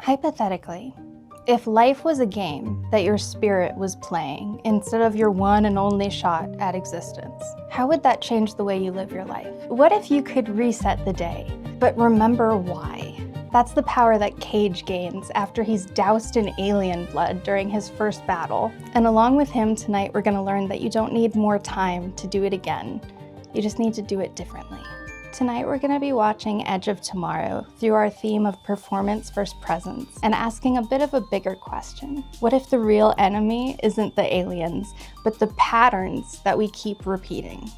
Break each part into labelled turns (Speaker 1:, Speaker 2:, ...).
Speaker 1: Hypothetically, if life was a game that your spirit was playing instead of your one and only shot at existence, how would that change the way you live your life? What if you could reset the day, but remember why? That's the power that Cage gains after he's doused in alien blood during his first battle. And along with him tonight, we're gonna learn that you don't need more time to do it again. You just need to do it differently. Tonight we're going to be watching Edge of Tomorrow through our theme of performance versus presence and asking a bit of a bigger question. What if the real enemy isn't the aliens, but the patterns that we keep repeating?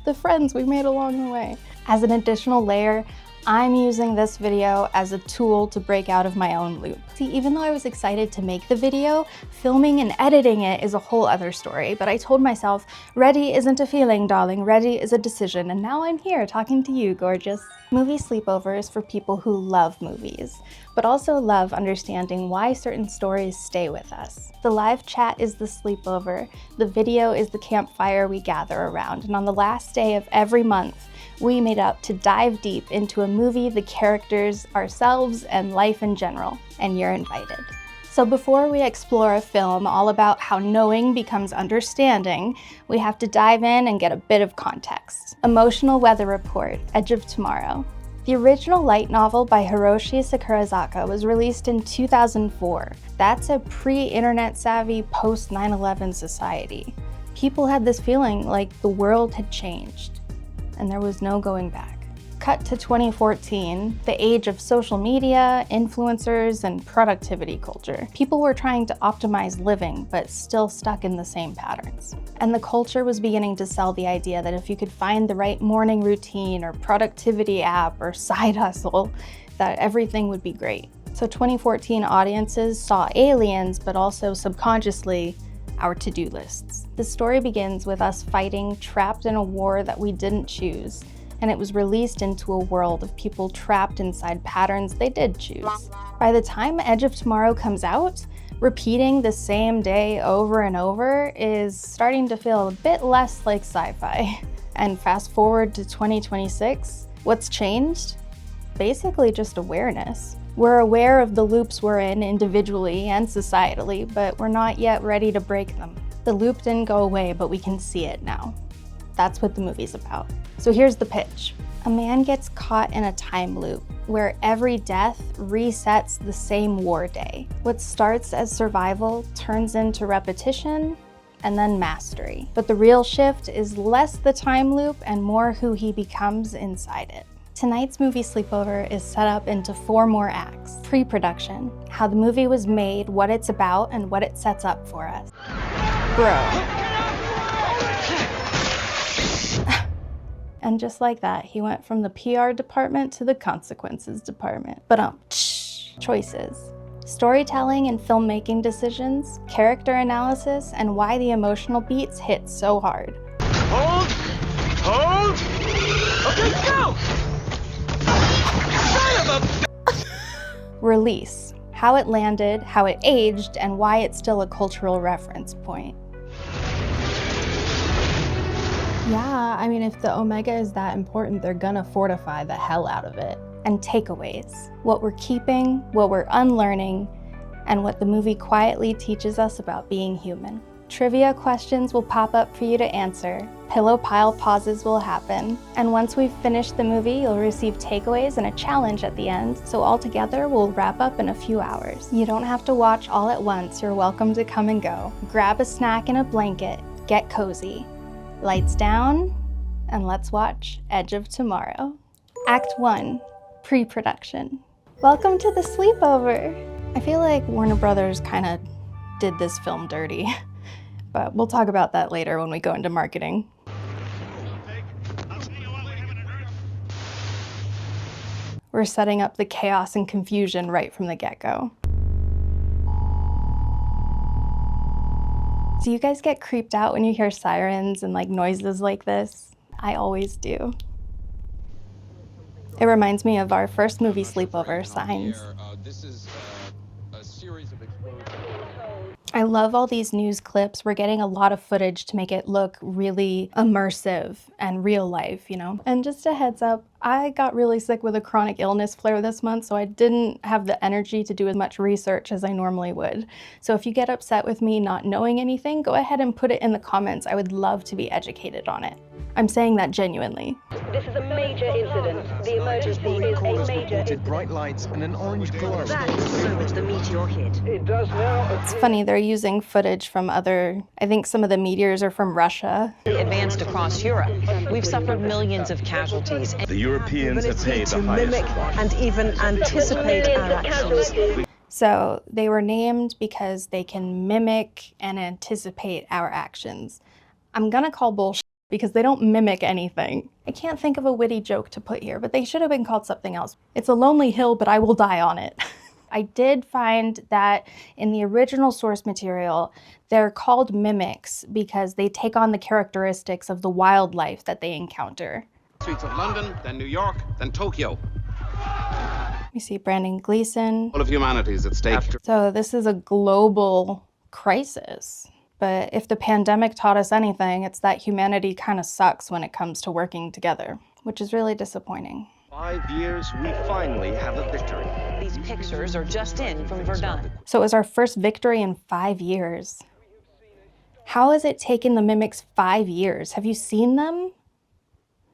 Speaker 1: The friends we made along the way. As an additional layer, I'm using this video as a tool to break out of my own loop. See, even though I was excited to make the video, filming and editing it is a whole other story, but I told myself, ready isn't a feeling, darling, ready is a decision, and now I'm here talking to you, gorgeous. Movie Sleepover is for people who love movies, but also love understanding why certain stories stay with us. The live chat is the sleepover, the video is the campfire we gather around, and on the last day of every month, we meet up to dive deep into a movie, the characters, ourselves, and life in general, and you're invited. So before we explore a film all about how knowing becomes understanding, we have to dive in and get a bit of context. Emotional Weather Report, Edge of Tomorrow. The original light novel by Hiroshi Sakurazaka was released in 2004. That's a pre-internet savvy, post-9/11 society. People had this feeling like the world had changed, and there was no going back. Cut to 2014, the age of social media, influencers, and productivity culture. People were trying to optimize living, but still stuck in the same patterns. And the culture was beginning to sell the idea that if you could find the right morning routine or productivity app or side hustle, that everything would be great. So 2014 audiences saw aliens, but also subconsciously, our to-do lists. The story begins with us fighting, trapped in a war that we didn't choose, and it was released into a world of people trapped inside patterns they did choose. By the time Edge of Tomorrow comes out, repeating the same day over and over is starting to feel a bit less like sci-fi. And fast forward to 2026, what's changed? Basically just awareness. We're aware of the loops we're in individually and societally, but we're not yet ready to break them. The loop didn't go away, but we can see it now. That's what the movie's about. So here's the pitch. A man gets caught in a time loop where every death resets the same war day. What starts as survival turns into repetition and then mastery. But the real shift is less the time loop and more who he becomes inside it. Tonight's Movie Sleepover is set up into 4 more acts. Pre-production, how the movie was made, what it's about, and what it sets up for us. Bro. And just like that, he went from the PR department to the consequences department. But choices. Storytelling and filmmaking decisions, character analysis, and why the emotional beats hit so hard.
Speaker 2: Hold! Okay, go!
Speaker 1: Release. How it landed, how it aged, and why it's still a cultural reference point.
Speaker 3: Yeah, I mean, if the Omega is that important, they're gonna fortify the hell out of it.
Speaker 1: And takeaways. What we're keeping, what we're unlearning, and what the movie quietly teaches us about being human. Trivia questions will pop up for you to answer. Pillow pile pauses will happen. And once we've finished the movie, you'll receive takeaways and a challenge at the end. So altogether, we'll wrap up in a few hours. You don't have to watch all at once. You're welcome to come and go. Grab a snack and a blanket. Get cozy. Lights down, and let's watch Edge of Tomorrow. Act 1, pre-production. Welcome to the sleepover. I feel like Warner Brothers kind of did this film dirty, but we'll talk about that later when we go into marketing. We're setting up the chaos and confusion right from the get-go. Do you guys get creeped out when you hear sirens and like noises like this? I always do. It reminds me of our first movie sleepover, Signs. I love all these news clips. We're getting a lot of footage to make it look really immersive and real life, you know? And just a heads up, I got really sick with a chronic illness flare this month, so I didn't have the energy to do as much research as I normally would. So if you get upset with me not knowing anything, go ahead and put it in the comments. I would love to be educated on it. I'm saying that genuinely.
Speaker 4: This is a major incident. The emergency is a major incident.
Speaker 2: Bright lights and an orange glow.
Speaker 4: That's so the meteor hit.
Speaker 2: It does now.
Speaker 1: It's funny, they're using footage from I think some of the meteors are from Russia.
Speaker 5: Advanced across Europe. We've suffered millions of casualties.
Speaker 6: The Europeans have paid the
Speaker 4: to
Speaker 6: highest
Speaker 4: mimic
Speaker 6: price.
Speaker 4: and even anticipate our actions.
Speaker 1: So they were named because they can mimic and anticipate our actions. I'm gonna call bullshit because they don't mimic anything. I can't think of a witty joke to put here, but they should have been called something else. It's a lonely hill, but I will die on it. I did find that in the original source material, they're called mimics because they take on the characteristics of the wildlife that they encounter.
Speaker 7: Streets of London, then New York, then Tokyo.
Speaker 1: You see Brandon Gleeson.
Speaker 7: All of humanity is at stake.
Speaker 1: So this is a global crisis. But if the pandemic taught us anything, it's that humanity kind of sucks when it comes to working together, which is really disappointing.
Speaker 6: 5 years, we finally have a victory.
Speaker 5: These pictures are just in from Verdun.
Speaker 1: So it was our first victory in 5 years. How has it taken the mimics 5 years? Have you seen them?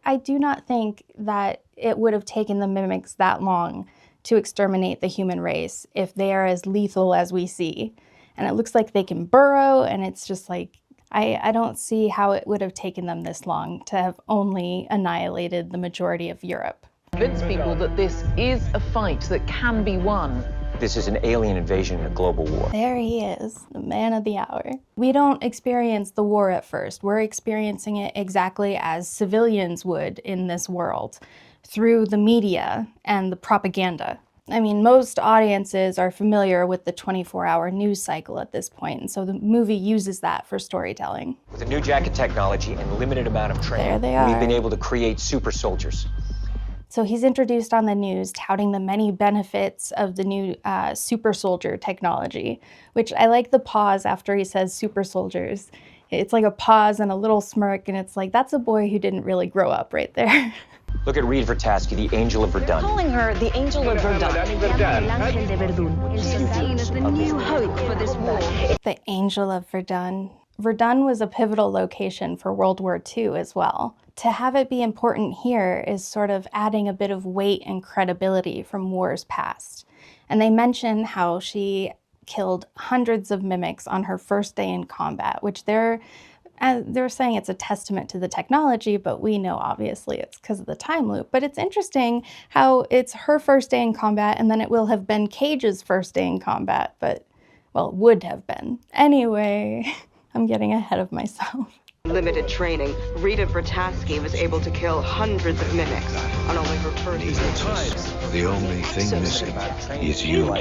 Speaker 1: I do not think that it would have taken the mimics that long to exterminate the human race if they are as lethal as we see. And it looks like they can burrow, and it's just like, I don't see how it would have taken them this long to have only annihilated the majority of Europe.
Speaker 8: Convince people that this is a fight that can be won.
Speaker 9: This is an alien invasion and a global war.
Speaker 1: There he is, the man of the hour. We don't experience the war at first. We're experiencing it exactly as civilians would in this world, through the media and the propaganda. I mean, most audiences are familiar with the 24-hour news cycle at this point, and so the movie uses that for storytelling.
Speaker 9: With a new jacket technology and limited amount of training,
Speaker 1: There they are.
Speaker 9: we've been able to create super soldiers.
Speaker 1: So he's introduced on the news touting the many benefits of the new super soldier technology, which I like the pause after he says super soldiers. It's like a pause and a little smirk, and it's like, that's a boy who didn't really grow up right there.
Speaker 9: Look at Reed Vertasky, the Angel of Verdun.
Speaker 5: Calling her the Angel of Verdun.
Speaker 4: She's seen as the new hope for this war.
Speaker 1: The Angel of Verdun. Verdun was a pivotal location for World War II as well. To have it be important here is sort of adding a bit of weight and credibility from wars past. And they mention how she killed hundreds of mimics on her first day in combat, which they're saying it's a testament to the technology, but we know obviously it's because of the time loop. But it's interesting how it's her first day in combat, and then it will have been Cage's first day in combat, but, well, it would have been. Anyway, I'm getting ahead of myself.
Speaker 4: Limited training, Rita Vertasky was able to kill hundreds of mimics on only her first day.
Speaker 6: The only thing missing is you.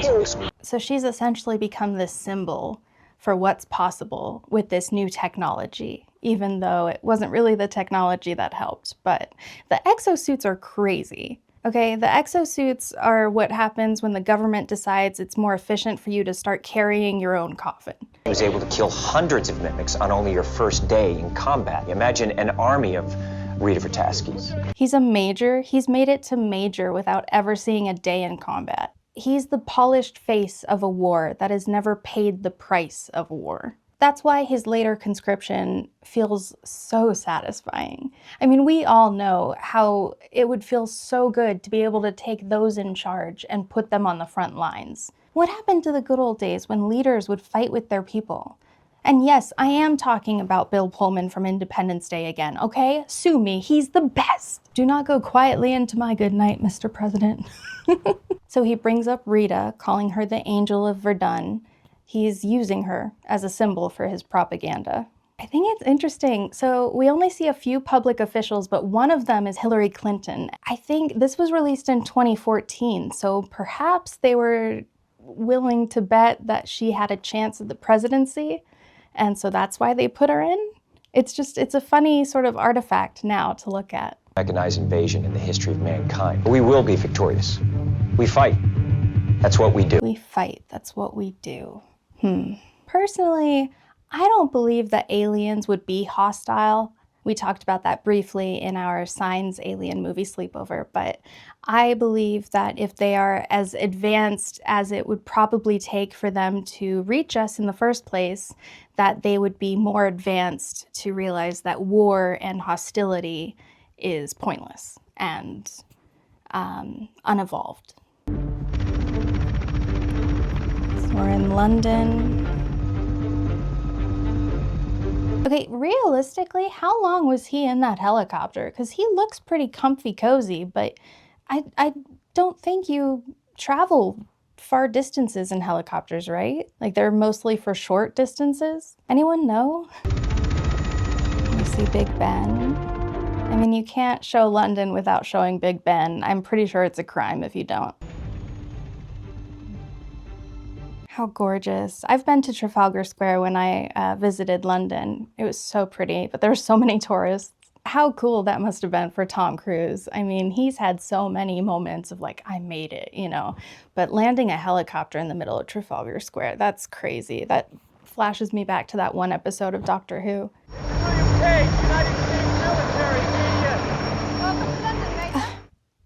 Speaker 1: So she's essentially become this symbol for what's possible with this new technology, even though it wasn't really the technology that helped. But the exosuits are crazy. Okay, the exosuits are what happens when the government decides it's more efficient for you to start carrying your own coffin.
Speaker 9: He was able to kill hundreds of mimics on only your first day in combat. Imagine an army of Rita Vertaskys.
Speaker 1: He's a major. He's made it to major without ever seeing a day in combat. He's the polished face of a war that has never paid the price of war. That's why his later conscription feels so satisfying. I mean, we all know how it would feel so good to be able to take those in charge and put them on the front lines. What happened to the good old days when leaders would fight with their people? And yes, I am talking about Bill Pullman from Independence Day again, okay? Sue me, he's the best. Do not go quietly into my good night, Mr. President. So he brings up Rita, calling her the Angel of Verdun. He's using her as a symbol for his propaganda. I think it's interesting. So we only see a few public officials, but one of them is Hillary Clinton. I think this was released in 2014, so perhaps they were willing to bet that she had a chance at the presidency, and so that's why they put her in. It's a funny sort of artifact now to look at.
Speaker 9: Mechanized invasion in the history of mankind. We will be victorious. We fight. That's what we do.
Speaker 1: We fight. That's what we do. Personally, I don't believe that aliens would be hostile. We talked about that briefly in our Signs Alien Movie Sleepover, but I believe that if they are as advanced as it would probably take for them to reach us in the first place, that they would be more advanced to realize that war and hostility is pointless and unevolved. So we're in London. Okay, realistically, how long was he in that helicopter? Because he looks pretty comfy cozy, but I don't think you travel far distances in helicopters, right? Like they're mostly for short distances. Anyone know? You see Big Ben. I mean, you can't show London without showing Big Ben. I'm pretty sure it's a crime if you don't. How gorgeous. I've been to Trafalgar Square when I visited London. It was so pretty, but there were so many tourists. How cool that must have been for Tom Cruise. I mean, he's had so many moments of like, I made it, you know, but landing a helicopter in the middle of Trafalgar Square, that's crazy. That flashes me back to that one episode of Doctor Who.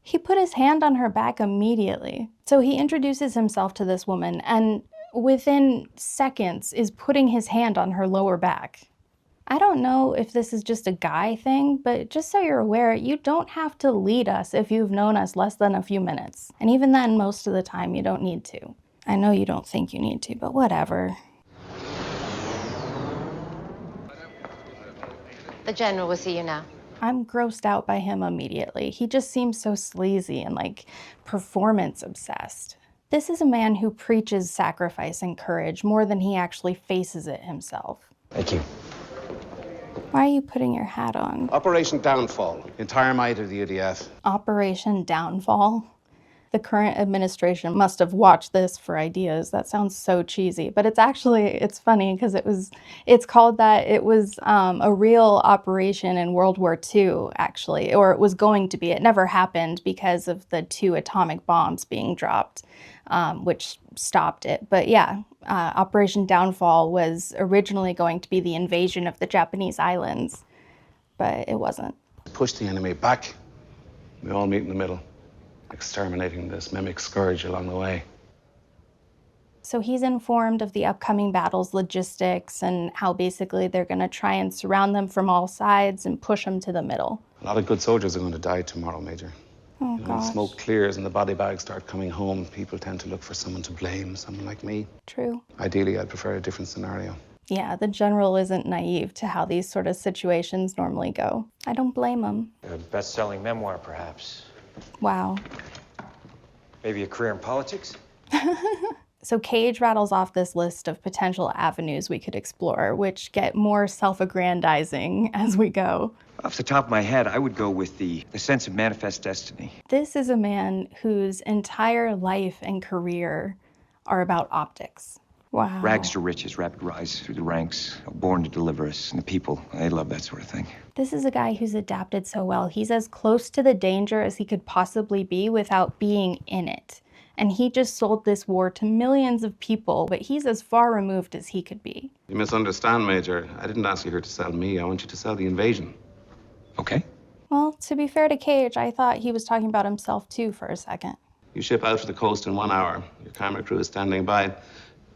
Speaker 1: He put his hand on her back immediately. So he introduces himself to this woman and within seconds is putting his hand on her lower back. I don't know if this is just a guy thing, but just so you're aware, you don't have to lead us if you've known us less than a few minutes. And even then, most of the time, you don't need to. I know you don't think you need to, but whatever.
Speaker 10: The General will see you now.
Speaker 1: I'm grossed out by him immediately. He just seems so sleazy and like performance obsessed. This is a man who preaches sacrifice and courage more than he actually faces it himself.
Speaker 9: Thank you.
Speaker 1: Why are you putting your hat on?
Speaker 7: Operation Downfall. Entire might of the UDF. Operation
Speaker 1: Downfall? The current administration must have watched this for ideas. That sounds so cheesy, but it's funny because it's called that. It was a real operation in World War II, actually, or it was going to be. It never happened because of the 2 atomic bombs being dropped, which stopped it. But yeah, Operation Downfall was originally going to be the invasion of the Japanese islands, but it wasn't.
Speaker 7: Push the enemy back. We all meet in the middle, exterminating this mimic scourge along the way.
Speaker 1: So he's informed of the upcoming battle's logistics and how basically they're going to try and surround them from all sides and push them to the middle.
Speaker 7: A lot of good soldiers are going to die tomorrow, Major.
Speaker 1: Oh,
Speaker 7: when the smoke clears and the body bags start coming home, people tend to look for someone to blame, someone like me.
Speaker 1: True.
Speaker 7: Ideally, I'd prefer a different scenario.
Speaker 1: Yeah, the General isn't naive to how these sort of situations normally go. I don't blame him.
Speaker 9: A best-selling memoir, perhaps.
Speaker 1: Wow.
Speaker 9: Maybe a career in politics?
Speaker 1: So Cage rattles off this list of potential avenues we could explore, which get more self-aggrandizing as we go.
Speaker 11: Off the top of my head, I would go with the sense of manifest destiny.
Speaker 1: This is a man whose entire life and career are about optics. Wow.
Speaker 11: Rags to riches, rapid rise through the ranks, born to deliver us, and the people, they love that sort of thing.
Speaker 1: This is a guy who's adapted so well. He's as close to the danger as he could possibly be without being in it. And he just sold this war to millions of people, but he's as far removed as he could be.
Speaker 7: You misunderstand, Major. I didn't ask you here to sell me. I want you to sell the invasion.
Speaker 11: Okay.
Speaker 1: Well, to be fair to Cage, I thought he was talking about himself too for a second.
Speaker 7: You ship out to the coast in 1 hour. Your camera crew is standing by.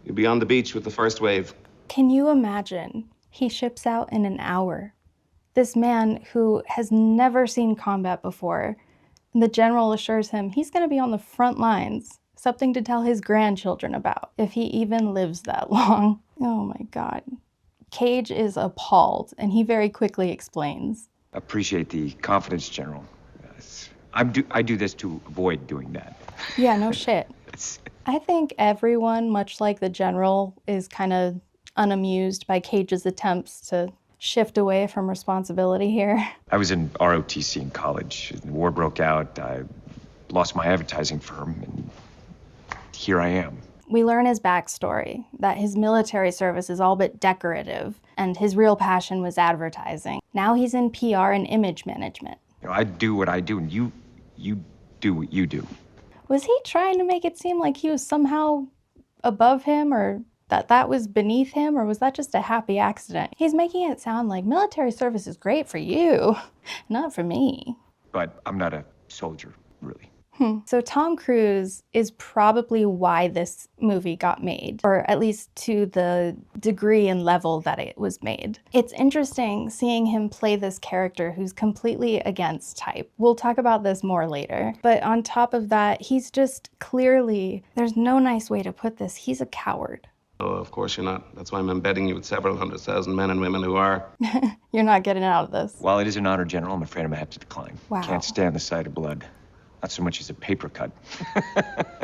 Speaker 7: You'll be on the beach with the first wave.
Speaker 1: Can you imagine? He ships out in an hour. This man who has never seen combat before, the General assures him he's going to be on the front lines, something to tell his grandchildren about, if he even lives that long. Oh my God. Cage is appalled, and he very quickly explains.
Speaker 11: Appreciate the confidence, General. I do this to avoid doing that.
Speaker 1: Yeah, no shit. I think everyone, much like the General, is kind of unamused by Cage's attempts to shift away from responsibility here.
Speaker 11: I was in ROTC in college. The war broke out. I lost my advertising firm, and here I am.
Speaker 1: We learn his backstory, that his military service is all but decorative, and his real passion was advertising. Now he's in PR and image management.
Speaker 11: You know, I do what I do, and you do what you do.
Speaker 1: Was he trying to make it seem like he was somehow above him or that was beneath him, or was that just a happy accident? He's making it sound like military service is great for you, not for me.
Speaker 11: But I'm not a soldier, really.
Speaker 1: So Tom Cruise is probably why this movie got made, or at least to the degree and level that it was made. It's interesting seeing him play this character who's completely against type. We'll talk about this more later. But on top of that, he's just clearly, there's no nice way to put this, he's a coward.
Speaker 7: Oh, of course you're not. That's why I'm embedding you with several 100,000 men and women who are.
Speaker 1: You're not getting out of this.
Speaker 11: While it is an honor, General, I'm afraid I'm gonna have to decline.
Speaker 1: Wow.
Speaker 11: Can't stand the sight of blood. Not so much as a paper cut.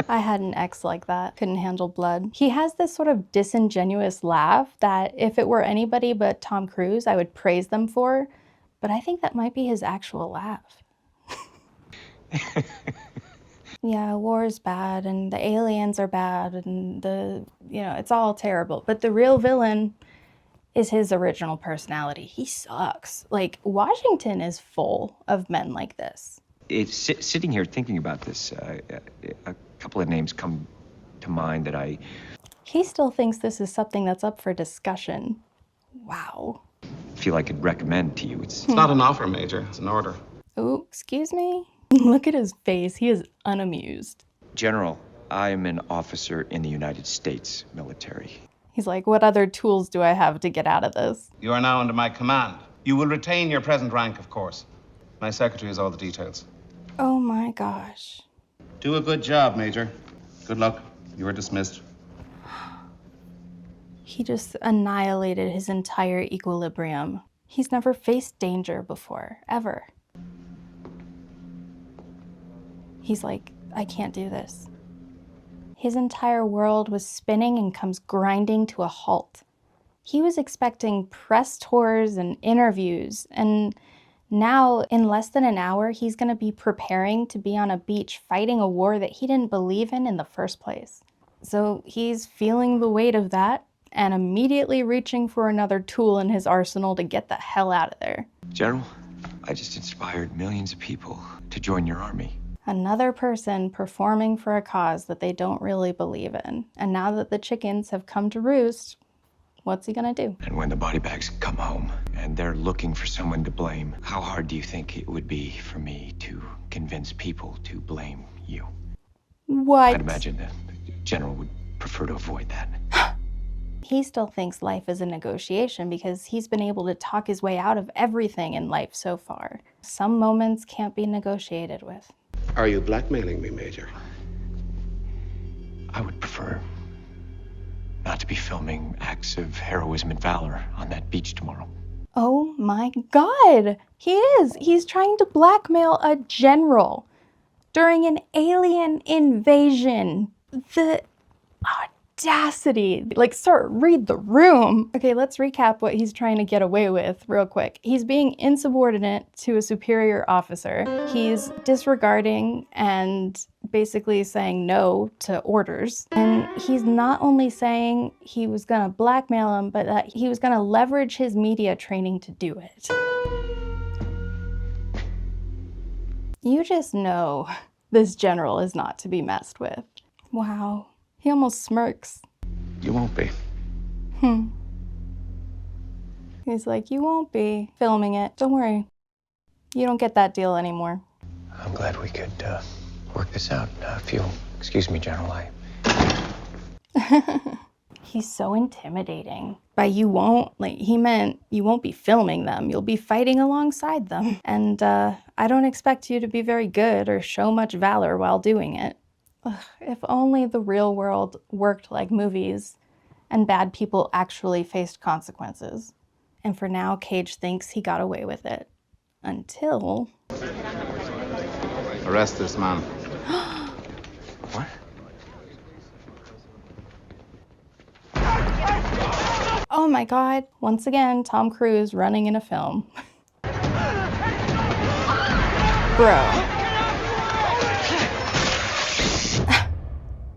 Speaker 1: I had an ex like that, couldn't handle blood. He has this sort of disingenuous laugh that if it were anybody but Tom Cruise, I would praise them for, but I think that might be his actual laugh. Yeah, war is bad and the aliens are bad and it's all terrible. But the real villain is his original personality. He sucks. Like, Washington is full of men like this.
Speaker 11: It's sitting here thinking about this, a couple of names come to mind that
Speaker 1: He still thinks this is something that's up for discussion. Wow.
Speaker 11: feel I could recommend to you.
Speaker 7: It's not an offer, Major. It's an order.
Speaker 1: Oh, excuse me? Look at his face. He is unamused.
Speaker 11: General, I am an officer in the United States military.
Speaker 1: He's like, what other tools do I have to get out of this?
Speaker 7: You are now under my command. You will retain your present rank, of course. My secretary has all the details.
Speaker 1: Oh my gosh.
Speaker 7: Do a good job, Major. Good luck. You are dismissed.
Speaker 1: He just annihilated his entire equilibrium. He's never faced danger before, ever. He's like, I can't do this. His entire world was spinning and comes grinding to a halt. He was expecting press tours and interviews, and now, in less than an hour, he's going to be preparing to be on a beach fighting a war that he didn't believe in the first place. So he's feeling the weight of that and immediately reaching for another tool in his arsenal to get the hell out of there.
Speaker 11: General, I just inspired millions of people to join your army.
Speaker 1: Another person performing for a cause that they don't really believe in. And now that the chickens have come to roost, what's he gonna do?
Speaker 11: And when the body bags come home and they're looking for someone to blame, how hard do you think it would be for me to convince people to blame you?
Speaker 1: What?
Speaker 11: I'd imagine the general would prefer to avoid that.
Speaker 1: He still thinks life is a negotiation because he's been able to talk his way out of everything in life so far. Some moments can't be negotiated with.
Speaker 7: Are you blackmailing me, Major?
Speaker 11: I would prefer not to be filming acts of heroism and valor on that beach tomorrow.
Speaker 1: Oh my God, he is. He's trying to blackmail a general during an alien invasion. The audacity. Like, sir, read the room. Okay, let's recap what he's trying to get away with real quick. He's being insubordinate to a superior officer. He's disregarding and basically saying no to orders. And he's not only saying he was gonna blackmail him, but that he was gonna leverage his media training to do it. You just know this general is not to be messed with. Wow. He almost smirks.
Speaker 7: You won't be.
Speaker 1: He's like, you won't be filming it. Don't worry. You don't get that deal anymore.
Speaker 9: I'm glad we could work this out. If you'll excuse me, General,
Speaker 1: He's so intimidating. By you won't, like, he meant you won't be filming them. You'll be fighting alongside them. And I don't expect you to be very good or show much valor while doing it. Ugh, if only the real world worked like movies and bad people actually faced consequences. And for now, Cage thinks he got away with it. Until...
Speaker 7: Arrest this man.
Speaker 11: What?
Speaker 1: Oh my God. Once again, Tom Cruise running in a film. Bro.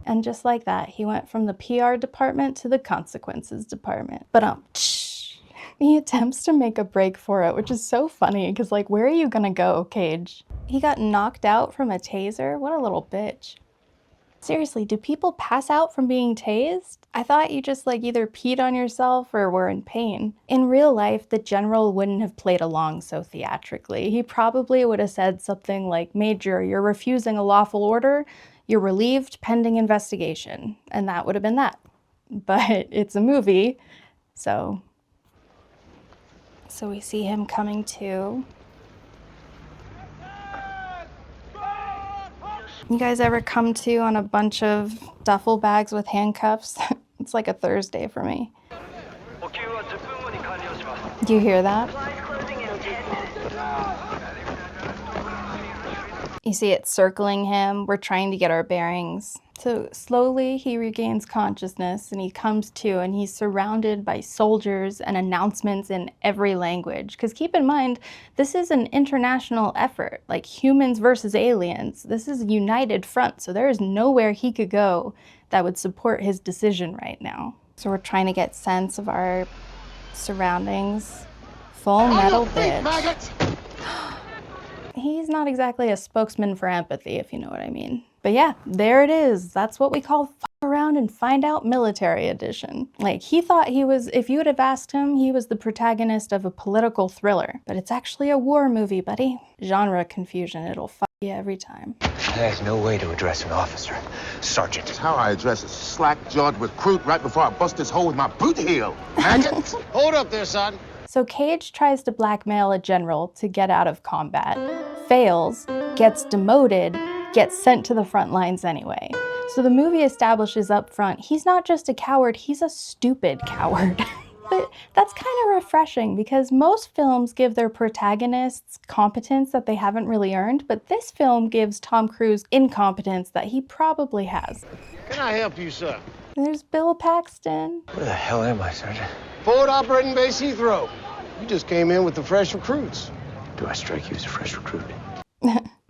Speaker 1: And just like that, he went from the PR department to the consequences department. But he attempts to make a break for it, which is so funny because, like, where are you gonna go, Cage? He got knocked out from a taser? What a little bitch. Seriously, do people pass out from being tased? I thought you just like either peed on yourself or were in pain. In real life, the general wouldn't have played along so theatrically. He probably would have said something like, "Major, you're refusing a lawful order. You're relieved pending investigation." And that would have been that. But it's a movie, so we see him coming to. You guys ever come to on a bunch of duffel bags with handcuffs? It's like a Thursday for me. Do you hear that? You see it circling him. We're trying to get our bearings. So slowly he regains consciousness and he comes to, and he's surrounded by soldiers and announcements in every language. Because keep in mind, this is an international effort, like humans versus aliens. This is a united front, so there is nowhere he could go that would support his decision right now. So we're trying to get sense of our surroundings. Full metal bitch. He's not exactly a spokesman for empathy, if you know what I mean. But yeah, there it is. That's what we call F around and find out military edition. Like, he thought he was, if you would have asked him, he was the protagonist of a political thriller. But it's actually a war movie, buddy. Genre confusion, it'll F you every time.
Speaker 9: There's no way to address an officer. Sergeant.
Speaker 12: It's how I address a slack-jawed recruit right before I bust his hole with my boot heel.
Speaker 2: Hold up there, son.
Speaker 1: So Cage tries to blackmail a general to get out of combat, fails, gets demoted, gets sent to the front lines anyway. So the movie establishes up front, he's not just a coward, he's a stupid coward. But that's kind of refreshing because most films give their protagonists competence that they haven't really earned, but this film gives Tom Cruise incompetence that he probably has.
Speaker 2: Can I help you, sir?
Speaker 1: There's Bill Paxton.
Speaker 9: Where the hell am I, Sergeant?
Speaker 2: Forward Operating Base Heathrow. You just came in with the fresh recruits.
Speaker 9: Do I strike you as a fresh recruit?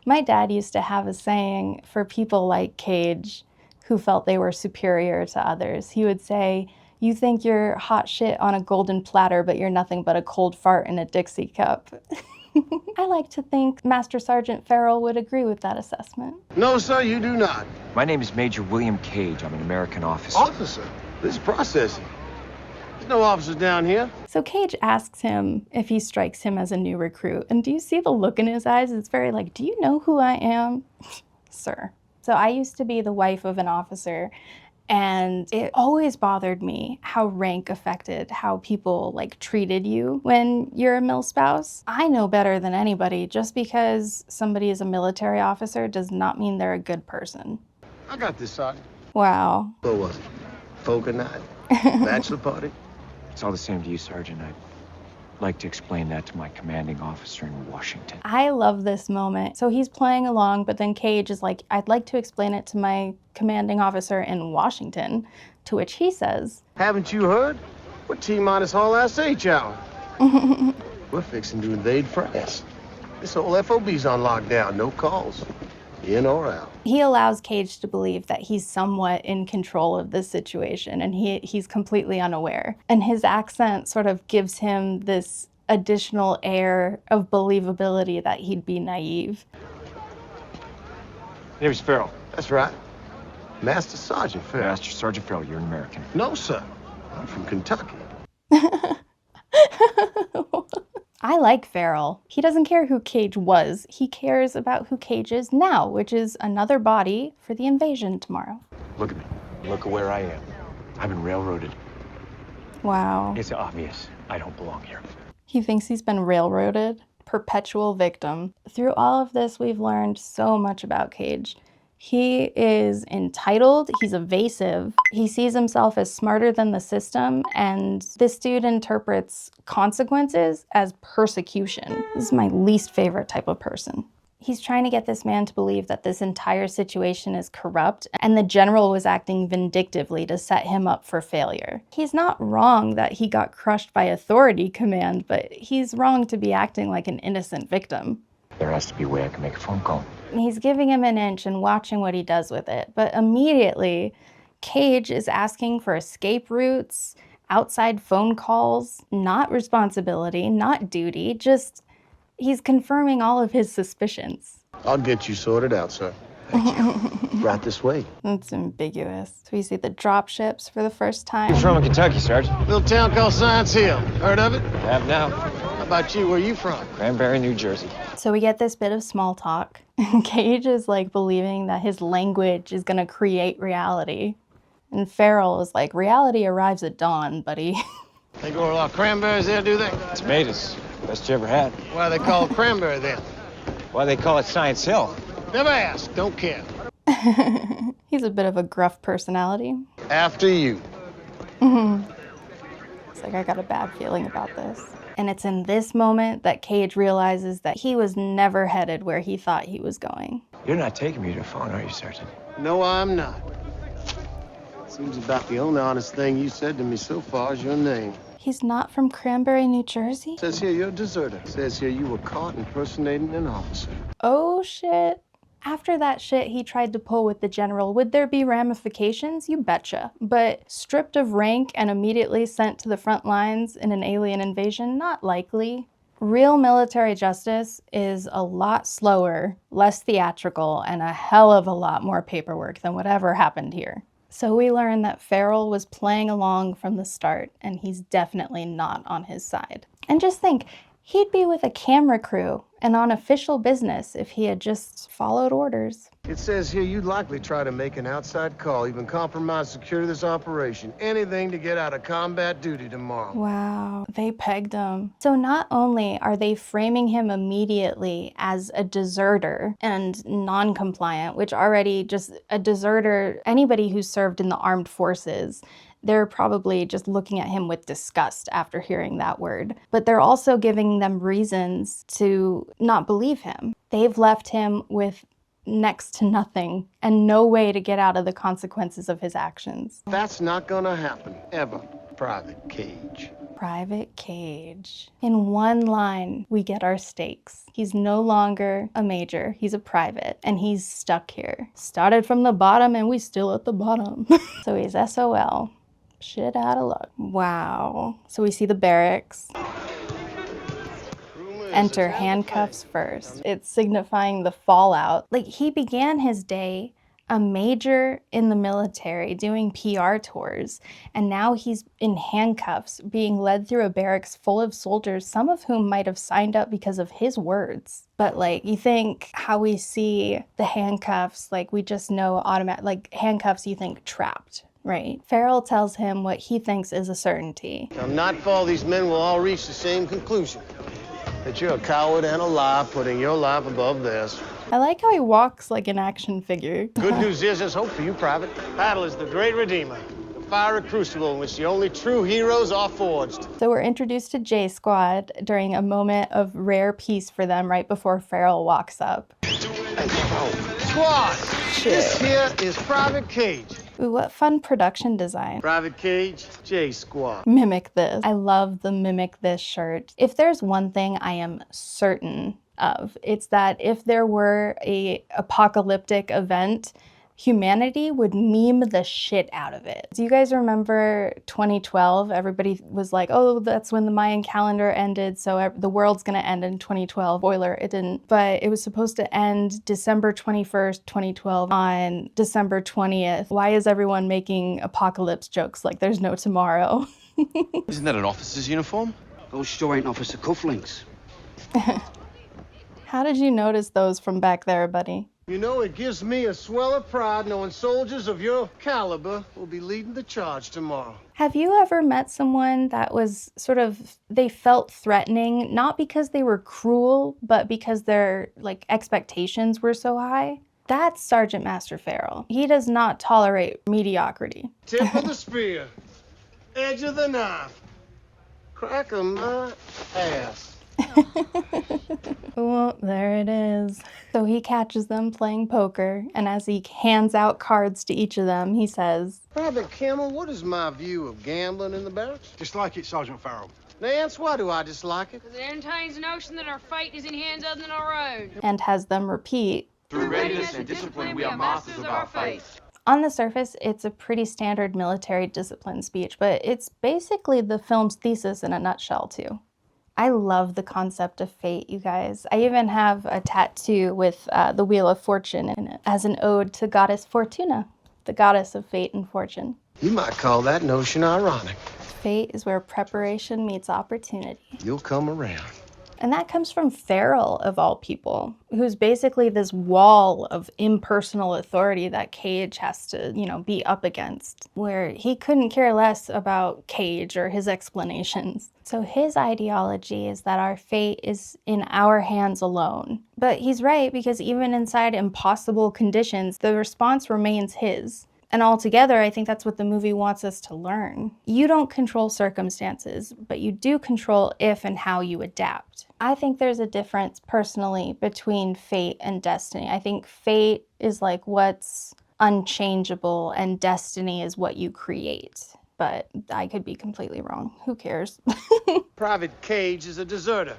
Speaker 1: My dad used to have a saying for people like Cage who felt they were superior to others. He would say, "You think you're hot shit on a golden platter, but you're nothing but a cold fart in a Dixie cup." I like to think Master Sergeant Farrell would agree with that assessment.
Speaker 2: No, sir, you do not.
Speaker 11: My name is Major William Cage. I'm an American officer.
Speaker 2: Officer? This is processing. There's no officers down here.
Speaker 1: So Cage asks him if he strikes him as a new recruit. And do you see the look in his eyes? It's very like, do you know who I am? Sir. So I used to be the wife of an officer, and it always bothered me how rank affected how people like treated you when you're a mil-spouse. I know better than anybody. Just because somebody is a military officer does not mean they're a good person.
Speaker 2: I got this, Sergeant.
Speaker 1: Wow.
Speaker 2: What was it? Poker night? Bachelor party?
Speaker 11: It's all the same to you, Sergeant. I'd like to explain that to my commanding officer in Washington.
Speaker 1: I love this moment. So he's playing along, but then Cage is like, "I'd like to explain it to my commanding officer in Washington," to which he says,
Speaker 2: "Haven't you heard? We're T-minus whole last H hour. We're fixing to invade France. This whole FOB's on lockdown, no calls, in or out."
Speaker 1: He allows Cage to believe that he's somewhat in control of this situation, and he's completely unaware. And his accent sort of gives him this additional air of believability that he'd be naive.
Speaker 11: Name's Farrell.
Speaker 2: That's right. Master Sergeant Farrell.
Speaker 11: Master Sergeant Farrell, you're an American.
Speaker 2: No, sir. I'm from Kentucky.
Speaker 1: I like Farrell. He doesn't care who Cage was. He cares about who Cage is now, which is another body for the invasion tomorrow.
Speaker 11: Look at me. Look at where I am. I've been railroaded.
Speaker 1: Wow.
Speaker 11: It's obvious I don't belong here.
Speaker 1: He thinks he's been railroaded. Perpetual victim. Through all of this, we've learned so much about Cage. He is entitled, he's evasive, he sees himself as smarter than the system, and this dude interprets consequences as persecution. This is my least favorite type of person. He's trying to get this man to believe that this entire situation is corrupt, and the general was acting vindictively to set him up for failure. He's not wrong that he got crushed by authority command, but he's wrong to be acting like an innocent victim.
Speaker 11: There has to be a way I can make a phone call.
Speaker 1: He's giving him an inch and watching what he does with it. But immediately, Cage is asking for escape routes, outside phone calls, not responsibility, not duty, just he's confirming all of his suspicions.
Speaker 2: I'll get you sorted out, sir. Thank you. Right this way.
Speaker 1: That's ambiguous. So we see the drop ships for the first time.
Speaker 9: You're from Kentucky, Sergeant.
Speaker 2: Little town called Science Hill. Heard of it?
Speaker 9: Have now.
Speaker 2: How about you? Where you from?
Speaker 9: Cranberry, New Jersey.
Speaker 1: So we get this bit of small talk. Cage is like believing that his language is gonna create reality. And Farrell is like, reality arrives at dawn, buddy.
Speaker 2: They grow a lot of cranberries there, do they?
Speaker 9: Tomatoes. Best you ever had.
Speaker 2: Why they call it cranberry then?
Speaker 9: Why they call it Science Hill?
Speaker 2: Never asked. Don't care.
Speaker 1: He's a bit of a gruff personality.
Speaker 2: After you.
Speaker 1: It's like, I got a bad feeling about this. And it's in this moment that Cage realizes that he was never headed where he thought he was going.
Speaker 9: You're not taking me to the phone, are you, Sergeant?
Speaker 2: No, I'm not. Seems about the only honest thing you said to me so far is your name.
Speaker 1: He's not from Cranberry, New Jersey?
Speaker 2: Says here you're a deserter. Says here you were caught impersonating an officer.
Speaker 1: Oh, shit. After that shit he tried to pull with the general, would there be ramifications? You betcha. But stripped of rank and immediately sent to the front lines in an alien invasion? Not likely. Real military justice is a lot slower, less theatrical, and a hell of a lot more paperwork than whatever happened here. So we learn that Farrell was playing along from the start, and he's definitely not on his side. And just think, he'd be with a camera crew and on official business if he had just followed orders.
Speaker 2: It says here you'd likely try to make an outside call, even compromise security of this operation. Anything to get out of combat duty tomorrow.
Speaker 1: Wow, they pegged him. So not only are they framing him immediately as a deserter and non-compliant, which already just a deserter, anybody who served in the armed forces, they're probably just looking at him with disgust after hearing that word. But they're also giving them reasons to not believe him. They've left him with next to nothing and no way to get out of the consequences of his actions.
Speaker 2: That's not gonna happen, ever. Private Cage.
Speaker 1: Private Cage. In one line, we get our stakes. He's no longer a major, he's a private, and he's stuck here. Started from the bottom and we still at the bottom. So he's SOL. Shit out of luck. Wow. So we see the barracks. Enter handcuffs first. It's signifying the fallout. Like, he began his day a major in the military doing PR tours, and now he's in handcuffs being led through a barracks full of soldiers, some of whom might have signed up because of his words. But like, you think how we see the handcuffs, like we just know automatic, like handcuffs you think trapped. Right. Farrell tells him what he thinks is a certainty.
Speaker 2: Come nightfall, these men will all reach the same conclusion. That you're a coward and a liar, putting your life above theirs.
Speaker 1: I like how he walks like an action figure.
Speaker 2: Good news is there's hope for you, Private. Battle is the great redeemer. The fiery crucible in which the only true heroes are forged.
Speaker 1: So we're introduced to J Squad during a moment of rare peace for them right before Farrell walks up.
Speaker 2: Squad! This here is Private Cage.
Speaker 1: Ooh, what fun production design.
Speaker 2: Private Cage, J Squad.
Speaker 1: Mimic this. I love the Mimic This shirt. If there's one thing I am certain of, it's that if there were a apocalyptic event, humanity would meme the shit out of it. Do you guys remember 2012? Everybody was like, oh, that's when the Mayan calendar ended, so the world's gonna end in 2012. Spoiler, it didn't. But it was supposed to end December 21st, 2012 on December 20th. Why is everyone making apocalypse jokes like there's no tomorrow?
Speaker 13: Isn't that an officer's uniform? Those sure ain't officer cufflinks.
Speaker 1: How did you notice those from back there, buddy?
Speaker 2: You know, it gives me a swell of pride knowing soldiers of your caliber will be leading the charge tomorrow.
Speaker 1: Have you ever met someone that was sort of, they felt threatening, not because they were cruel, but because their like expectations were so high? That's Sergeant Master Farrell. He does not tolerate mediocrity.
Speaker 2: Tip of the spear, edge of the knife, crack of my ass.
Speaker 1: Oh, there it is. So he catches them playing poker, and as he hands out cards to each of them, he says,
Speaker 2: Private Kimmel, what is my view of gambling in the barracks?
Speaker 14: Dislike it, Sergeant Farrell.
Speaker 2: Nance, why do I dislike it?
Speaker 15: Because it entertains the notion that our fate is in hands other than our own.
Speaker 1: And has them repeat,
Speaker 15: Through readiness and discipline, we are masters of our fate.
Speaker 1: On the surface, it's a pretty standard military discipline speech, but it's basically the film's thesis in a nutshell, too. I love the concept of fate, you guys. I even have a tattoo with the Wheel of Fortune in it as an ode to Goddess Fortuna, the goddess of fate and fortune.
Speaker 2: You might call that notion ironic.
Speaker 1: Fate is where preparation meets opportunity.
Speaker 2: You'll come around.
Speaker 1: And that comes from Farrell, of all people, who's basically this wall of impersonal authority that Cage has to, be up against, where he couldn't care less about Cage or his explanations. So his ideology is that our fate is in our hands alone. But he's right, because even inside impossible conditions, the response remains his. And altogether, I think that's what the movie wants us to learn. You don't control circumstances, but you do control if and how you adapt. I think there's a difference, personally, between fate and destiny. I think fate is like what's unchangeable, and destiny is what you create. But I could be completely wrong. Who cares?
Speaker 2: Private Cage is a deserter.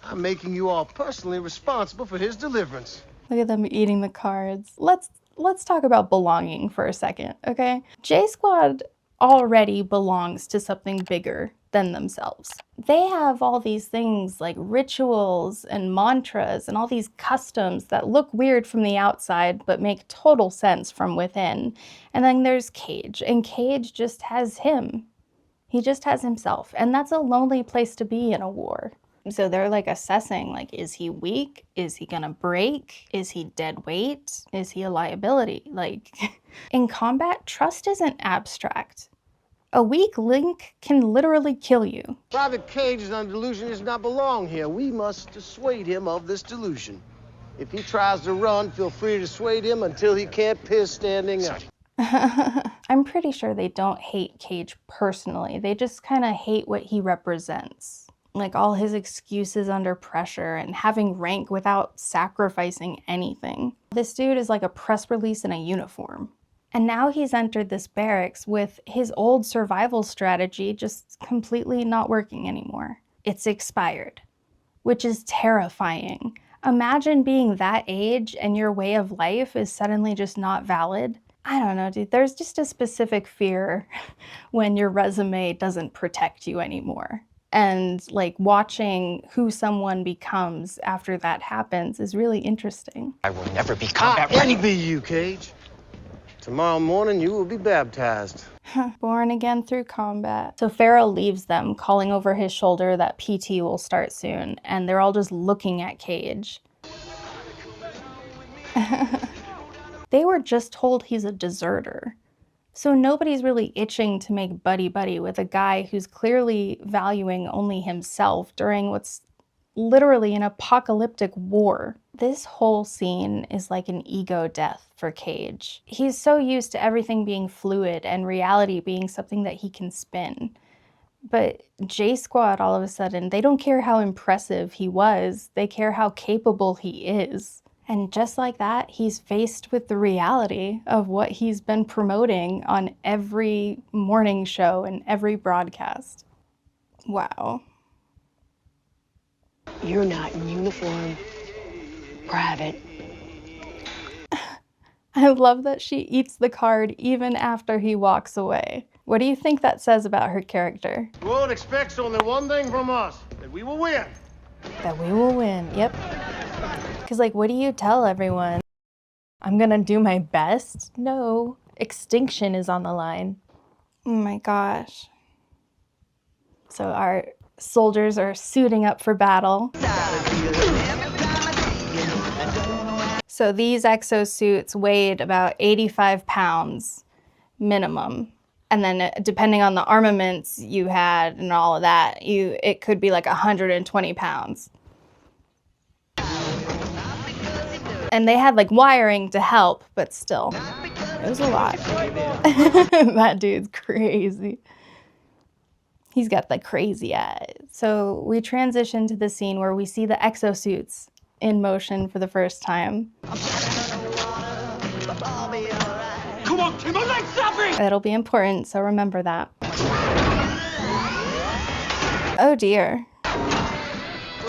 Speaker 2: I'm making you all personally responsible for his deliverance.
Speaker 1: Look at them eating the cards. Let's talk about belonging for a second, okay? J-Squad already belongs to something bigger than themselves. They have all these things like rituals and mantras and all these customs that look weird from the outside but make total sense from within. And then there's Cage, and Cage just has him. He just has himself, and that's a lonely place to be in a war. So they're like assessing, like, is he weak? Is he gonna break? Is he dead weight? Is he a liability? Like, in combat, trust isn't abstract. A weak link can literally kill you.
Speaker 2: Private Cage is under delusion does not belong here. We must dissuade him of this delusion. If he tries to run, feel free to dissuade him until he can't piss standing up.
Speaker 1: I'm pretty sure they don't hate Cage personally. They just kind of hate what he represents. Like all his excuses under pressure and having rank without sacrificing anything. This dude is like a press release in a uniform. And now he's entered this barracks with his old survival strategy just completely not working anymore. It's expired, which is terrifying. Imagine being that age and your way of life is suddenly just not valid. I don't know, dude. There's just a specific fear when your resume doesn't protect you anymore. And like watching who someone becomes after that happens is really interesting.
Speaker 9: I will never be combat
Speaker 2: I
Speaker 9: ready.
Speaker 2: envy you, Cage. Tomorrow morning, you will be baptized.
Speaker 1: Born again through combat. So Farrell leaves them, calling over his shoulder that PT will start soon, and they're all just looking at Cage. They were just told he's a deserter. So nobody's really itching to make buddy-buddy with a guy who's clearly valuing only himself during what's literally an apocalyptic war. This whole scene is like an ego death for Cage. He's so used to everything being fluid and reality being something that he can spin. But J-Squad, all of a sudden, they don't care how impressive he was, they care how capable he is. And just like that, he's faced with the reality of what he's been promoting on every morning show and every broadcast. Wow.
Speaker 14: You're not in uniform, Private.
Speaker 1: I love that she eats the card even after he walks away. What do you think that says about her character?
Speaker 2: The world expects only one thing from us, that we will win.
Speaker 1: That we will win, yep. Because, like, what do you tell everyone? I'm gonna do my best? No. Extinction is on the line. Oh my gosh. So our soldiers are suiting up for battle. So these exosuits weighed about 85 pounds minimum. And then depending on the armaments you had and all of that, it could be like 120 pounds. And they had like wiring to help, but still, it was a lot. That dude's crazy. He's got the crazy eyes. So we transition to the scene where we see the exosuits in motion for the first time.
Speaker 12: Come on, Kim, my leg's stopping!
Speaker 1: It'll be important, so remember that. Oh dear.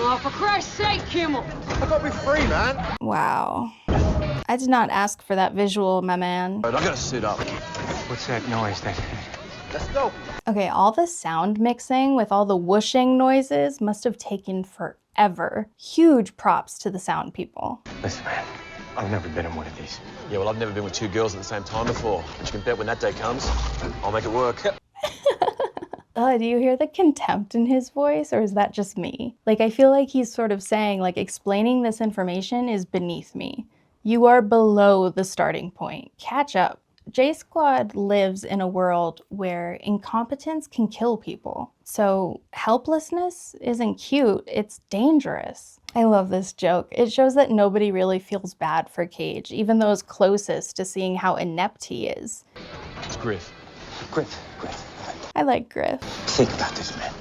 Speaker 15: Oh, for Christ's sake, Kimmel!
Speaker 2: I gotta be free, man.
Speaker 1: Wow. I did not ask for that visual, my man.
Speaker 12: I gotta suit up.
Speaker 11: What's that noise? That
Speaker 2: Let's go.
Speaker 1: Okay, all the sound mixing with all the whooshing noises must have taken forever. Huge props to the sound people.
Speaker 11: Listen, man, I've never been in one of these.
Speaker 16: Yeah, well, I've never been with two girls at the same time before. But you can bet when that day comes, I'll make it work.
Speaker 1: Do you hear the contempt in his voice, or is that just me? Like, I feel like he's sort of saying, like, explaining this information is beneath me. You are below the starting point. Catch up. J-Squad lives in a world where incompetence can kill people. So helplessness isn't cute, it's dangerous. I love this joke. It shows that nobody really feels bad for Cage, even those closest to seeing how inept he is.
Speaker 16: It's Griff.
Speaker 11: Griff.
Speaker 1: I like Griff.
Speaker 11: Think about this, man.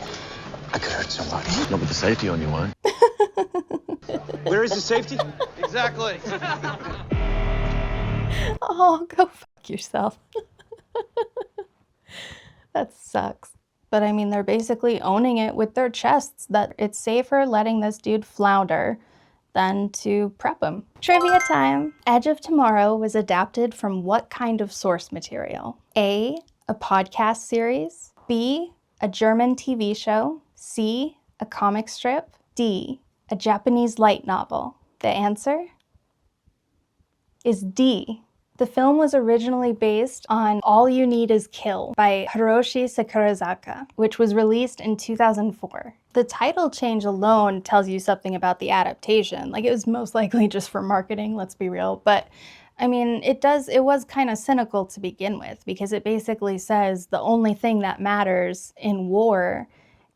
Speaker 11: I could hurt somebody.
Speaker 16: Not with the safety on, you won't.
Speaker 11: Where is the safety?
Speaker 16: Exactly.
Speaker 1: Oh, go fuck yourself. That sucks. But I mean, they're basically owning it with their chests that it's safer letting this dude flounder than to prep him. Trivia time. Edge of Tomorrow was adapted from what kind of source material? A podcast series. B, a German TV show. C, a comic strip. D, a Japanese light novel. The answer is D. The film was originally based on All You Need Is Kill by Hiroshi Sakurazaka, which was released in 2004. The title change alone tells you something about the adaptation. Like, it was most likely just for marketing, let's be real. But I mean, it was kind of cynical to begin with, because it basically says the only thing that matters in war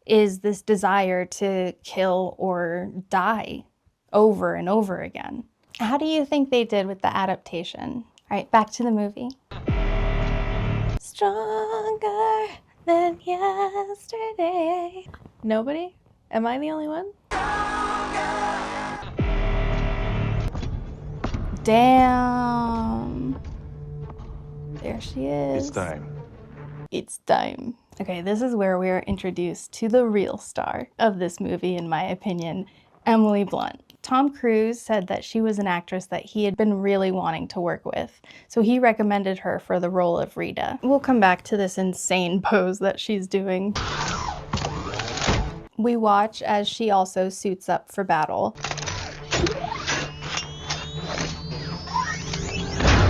Speaker 1: is this desire to kill or die over and over again. How do you think they did with the adaptation? All right, back to the movie. Stronger than yesterday. Nobody? Am I the only one? Damn. There she is.
Speaker 7: It's time.
Speaker 1: It's time. Okay, this is where we are introduced to the real star of this movie, in my opinion, Emily Blunt. Tom Cruise said that she was an actress that he had been really wanting to work with, so he recommended her for the role of Rita. We'll come back to this insane pose that she's doing. We watch as she also suits up for battle.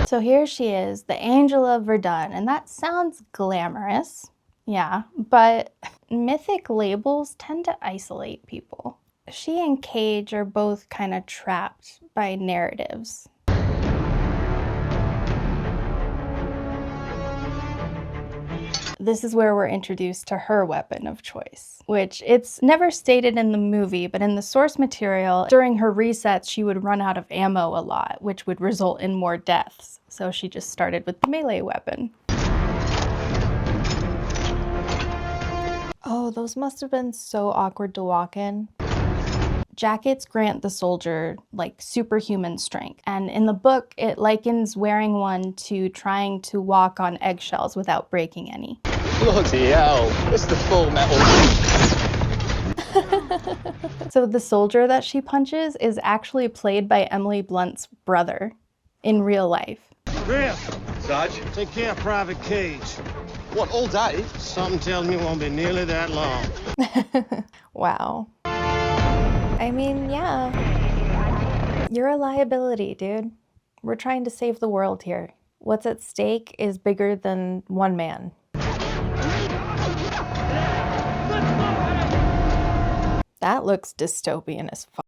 Speaker 1: So here she is, the Angel of Verdun, and that sounds glamorous, yeah, but mythic labels tend to isolate people. She and Cage are both kind of trapped by narratives. This is where we're introduced to her weapon of choice, which it's never stated in the movie, but in the source material, during her resets, she would run out of ammo a lot, which would result in more deaths. So she just started with the melee weapon. Oh, those must have been so awkward to walk in. Jackets grant the soldier, like, superhuman strength. And in the book, it likens wearing one to trying to walk on eggshells without breaking any.
Speaker 17: Bloody hell, it's the full metal.
Speaker 1: So the soldier that she punches is actually played by Emily Blunt's brother in real life.
Speaker 2: Griff! Sarge? Take care of Private Cage.
Speaker 17: What, all day?
Speaker 2: Something tells me it won't be nearly that long.
Speaker 1: Wow. I mean, yeah. You're a liability, dude. We're trying to save the world here. What's at stake is bigger than one man. That looks dystopian as fuck.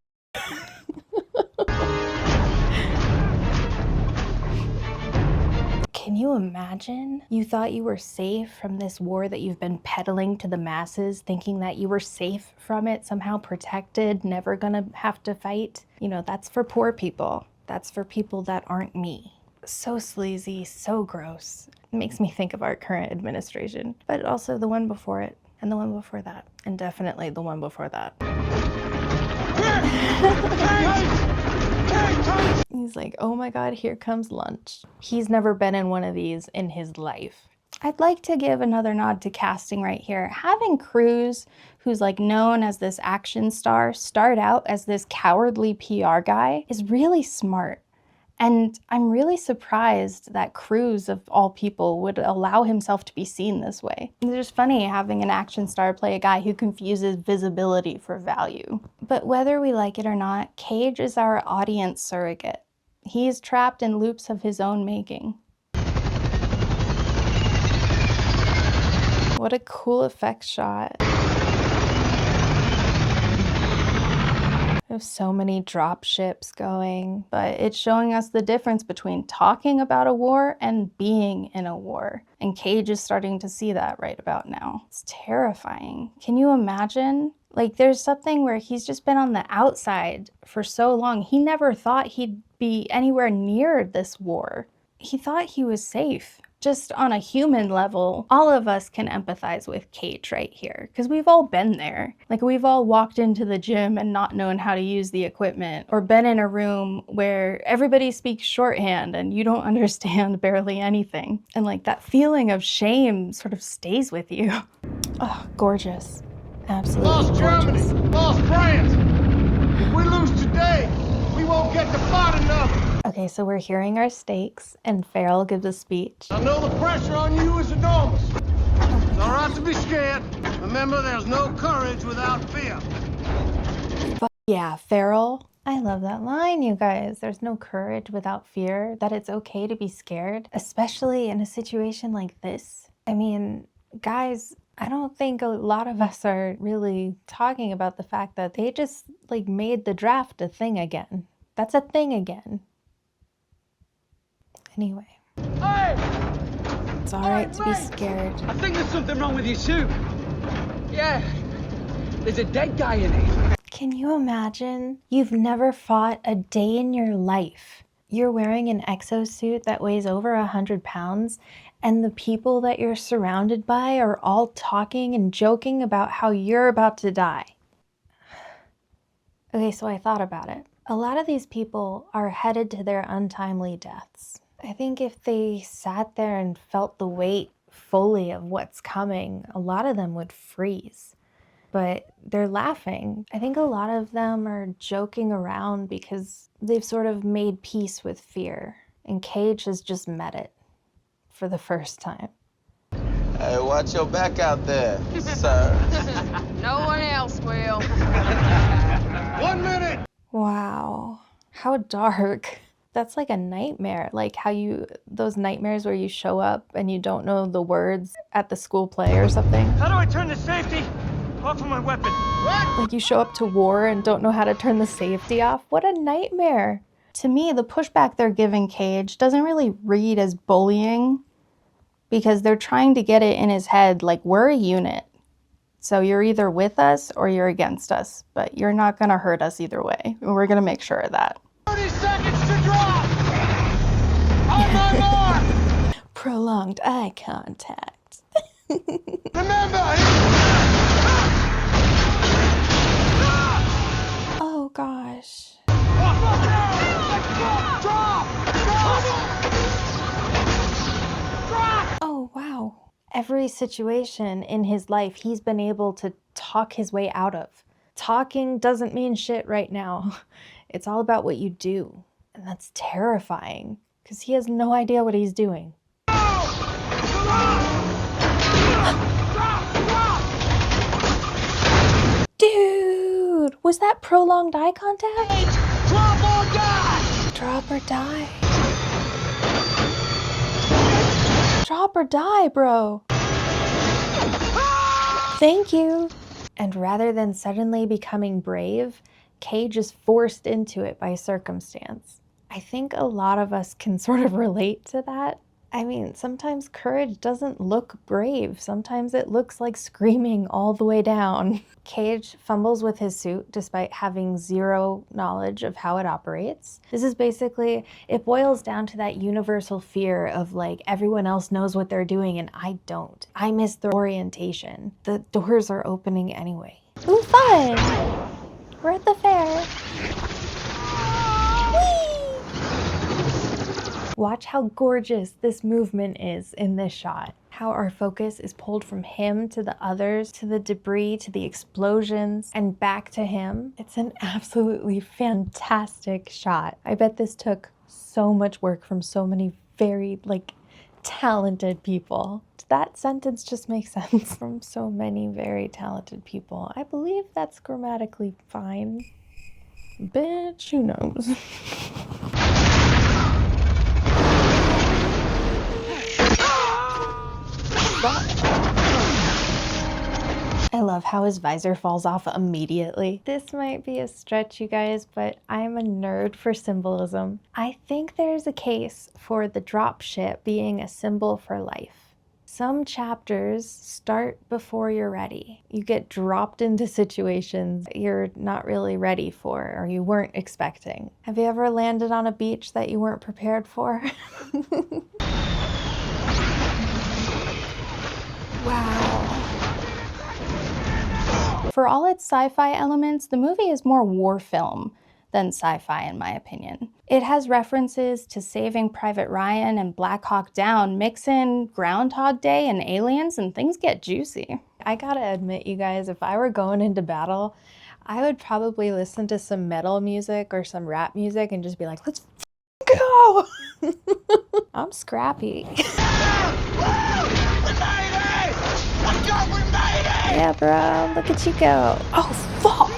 Speaker 1: Can you imagine? You thought you were safe from this war that you've been peddling to the masses, thinking that you were safe from it, somehow protected, never gonna have to fight. You know, that's for poor people. That's for people that aren't me. So sleazy, so gross. It makes me think of our current administration, but also the one before it, and the one before that, and definitely the one before that. He's like, oh my God, here comes lunch. He's never been in one of these in his life. I'd like to give another nod to casting right here. Having Cruise, who's like known as this action star, start out as this cowardly PR guy is really smart. And I'm really surprised that Cruise, of all people, would allow himself to be seen this way. It's just funny having an action star play a guy who confuses visibility for value. But whether we like it or not, Cage is our audience surrogate. He's trapped in loops of his own making. What a cool effects shot. We have so many drop ships going, but it's showing us the difference between talking about a war and being in a war. And Cage is starting to see that right about now. It's terrifying. Can you imagine? Like, there's something where he's just been on the outside for so long. He never thought he'd be anywhere near this war. He thought he was safe. Just on a human level, all of us can empathize with Cage right here, because we've all been there. Like, we've all walked into the gym and not known how to use the equipment, or been in a room where everybody speaks shorthand and you don't understand barely anything. And like, that feeling of shame sort of stays with you. Oh, gorgeous. Absolutely
Speaker 2: Lost
Speaker 1: gorgeous.
Speaker 2: Germany, lost France. If we lose today, we won't get to fight another.
Speaker 1: Okay, so we're hearing our stakes, and Farrell gives a speech.
Speaker 2: I know the pressure on you is enormous. It's all right to be scared. Remember, there's no courage without fear.
Speaker 1: But yeah, Farrell. I love that line, you guys. There's no courage without fear, that it's okay to be scared, especially in a situation like this. I mean, guys, I don't think a lot of us are really talking about the fact that they just like made the draft a thing again. That's a thing again. Anyway.
Speaker 13: Hey!
Speaker 1: It's alright to be scared.
Speaker 13: I think there's something wrong with your suit. Yeah. There's a dead guy in it.
Speaker 1: Can you imagine? You've never fought a day in your life. You're wearing an exosuit that weighs over 100 pounds, and the people that you're surrounded by are all talking and joking about how you're about to die. Okay, so I thought about it. A lot of these people are headed to their untimely deaths. I think if they sat there and felt the weight fully of what's coming, a lot of them would freeze. But they're laughing. I think a lot of them are joking around because they've sort of made peace with fear, and Cage has just met it for the first time.
Speaker 17: Hey, watch your back out there, sir.
Speaker 15: No one else will.
Speaker 2: 1 minute!
Speaker 1: Wow, how dark. That's like a nightmare, like how those nightmares where you show up and you don't know the words at the school play or something.
Speaker 13: How do I turn the safety off of my weapon? What?
Speaker 1: Like you show up to war and don't know how to turn the safety off. What a nightmare. To me, the pushback they're giving Cage doesn't really read as bullying, because they're trying to get it in his head like we're a unit. So you're either with us or you're against us, but you're not gonna hurt us either way. We're gonna make sure of that.
Speaker 2: 30 seconds to drop! On my mark!
Speaker 1: Prolonged eye contact.
Speaker 2: Remember!
Speaker 1: Oh gosh. Oh wow. Every situation in his life he's been able to talk his way out of. Talking doesn't mean shit right now. It's all about what you do. And that's terrifying, because he has no idea what he's doing. Dude, was that prolonged eye contact?
Speaker 2: Drop or die!
Speaker 1: Drop or die. Drop or die, bro. Thank you. And rather than suddenly becoming brave, Cage is forced into it by circumstance. I think a lot of us can sort of relate to that. I mean, sometimes courage doesn't look brave. Sometimes it looks like screaming all the way down. Cage fumbles with his suit despite having zero knowledge of how it operates. This is basically, it boils down to that universal fear of like, everyone else knows what they're doing and I don't. I miss the orientation. The doors are opening anyway. Ooh, fun! We're at the fair. Watch how gorgeous this movement is in this shot. How our focus is pulled from him to the others, to the debris, to the explosions, and back to him. It's an absolutely fantastic shot. I bet this took
Speaker 3: so much work from so many very, like, talented people. That sentence just makes sense. From so many very talented people. I believe that's grammatically fine. Bitch, who knows? I love how his visor falls off immediately. This might be a stretch, you guys, but I'm a nerd for symbolism. I think there's a case for the dropship being a symbol for life. Some chapters start before you're ready. You get dropped into situations you're not really ready for or you weren't expecting. Have you ever landed on a beach that you weren't prepared for? Wow.
Speaker 1: For all its sci-fi elements, the movie is more war film than sci-fi in my opinion. It has references to Saving Private Ryan and Black Hawk Down, mix in Groundhog Day and aliens, and things get juicy.
Speaker 3: I gotta admit, you guys, if I were going into battle, I would probably listen to some metal music or some rap music and just be like, let's go! I'm scrappy. Yeah, bro, look at you go. Oh, fuck!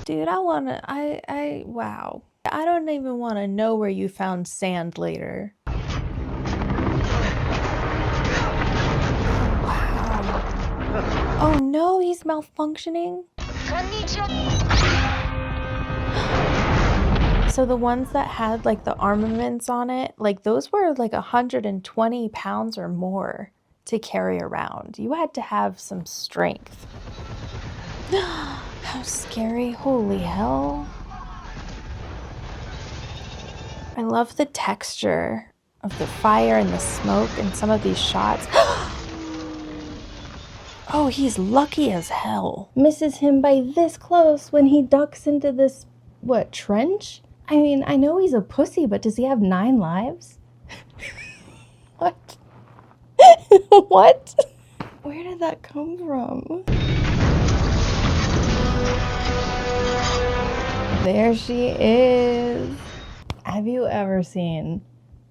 Speaker 3: Dude, wow. I don't even want to know where you found sand later. Wow. Oh no, he's malfunctioning? So the ones that had like the armaments on it, like those were like 120 pounds or more to carry around. You had to have some strength. How scary, holy hell. I love the texture of the fire and the smoke in some of these shots. Oh, he's lucky as hell.
Speaker 1: Misses him by this close when he ducks into this, what, trench? I mean, I know he's a pussy, but does he have 9 lives? What? What? Where did that come from?
Speaker 3: There she is. Have you ever seen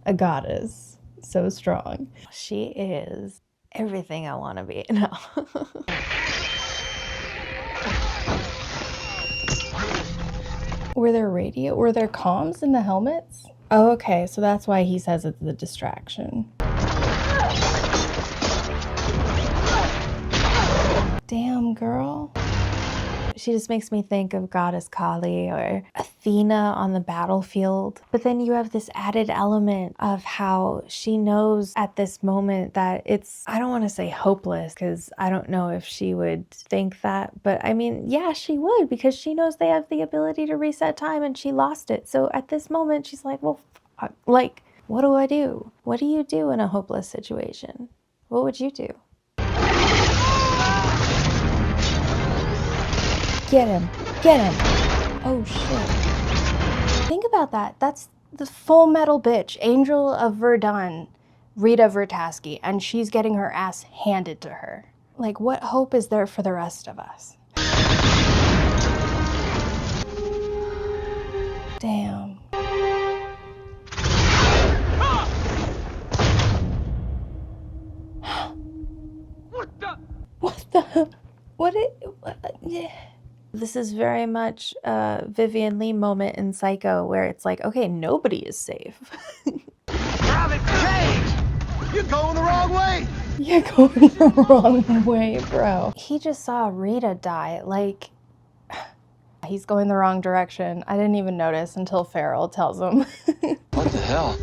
Speaker 3: a goddess so strong? She is everything I want to be. No. Were there comms in the helmets? Oh, okay, so that's why he says it's the distraction. Damn, girl. She just makes me think of Goddess Kali or Athena on the battlefield. But then you have this added element of how she knows at this moment that it's, I don't want to say hopeless, because I don't know if she would think that. But I mean, yeah, she would, because she knows they have the ability to reset time and she lost it. So at this moment, she's like, well, fuck. Like, what do I do? What do you do in a hopeless situation? What would you do? Get him. Get him. Oh, shit.
Speaker 1: Think about that. That's the Full Metal bitch, Angel of Verdun, Rita Vertasky, and she's getting her ass handed to her. Like, what hope is there for the rest of us?
Speaker 3: Damn. Yeah. This is very much a Vivian Lee moment in Psycho where it's like, okay, nobody is safe.
Speaker 2: You're going the wrong way!
Speaker 3: You're going the wrong way, bro.
Speaker 1: He just saw Rita die. Like, he's going the wrong direction. I didn't even notice until Farrell tells him.
Speaker 17: What the hell?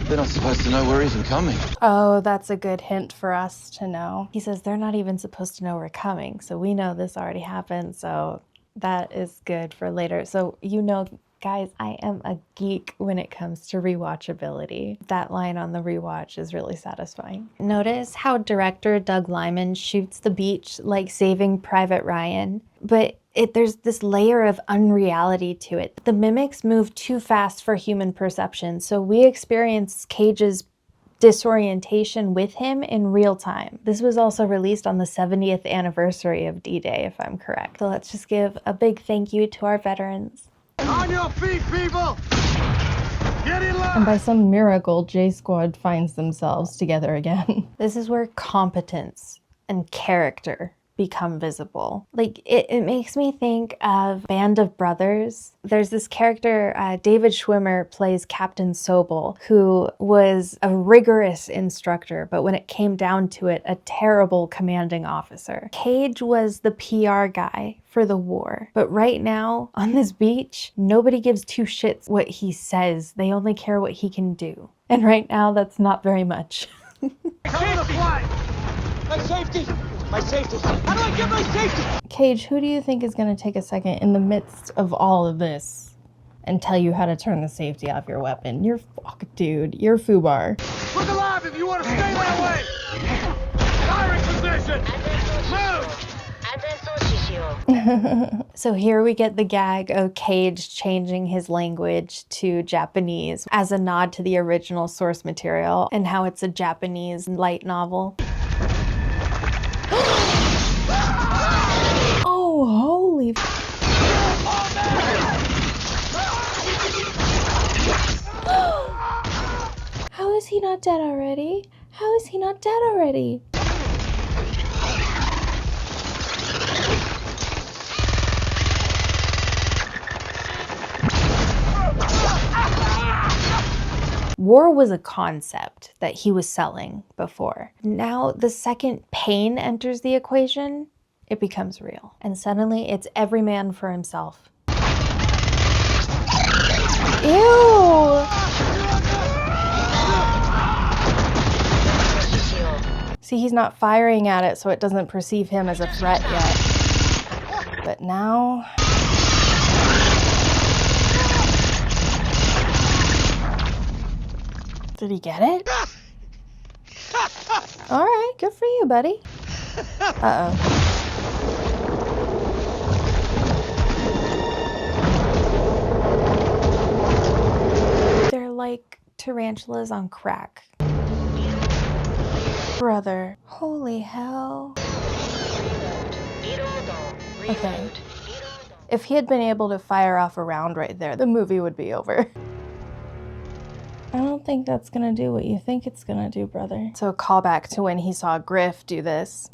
Speaker 17: They're not supposed to know we're even coming.
Speaker 1: Oh, that's a good hint for us to know.
Speaker 3: He says they're not even supposed to know we're coming, so we know this already happened, so that is good for later. So, you know, guys, I am a geek when it comes to rewatchability. That line on the rewatch is really satisfying. Notice how director Doug Liman shoots the beach like Saving Private Ryan, but there's this layer of unreality to it. The mimics move too fast for human perception, so we experience Cage's disorientation with him in real time. This was also released on the 70th anniversary of D-Day, if I'm correct. So let's just give a big thank you to our veterans.
Speaker 2: On your feet, people!
Speaker 1: And by some miracle, J Squad finds themselves together again. This is where competence and character become visible. Like, it makes me think of Band of Brothers. There's this character, David Schwimmer plays Captain Sobel, who was a rigorous instructor, but when it came down to it, a terrible commanding officer. Cage was the PR guy for the war. But right now, on this beach, nobody gives two shits what he says. They only care what he can do. And right now, that's not very much.
Speaker 17: My safety! My safety! How do I get my safety?
Speaker 1: Cage, who do you think is going to take a second in the midst of all of this and tell you how to turn the safety off your weapon? You're fuck, dude. You're FUBAR.
Speaker 12: Look alive if you want to stay that way! Firing position! Move!
Speaker 1: So here we get the gag of Cage changing his language to Japanese as a nod to the original source material and how it's a Japanese light novel. Oh, holy How is he not dead already? How is he not dead already? War was a concept that he was selling before. Now, the second pain enters the equation, it becomes real. And suddenly, it's every man for himself. Ew! See, he's not firing at it, so it doesn't perceive him as a threat yet. But now... Did he get it? All right, good for you, buddy. Uh-oh. They're like tarantulas on crack. Brother. Holy hell. Okay. If he had been able to fire off a round right there, the movie would be over. I don't think that's gonna do what you think it's gonna do, brother. So a callback to when he saw Griff do this.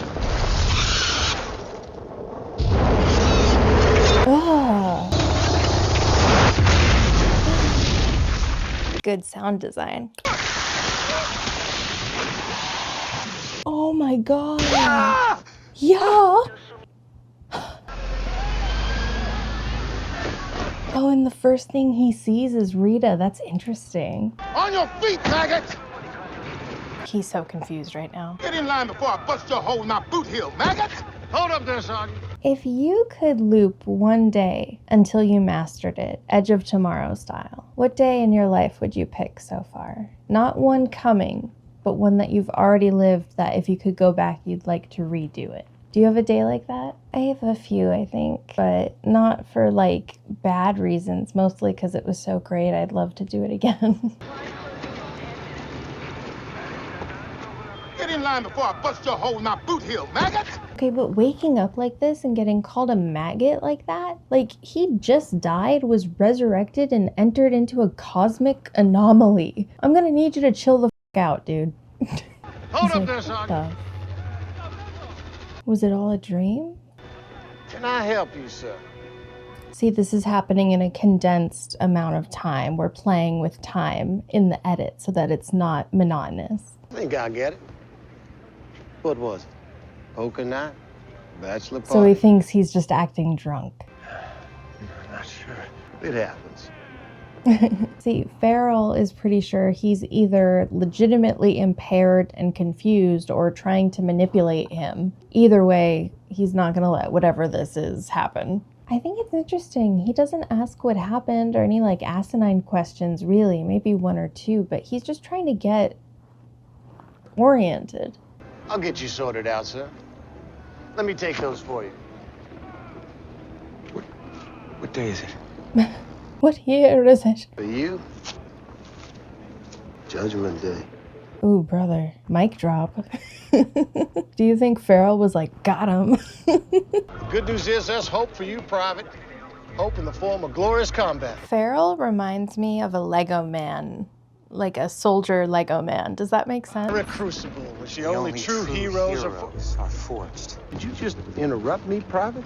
Speaker 1: Ugh. Good sound design. Oh my god. Yeah. Oh, and the first thing he sees is Rita. That's interesting.
Speaker 12: On your feet, maggot!
Speaker 1: He's so confused right now.
Speaker 12: Get in line before I bust your hole in my boot heel, maggot! Hold up there, Sergeant.
Speaker 1: If you could loop one day until you mastered it, Edge of Tomorrow style, what day in your life would you pick so far? Not one coming, but one that you've already lived that if you could go back, you'd like to redo it. Do you have a day like that? I have a few, I think, but not for like bad reasons, mostly because it was so great. I'd love to do it again.
Speaker 12: Get in line before I bust your hole in my boot heel, maggot!
Speaker 1: Okay, but waking up like this and getting called a maggot like that? Like, he just died, was resurrected, and entered into a cosmic anomaly. I'm gonna need you to chill the f*** out, dude.
Speaker 12: Hold up there, Sergeant.
Speaker 1: Was it all a dream?
Speaker 2: Can I help you, sir?
Speaker 1: See, this is happening in a condensed amount of time. We're playing with time in the edit so that it's not monotonous.
Speaker 2: I think I get it. What was it? Poker night? Bachelor party?
Speaker 1: So he thinks he's just acting drunk.
Speaker 2: I'm not sure. It happens.
Speaker 1: See, Farrell is pretty sure he's either legitimately impaired and confused or trying to manipulate him. Either way, he's not gonna let whatever this is happen. I think it's interesting. He doesn't ask what happened or any like asinine questions, really. Maybe one or two, but he's just trying to get oriented.
Speaker 2: I'll get you sorted out, sir. Let me take those for you.
Speaker 17: What day is it?
Speaker 1: What year is it?
Speaker 2: For you, Judgment Day.
Speaker 1: Ooh, brother. Mic drop. Do you think Farrell was like, got him?
Speaker 2: The good news is there's hope for you, Private. Hope in the form of glorious combat.
Speaker 3: Farrell reminds me of a Lego man, like a soldier Lego man. Does that make sense?
Speaker 2: A crucible, which the only true heroes are forged. Did you just interrupt me, Private?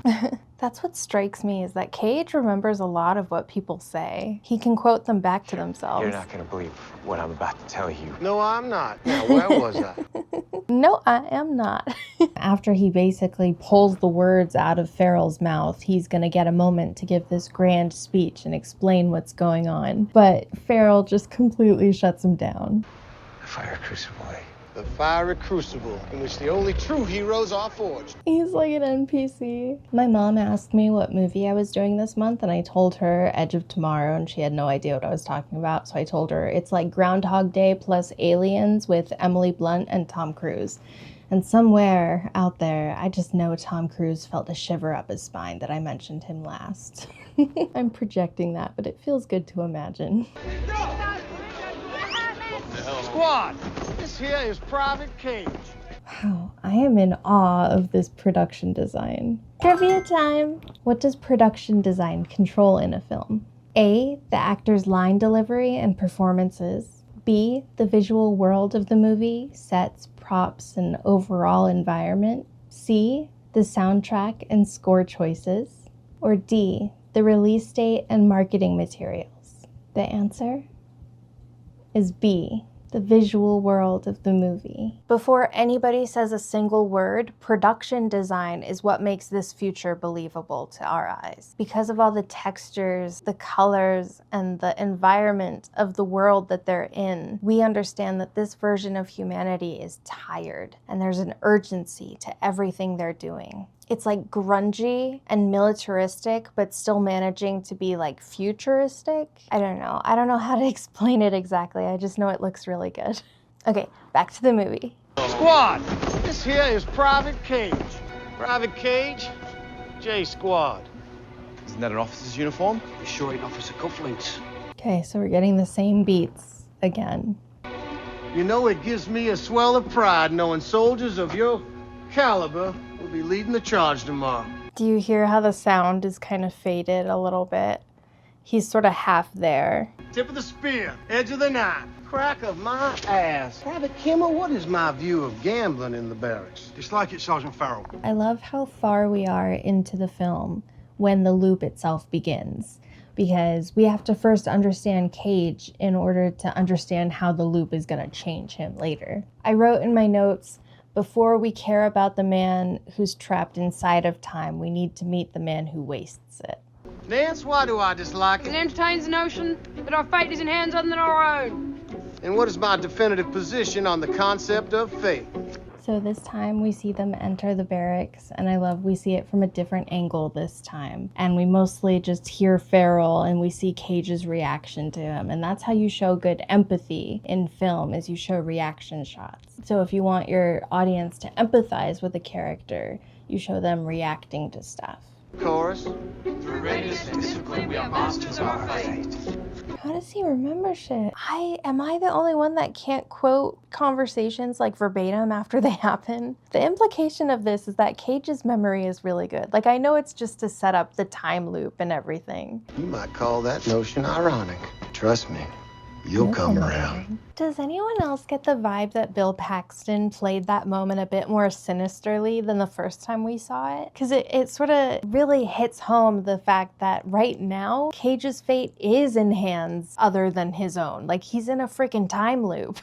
Speaker 3: That's what strikes me, is that Cage remembers a lot of what people say. He can quote them back to themselves.
Speaker 9: You're not going to believe what I'm about to tell you.
Speaker 2: No, I'm not. Now, where was I?
Speaker 3: No, I am not. After he basically pulls the words out of Farrell's mouth, he's going to get a moment to give this grand speech and explain what's going on. But Farrell just completely shuts him down.
Speaker 9: The fire crucible.
Speaker 2: The fiery crucible, in which the only true heroes are forged.
Speaker 3: He's like an NPC. My mom asked me what movie I was doing this month, and I told her Edge of Tomorrow, and she had no idea what I was talking about. So I told her it's like Groundhog Day plus Aliens with Emily Blunt and Tom Cruise. And somewhere out there, I just know Tom Cruise felt a shiver up his spine that I mentioned him last. I'm projecting that, but it feels good to imagine.
Speaker 2: Squad, this here is Private Cage.
Speaker 3: Wow, I am in awe of this production design. Trivia time! What does production design control in a film? A, the actor's line delivery and performances. B, the visual world of the movie, sets, props, and overall environment. C, the soundtrack and score choices. Or D, the release date and marketing materials. The answer is B, the visual world of the movie. Before anybody says a single word, production design is what makes this future believable to our eyes. Because of all the textures, the colors, and the environment of the world that they're in, we understand that this version of humanity is tired, and there's an urgency to everything they're doing. It's like grungy and militaristic, but still managing to be like futuristic. I don't know how to explain it exactly. I just know it looks really good. Okay, back to the movie.
Speaker 2: Squad, this here is Private Cage. Private Cage, J Squad.
Speaker 16: Isn't that an officer's uniform?
Speaker 13: You sure ain't officer cufflinks?
Speaker 3: Okay, so we're getting the same beats again.
Speaker 2: You know, it gives me a swell of pride knowing soldiers of your caliber will be leading the charge tomorrow.
Speaker 3: Do you hear how the sound is kind of faded a little bit? He's sort of half there.
Speaker 2: Tip of the spear, edge of the knife, crack of my ass. Private Kimmel, what is my view of gambling in the barracks?
Speaker 12: Dislike it, Sergeant Farrell.
Speaker 3: I love how far we are into the film when the loop itself begins, because we have to first understand Cage in order to understand how the loop is going to change him later. I wrote in my notes, before we care about the man who's trapped inside of time, we need to meet the man who wastes it.
Speaker 2: Nance, why do I dislike
Speaker 15: It
Speaker 2: it?
Speaker 15: entertains the notion that our fate is in hands other than our own.
Speaker 2: And what is my definitive position on the concept of fate?
Speaker 3: So this time we see them enter the barracks, and I love we see it from a different angle this time. And we mostly just hear Farrell and we see Cage's reaction to him. And that's how you show good empathy in film, is you show reaction shots. So if you want your audience to empathize with a character, you show them reacting to stuff.
Speaker 2: Chorus.
Speaker 13: Through readiness and discipline, we are masters of our fate.
Speaker 3: How does he remember shit? Am I the only one that can't quote conversations like verbatim after they happen? The implication of this is that Cage's memory is really good. Like, I know it's just to set up the time loop and everything.
Speaker 2: You might call that notion ironic. Trust me, you'll come around.
Speaker 3: Does anyone else get the vibe that Bill Paxton played that moment a bit more sinisterly than the first time we saw it? Because it sort of really hits home the fact that right now, Cage's fate is in hands other than his own. Like, he's in a freaking time loop.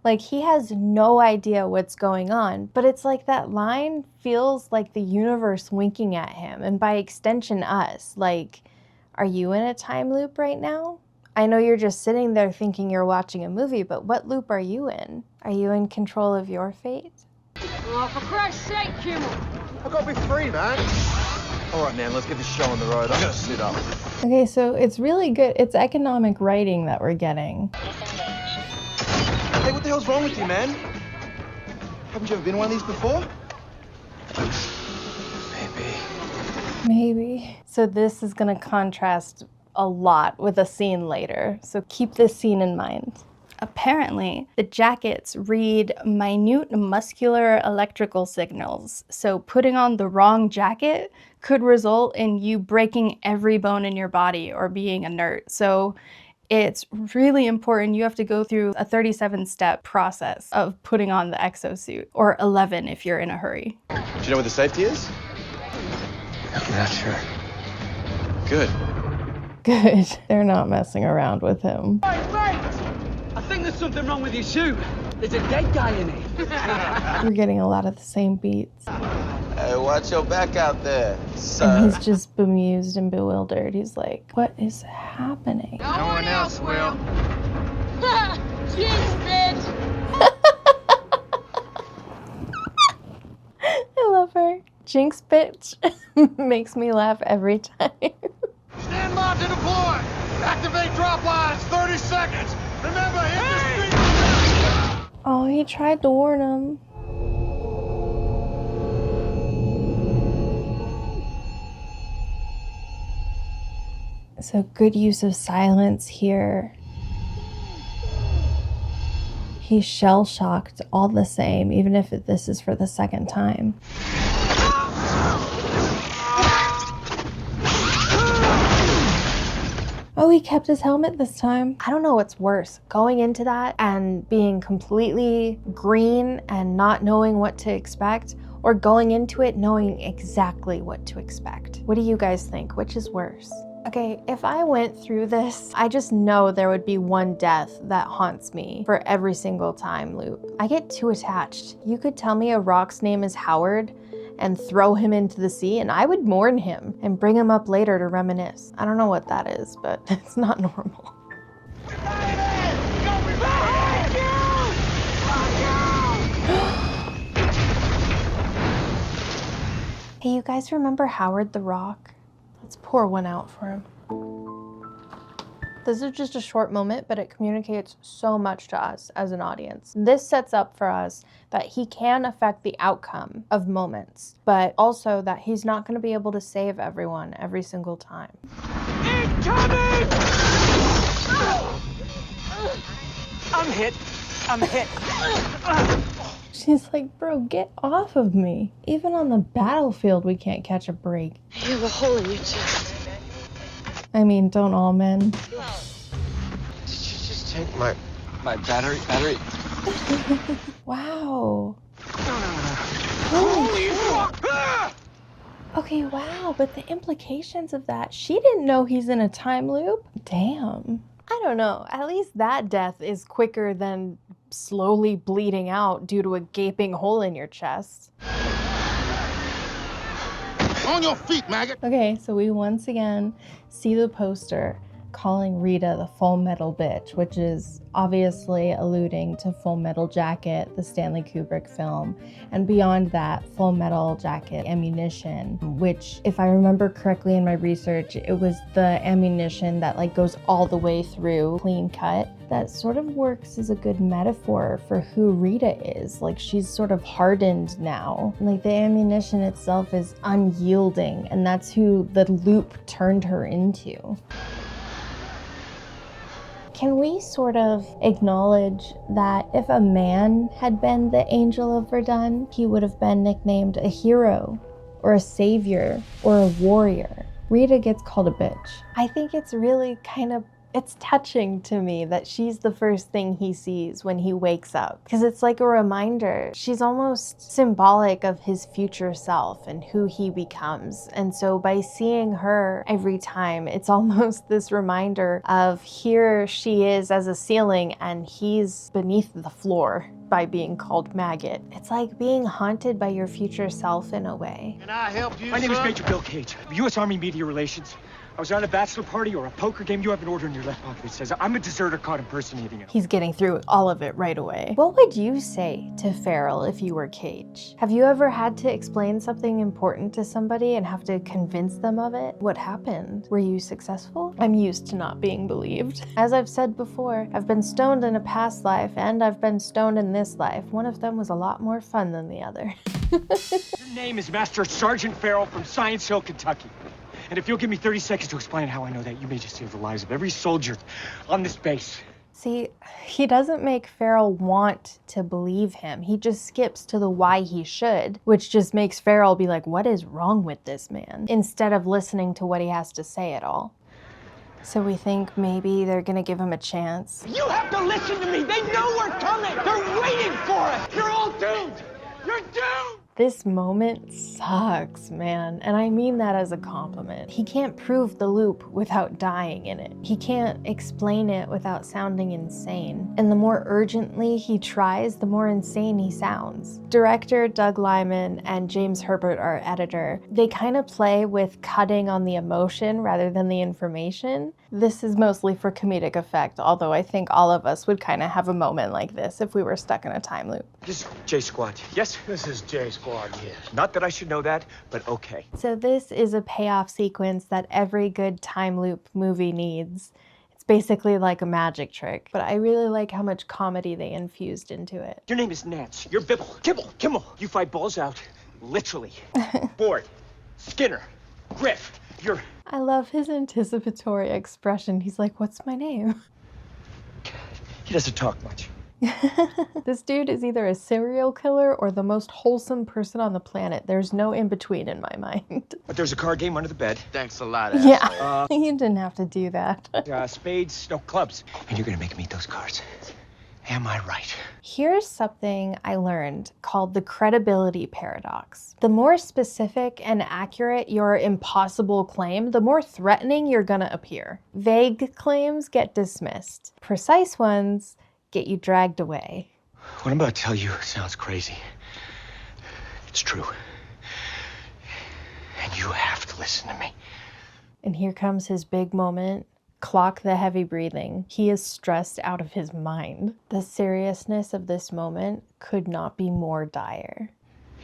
Speaker 3: Like, he has no idea what's going on. But it's like that line feels like the universe winking at him, and by extension us. Like, are you in a time loop right now? I know you're just sitting there thinking you're watching a movie, but what loop are you in? Are you in control of your fate?
Speaker 15: Oh, for Christ's sake, Kimmel.
Speaker 2: I've got to be free, man.
Speaker 16: All right, man, let's get this show on the road. I'm gonna sit up.
Speaker 3: Okay, so it's really good. It's economic writing that we're getting.
Speaker 16: Hey, what the hell's wrong with you, man? Haven't you ever been in one of these before?
Speaker 3: Maybe. So this is gonna contrast a lot with a scene later. So keep this scene in mind.
Speaker 1: Apparently, the jackets read minute muscular electrical signals, so putting on the wrong jacket could result in you breaking every bone in your body or being inert. So it's really important. You have to go through a 37-step process of putting on the exosuit, or 11 if you're in a hurry.
Speaker 16: Do you know where the safety is?
Speaker 11: I'm not sure.
Speaker 16: Good.
Speaker 3: Good. They're not messing around with him.
Speaker 13: Hey, mate! I think there's something wrong with your suit. There's a dead guy in it.
Speaker 3: We're getting a lot of the same beats.
Speaker 17: Hey, watch your back out there, sir.
Speaker 3: And he's just bemused and bewildered. He's like, what is happening?
Speaker 15: No one else will. Jinx, bitch!
Speaker 3: I love her. Jinx bitch makes me laugh every time.
Speaker 12: Stand by to deploy. Activate drop lines. 30 seconds. Remember, hit the street.
Speaker 3: Oh, he tried to warn him. So good use of silence here. He's shell-shocked all the same, even if this is for the second time. Oh, he kept his helmet this time. I don't know what's worse, going into that and being completely green and not knowing what to expect, or going into it knowing exactly what to expect. What do you guys think? Which is worse? Okay, if I went through this, I just know there would be one death that haunts me for every single time loop. I get too attached. You could tell me a rock's name is Howard and throw him into the sea, and I would mourn him and bring him up later to reminisce. I don't know what that is, but it's not normal. Hey, you guys remember Howard the Rock? Let's pour one out for him. This is just a short moment, but it communicates so much to us as an audience. This sets up for us that he can affect the outcome of moments, but also that he's not going to be able to save everyone every single time.
Speaker 13: Incoming! I'm hit. I'm hit.
Speaker 3: She's like, bro, get off of me. Even on the battlefield, we can't catch a break.
Speaker 14: You have a hole in your chest.
Speaker 3: I mean, don't all men?
Speaker 11: Did you just take my battery?
Speaker 3: Wow. Holy fuck. Okay, wow, but the implications of that, she didn't know he's in a time loop? Damn. I don't know, at least that death is quicker than slowly bleeding out due to a gaping hole in your chest.
Speaker 12: On your feet, maggot!
Speaker 3: Okay, so we once again see the poster calling Rita the Full Metal Bitch, which is obviously alluding to Full Metal Jacket, the Stanley Kubrick film, and beyond that, Full Metal Jacket ammunition, which, if I remember correctly in my research, it was the ammunition that like goes all the way through, clean cut. That sort of works as a good metaphor for who Rita is. Like, she's sort of hardened now. Like, the ammunition itself is unyielding, and that's who the loop turned her into. Can we sort of acknowledge that if a man had been the Angel of Verdun, he would have been nicknamed a hero, or a savior, or a warrior? Rita gets called a bitch. I think it's really it's touching to me that she's the first thing he sees when he wakes up, because it's like a reminder. She's almost symbolic of his future self and who he becomes. And so by seeing her every time, it's almost this reminder of here she is as a ceiling and he's beneath the floor by being called maggot. It's like being haunted by your future self in a way.
Speaker 12: Can I help you,
Speaker 18: My name is
Speaker 12: sir?
Speaker 18: Major Bill Cage, U.S. Army Media Relations. I was at a bachelor party or a poker game. You have an order in your left pocket that says, I'm a deserter caught impersonating him.
Speaker 3: He's getting through all of it right away. What would you say to Farrell if you were Cage? Have you ever had to explain something important to somebody and have to convince them of it? What happened? Were you successful? I'm used to not being believed. As I've said before, I've been stoned in a past life and I've been stoned in this life. One of them was a lot more fun than the other.
Speaker 18: Your name is Master Sergeant Farrell from Science Hill, Kentucky. And if you'll give me 30 seconds to explain how I know that, you may just save the lives of every soldier on this base.
Speaker 3: See, he doesn't make Farrell want to believe him. He just skips to the why he should, which just makes Farrell be like, what is wrong with this man? Instead of listening to what he has to say at all. So we think maybe they're gonna give him a chance.
Speaker 13: You have to listen to me. They know we're coming. They're waiting for us. You're all doomed. You're doomed.
Speaker 3: This moment sucks, man. And I mean that as a compliment. He can't prove the loop without dying in it. He can't explain it without sounding insane. And the more urgently he tries, the more insane he sounds. Director Doug Liman and James Herbert, our editor, they kind of play with cutting on the emotion rather than the information. This is mostly for comedic effect, although I think all of us would kind of have a moment like this if we were stuck in a time loop.
Speaker 18: This is J Squad, yes?
Speaker 2: This is J Squad, yes.
Speaker 18: Not that I should know that, but okay.
Speaker 3: So this is a payoff sequence that every good time loop movie needs. It's basically like a magic trick, but I really like how much comedy they infused into it.
Speaker 18: Your name is Nance. You're Bibble. Kimmel. You fight balls out, literally. Board, Skinner, Griff. You're...
Speaker 3: I love his anticipatory expression. He's like, what's my name?
Speaker 18: He doesn't talk much.
Speaker 3: This dude is either a serial killer or the most wholesome person on the planet. There's no in between in my mind.
Speaker 18: But there's a card game under the bed.
Speaker 16: Thanks a lot,
Speaker 3: Yeah, you didn't have to do that.
Speaker 18: Spades, no clubs. And you're gonna make me eat those cards. Am I right?
Speaker 3: Here's something I learned called the credibility paradox. The more specific and accurate your impossible claim, the more threatening you're gonna appear. Vague claims get dismissed. Precise ones get you dragged away.
Speaker 18: What I'm about to tell you sounds crazy. It's true. And you have to listen to me.
Speaker 3: And here comes his big moment. Clock the heavy breathing. He is stressed out of his mind. The seriousness of this moment could not be more dire.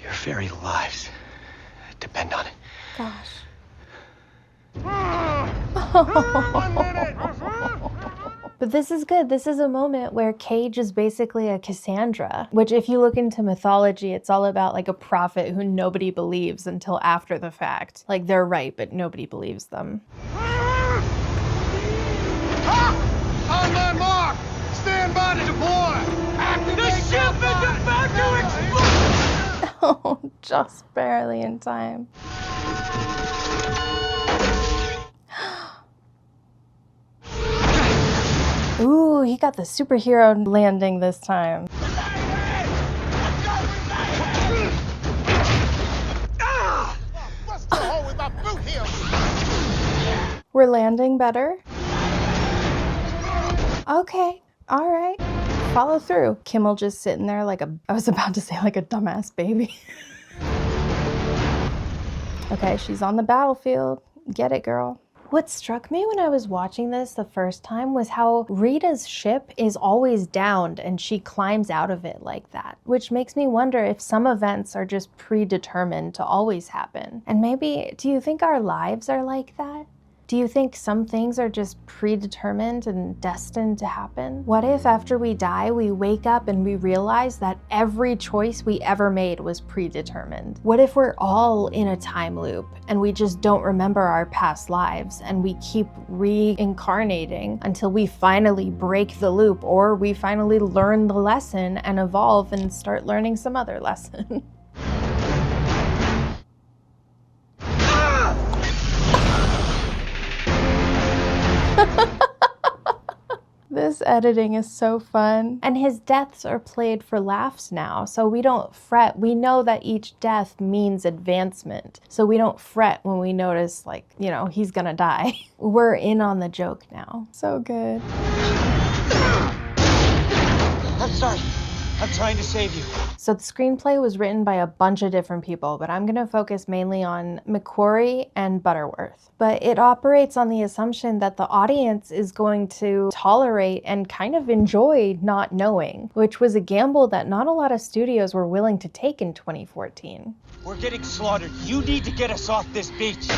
Speaker 18: Your very lives depend on it.
Speaker 3: Gosh. But this is good. This is a moment where Cage is basically a Cassandra, which if you look into mythology, it's all about like a prophet who nobody believes until after the fact. Like they're right, but nobody believes them.
Speaker 12: On my mark! Stand by to deploy! Activate the ship is about to explode!
Speaker 3: Oh, just barely in time. Ooh, he got the superhero landing this time. We're landing better. Okay, all right. Follow through. Kimmel just sitting there like I was about to say like a dumbass baby. Okay, she's on the battlefield. Get it, girl. What struck me when I was watching this the first time was how Rita's ship is always downed and she climbs out of it like that, which makes me wonder if some events are just predetermined to always happen. And maybe, do you think our lives are like that? Do you think some things are just predetermined and destined to happen? What if after we die, we wake up and we realize that every choice we ever made was predetermined? What if we're all in a time loop and we just don't remember our past lives and we keep reincarnating until we finally break the loop or we finally learn the lesson and evolve and start learning some other lesson? This editing is so fun. And his deaths are played for laughs now, so we don't fret. We know that each death means advancement, so we don't fret when we notice, like, you know, he's gonna die. We're in on the joke now. So good.
Speaker 18: I'm sorry. I'm trying to save you.
Speaker 3: So the screenplay was written by a bunch of different people, but I'm gonna focus mainly on McQuarrie and Butterworth. But it operates on the assumption that the audience is going to tolerate and kind of enjoy not knowing, which was a gamble that not a lot of studios were willing to take in 2014.
Speaker 18: We're getting slaughtered. You need to get us off this beach.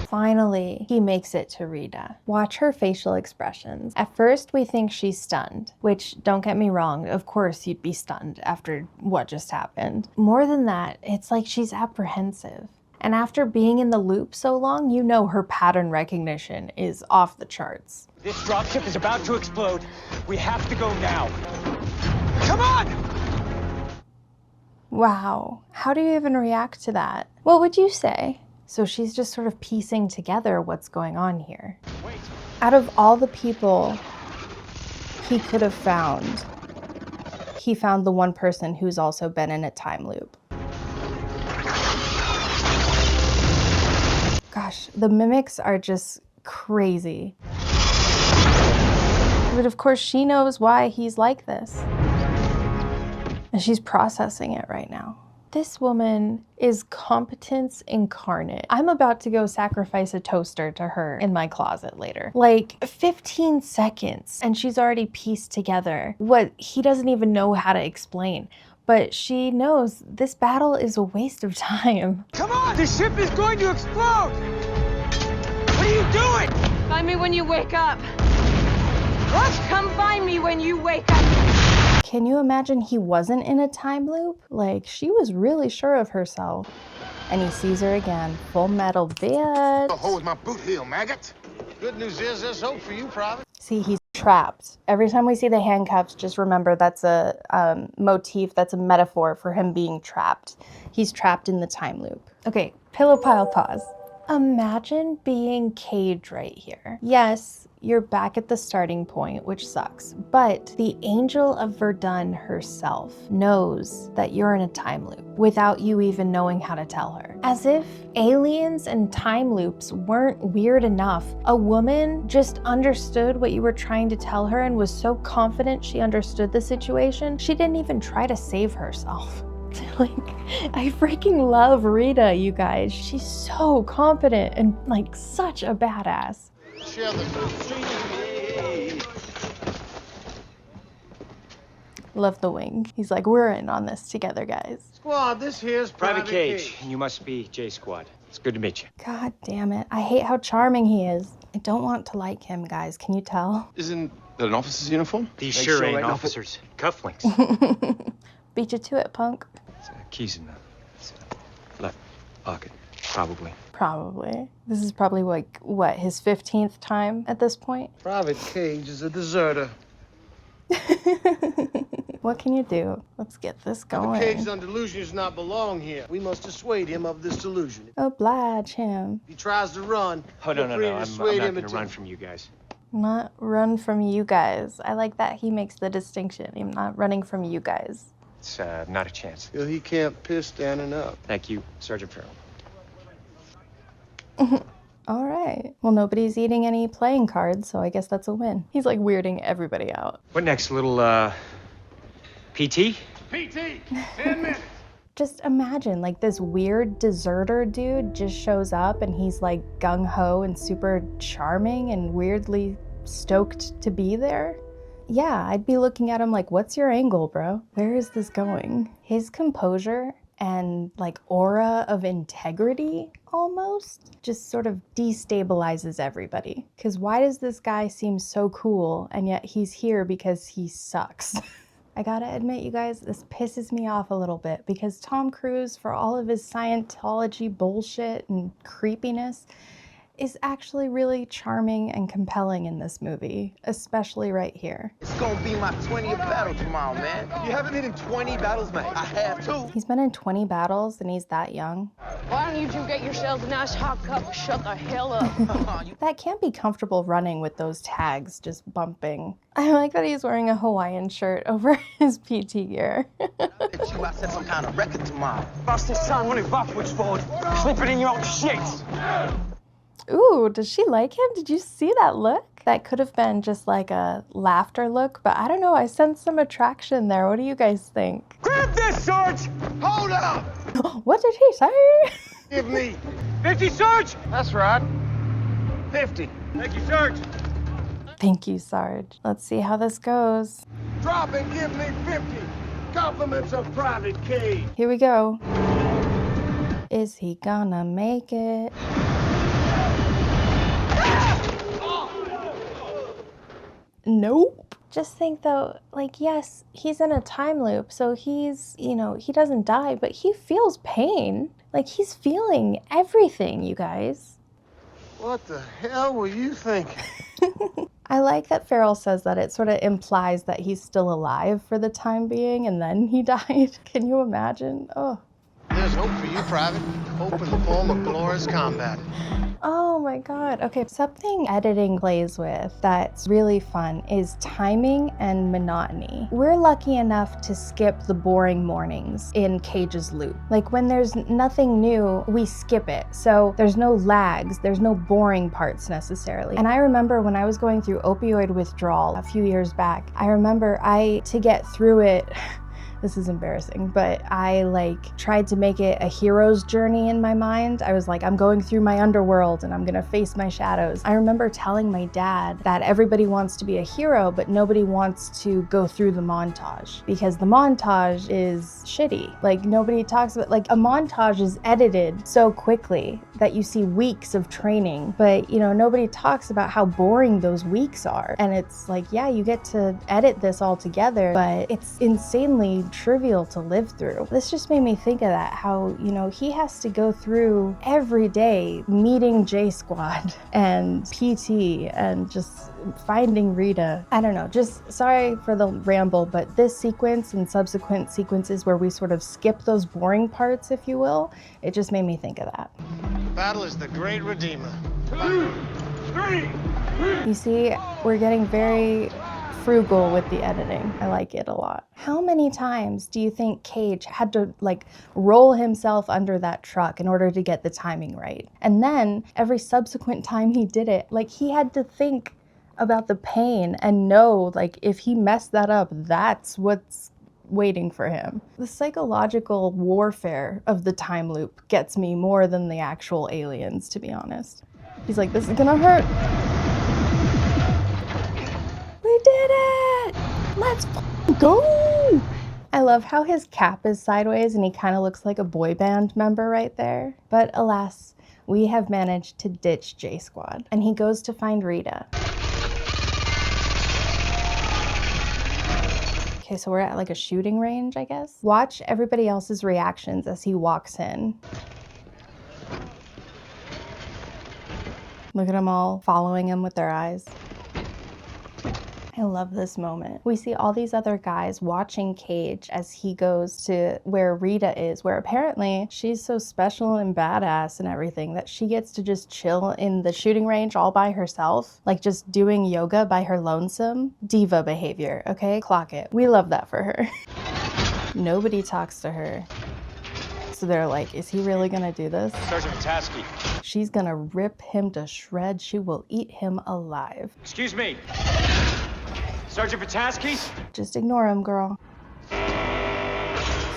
Speaker 3: Finally, he makes it to Rita. Watch her facial expressions. At first, we think she's stunned, which, don't get me wrong, of course you'd be stunned after what just happened. More than that, it's like she's apprehensive. And after being in the loop so long, you know her pattern recognition is off the charts.
Speaker 18: This dropship is about to explode. We have to go now. Come on!
Speaker 3: Wow, how do you even react to that? What would you say? So she's just sort of piecing together what's going on here. Out of all the people he could have found, he found the one person who's also been in a time loop. Gosh, the mimics are just crazy. But of course she knows why he's like this. And she's processing it right now. This woman is competence incarnate. I'm about to go sacrifice a toaster to her in my closet later. Like 15 seconds and she's already pieced together what he doesn't even know how to explain. But she knows this battle is a waste of time.
Speaker 18: Come on! The ship is going to explode! What are you doing?
Speaker 15: Find me when you wake up.
Speaker 18: What?
Speaker 15: Come find me when you wake up.
Speaker 3: Can you imagine he wasn't in a time loop? Like, she was really sure of herself. And he sees her again. Full metal bitch.
Speaker 2: Hold my boot heel, maggot. Good news is there's hope for you, Private.
Speaker 3: See, he's trapped. Every time we see the handcuffs, just remember that's a motif, that's a metaphor for him being trapped. He's trapped in the time loop. Okay, pillow pile pause. Imagine being Cage right here. Yes, you're back at the starting point, which sucks, but the Angel of Verdun herself knows that you're in a time loop without you even knowing how to tell her. As if aliens and time loops weren't weird enough. A woman just understood what you were trying to tell her and was so confident she understood the situation, she didn't even try to save herself. Like, I freaking love Rita, you guys. She's so confident and like such a badass. Love the wing. He's like, we're in on this together, guys.
Speaker 2: Squad, this here's
Speaker 18: Private Cage. And you must be J Squad. It's good to meet you.
Speaker 3: God damn it. I hate how charming he is. I don't want to like him, guys. Can you tell?
Speaker 16: Isn't that an officer's uniform?
Speaker 18: These sure ain't officers. Cufflinks.
Speaker 3: Beat you to it, punk.
Speaker 18: Keys in the left pocket, probably.
Speaker 3: Probably. This is probably like, what, his 15th time at this point?
Speaker 2: Private Cage is a deserter.
Speaker 3: What can you do? Let's get this going.
Speaker 2: Cage on delusion does not belong here. We must dissuade him of this delusion.
Speaker 3: Oblige him.
Speaker 2: If he tries to run,
Speaker 18: Oh, no. I'm not
Speaker 2: him
Speaker 18: going to run from you guys.
Speaker 3: Not run from you guys. I like that he makes the distinction. I'm not running from you guys.
Speaker 18: It's not a chance.
Speaker 2: Well, he can't piss standing up.
Speaker 18: Thank you, Sergeant Farrell.
Speaker 3: All right. Well, nobody's eating any playing cards, so I guess that's a win. He's like weirding everybody out.
Speaker 18: What next, little, PT?
Speaker 2: PT! 10 minutes!
Speaker 3: Just imagine, like, this weird deserter dude just shows up and he's like gung-ho and super charming and weirdly stoked to be there. Yeah, I'd be looking at him like, what's your angle, bro? Where is this going? His composure and like aura of integrity almost just sort of destabilizes everybody. Because why does this guy seem so cool and yet he's here because he sucks? I gotta admit, you guys, this pisses me off a little bit because Tom Cruise, for all of his Scientology bullshit and creepiness, is actually really charming and compelling in this movie, especially right here.
Speaker 17: It's gonna be my 20th battle tomorrow, man. You haven't been in 20 battles, mate. I have too.
Speaker 3: He's been in 20 battles and he's that young.
Speaker 14: Why don't you two get yourselves a nice hot cup and shut the hell up?
Speaker 3: That can't be comfortable running with those tags just bumping. I like that he's wearing a Hawaiian shirt over his PT gear.
Speaker 17: I set some kind of record tomorrow.
Speaker 18: Bust this sound running backwards forward. Slip it in your own shit.
Speaker 3: Ooh, does she like him? Did you see that look? That could have been just like a laughter look, but I don't know. I sense some attraction there. What do you guys think?
Speaker 18: Grab this, Sarge!
Speaker 2: Hold up!
Speaker 3: What did he say?
Speaker 2: Give me
Speaker 18: 50, Sarge!
Speaker 2: That's right. 50.
Speaker 18: Thank you, Sarge.
Speaker 3: Thank you, Sarge. Let's see how this goes.
Speaker 2: Drop and give me 50. Compliments of Private Cage.
Speaker 3: Here we go. Is he gonna make it? Nope. Just think though, like, yes, he's in a time loop, so he's, you know, he doesn't die, but he feels pain. Like, he's feeling everything, you guys.
Speaker 2: What the hell were you thinking?
Speaker 3: I like that Farrell says that it sort of implies that he's still alive for the time being and then he died. Can you imagine? Oh.
Speaker 2: There's hope for you, Private. Hope in the form of glorious combat.
Speaker 3: Oh my God. Okay, something editing plays with that's really fun is timing and monotony. We're lucky enough to skip the boring mornings in Cage's loop. Like when there's nothing new, we skip it. So there's no lags, there's no boring parts necessarily. And I remember when I was going through opioid withdrawal a few years back, I remember to get through it, this is embarrassing, but I like tried to make it a hero's journey in my mind. I was like, I'm going through my underworld and I'm gonna face my shadows. I remember telling my dad that everybody wants to be a hero, but nobody wants to go through the montage because the montage is shitty. Like nobody talks about, like a montage is edited so quickly that you see weeks of training, but you know, nobody talks about how boring those weeks are. And it's like, yeah, you get to edit this all together, but it's insanely trivial to live through. This just made me think of that, how, you know, he has to go through every day meeting J Squad and PT and just finding Rita. I don't know, just sorry for the ramble, but this sequence and subsequent sequences where we sort of skip those boring parts, if you will, it just made me think of that.
Speaker 2: Battle is the great redeemer.
Speaker 12: 2, 3.
Speaker 3: You see, we're getting very frugal with the editing. I like it a lot. How many times do you think Cage had to like roll himself under that truck in order to get the timing right? And then every subsequent time he did it, like he had to think about the pain and know like if he messed that up, that's what's waiting for him. The psychological warfare of the time loop gets me more than the actual aliens, to be honest. He's like, this is gonna hurt. We did it! Let's go! I love how his cap is sideways and he kind of looks like a boy band member right there. But alas, we have managed to ditch J Squad. And he goes to find Rita. Okay, so we're at like a shooting range, I guess. Watch everybody else's reactions as he walks in. Look at them all following him with their eyes. I love this moment. We see all these other guys watching Cage as he goes to where Rita is, where apparently she's so special and badass and everything that she gets to just chill in the shooting range all by herself, like just doing yoga by her lonesome. Diva behavior, okay? Clock it. We love that for her. Nobody talks to her. So they're like, is he really gonna do this?
Speaker 18: Sergeant Pataski.
Speaker 3: She's gonna rip him to shreds. She will eat him alive.
Speaker 18: Excuse me. Sergeant Pataski?
Speaker 3: Just ignore him, girl.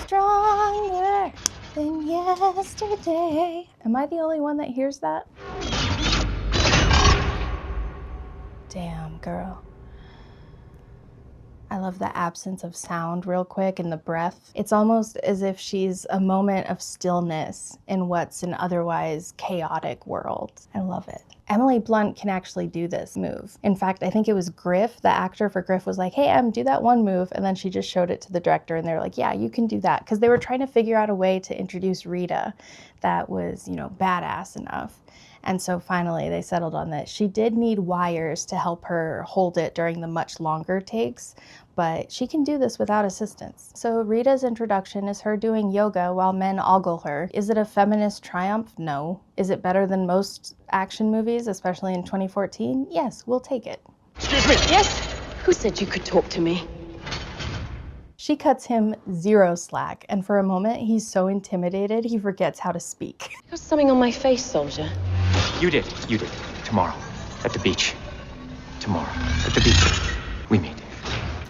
Speaker 3: Stronger than yesterday. Am I the only one that hears that? Damn, girl. I love the absence of sound real quick and the breath. It's almost as if she's a moment of stillness in what's an otherwise chaotic world. I love it. Emily Blunt can actually do this move. In fact, I think it was Griff, the actor for Griff, was like, hey, do that one move. And then she just showed it to the director and they were like, yeah, you can do that. Because they were trying to figure out a way to introduce Rita that was, you know, badass enough. And so finally they settled on this. She did need wires to help her hold it during the much longer takes, but she can do this without assistance. So Rita's introduction is her doing yoga while men ogle her. Is it a feminist triumph? No. Is it better than most action movies, especially in 2014? Yes, we'll take it.
Speaker 14: Excuse me. Yes? Who said you could talk to me?
Speaker 3: She cuts him zero slack, and for a moment he's so intimidated he forgets how to speak.
Speaker 14: Got something on my face, soldier.
Speaker 9: You did. Tomorrow. At the beach. Tomorrow. At the beach. We meet.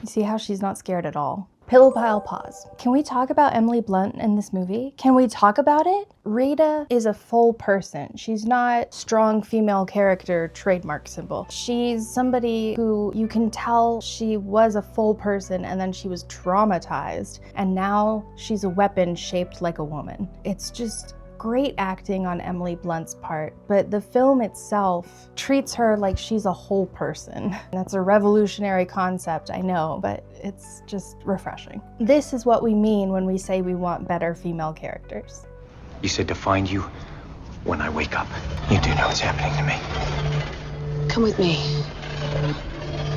Speaker 3: You see how she's not scared at all? Pillow pile pause. Can we talk about Emily Blunt in this movie? Can we talk about it? Rita is a full person. She's not strong female character trademark symbol. She's somebody who you can tell she was a full person and then she was traumatized and now she's a weapon shaped like a woman. It's just
Speaker 1: great acting on Emily Blunt's part, but the film itself treats her like she's a whole person. That's a revolutionary concept, I know, but it's just refreshing. This is what we mean when we say we want better female characters.
Speaker 11: You said to find you when I wake up. You do know what's happening to me.
Speaker 14: Come with me.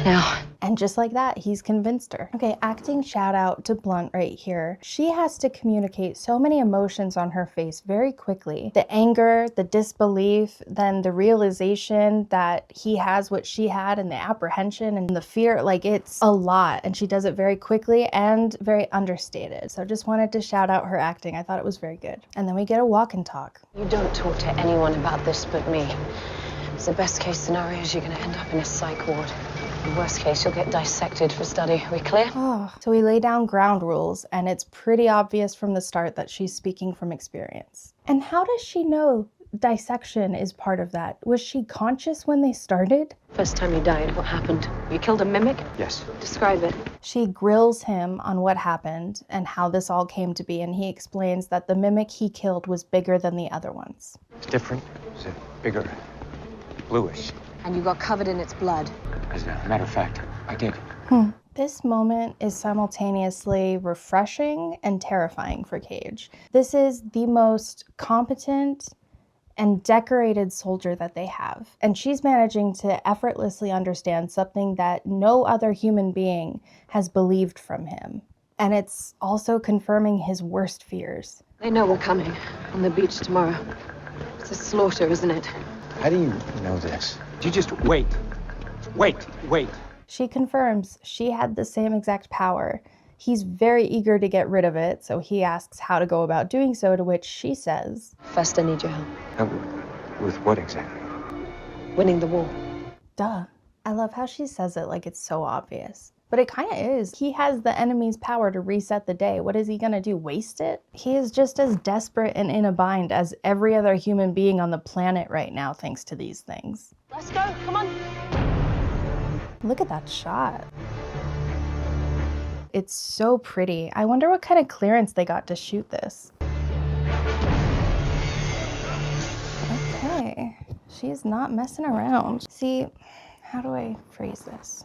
Speaker 14: Now.
Speaker 1: And just like that, he's convinced her. Okay, acting shout out to Blunt right here. She has to communicate so many emotions on her face very quickly. The anger, the disbelief, then the realization that he has what she had, and the apprehension and the fear. Like, it's a lot, and she does it very quickly and very understated. So just wanted to shout out her acting. I thought it was very good. And then we get a walk and talk.
Speaker 14: You don't talk to anyone about this but me. It's the best case scenario is you're going to end up in a psych ward. In the worst case, you'll get dissected for study. Are we clear?
Speaker 1: Oh, so we lay down ground rules, and it's pretty obvious from the start that she's speaking from experience. And how does she know dissection is part of that? Was she conscious when they started?
Speaker 14: First time you died, what happened? You killed a mimic?
Speaker 11: Yes.
Speaker 14: Describe it.
Speaker 1: She grills him on what happened and how this all came to be, and he explains that the mimic he killed was bigger than the other ones.
Speaker 11: It's different. It's bigger, bluish.
Speaker 14: And you got covered in its blood.
Speaker 11: As a matter of fact, I did.
Speaker 1: This moment is simultaneously refreshing and terrifying for Cage. This is the most competent and decorated soldier that they have. And she's managing to effortlessly understand something that no other human being has believed from him. And it's also confirming his worst fears.
Speaker 14: They know we're coming on the beach tomorrow. It's a slaughter, isn't it?
Speaker 11: How do you know this?
Speaker 18: You just wait. Wait.
Speaker 1: She confirms she had the same exact power. He's very eager to get rid of it, so he asks how to go about doing so, to which she says,
Speaker 14: First, I need your help.
Speaker 11: With what exactly?
Speaker 14: Winning the war.
Speaker 1: Duh. I love how she says it like it's so obvious. But it kind of is. He has the enemy's power to reset the day. What is he gonna do, waste it? He is just as desperate and in a bind as every other human being on the planet right now, thanks to these things.
Speaker 14: Let's go, come on.
Speaker 1: Look at that shot. It's so pretty. I wonder what kind of clearance they got to shoot this. Okay, she's not messing around. See, how do I phrase this?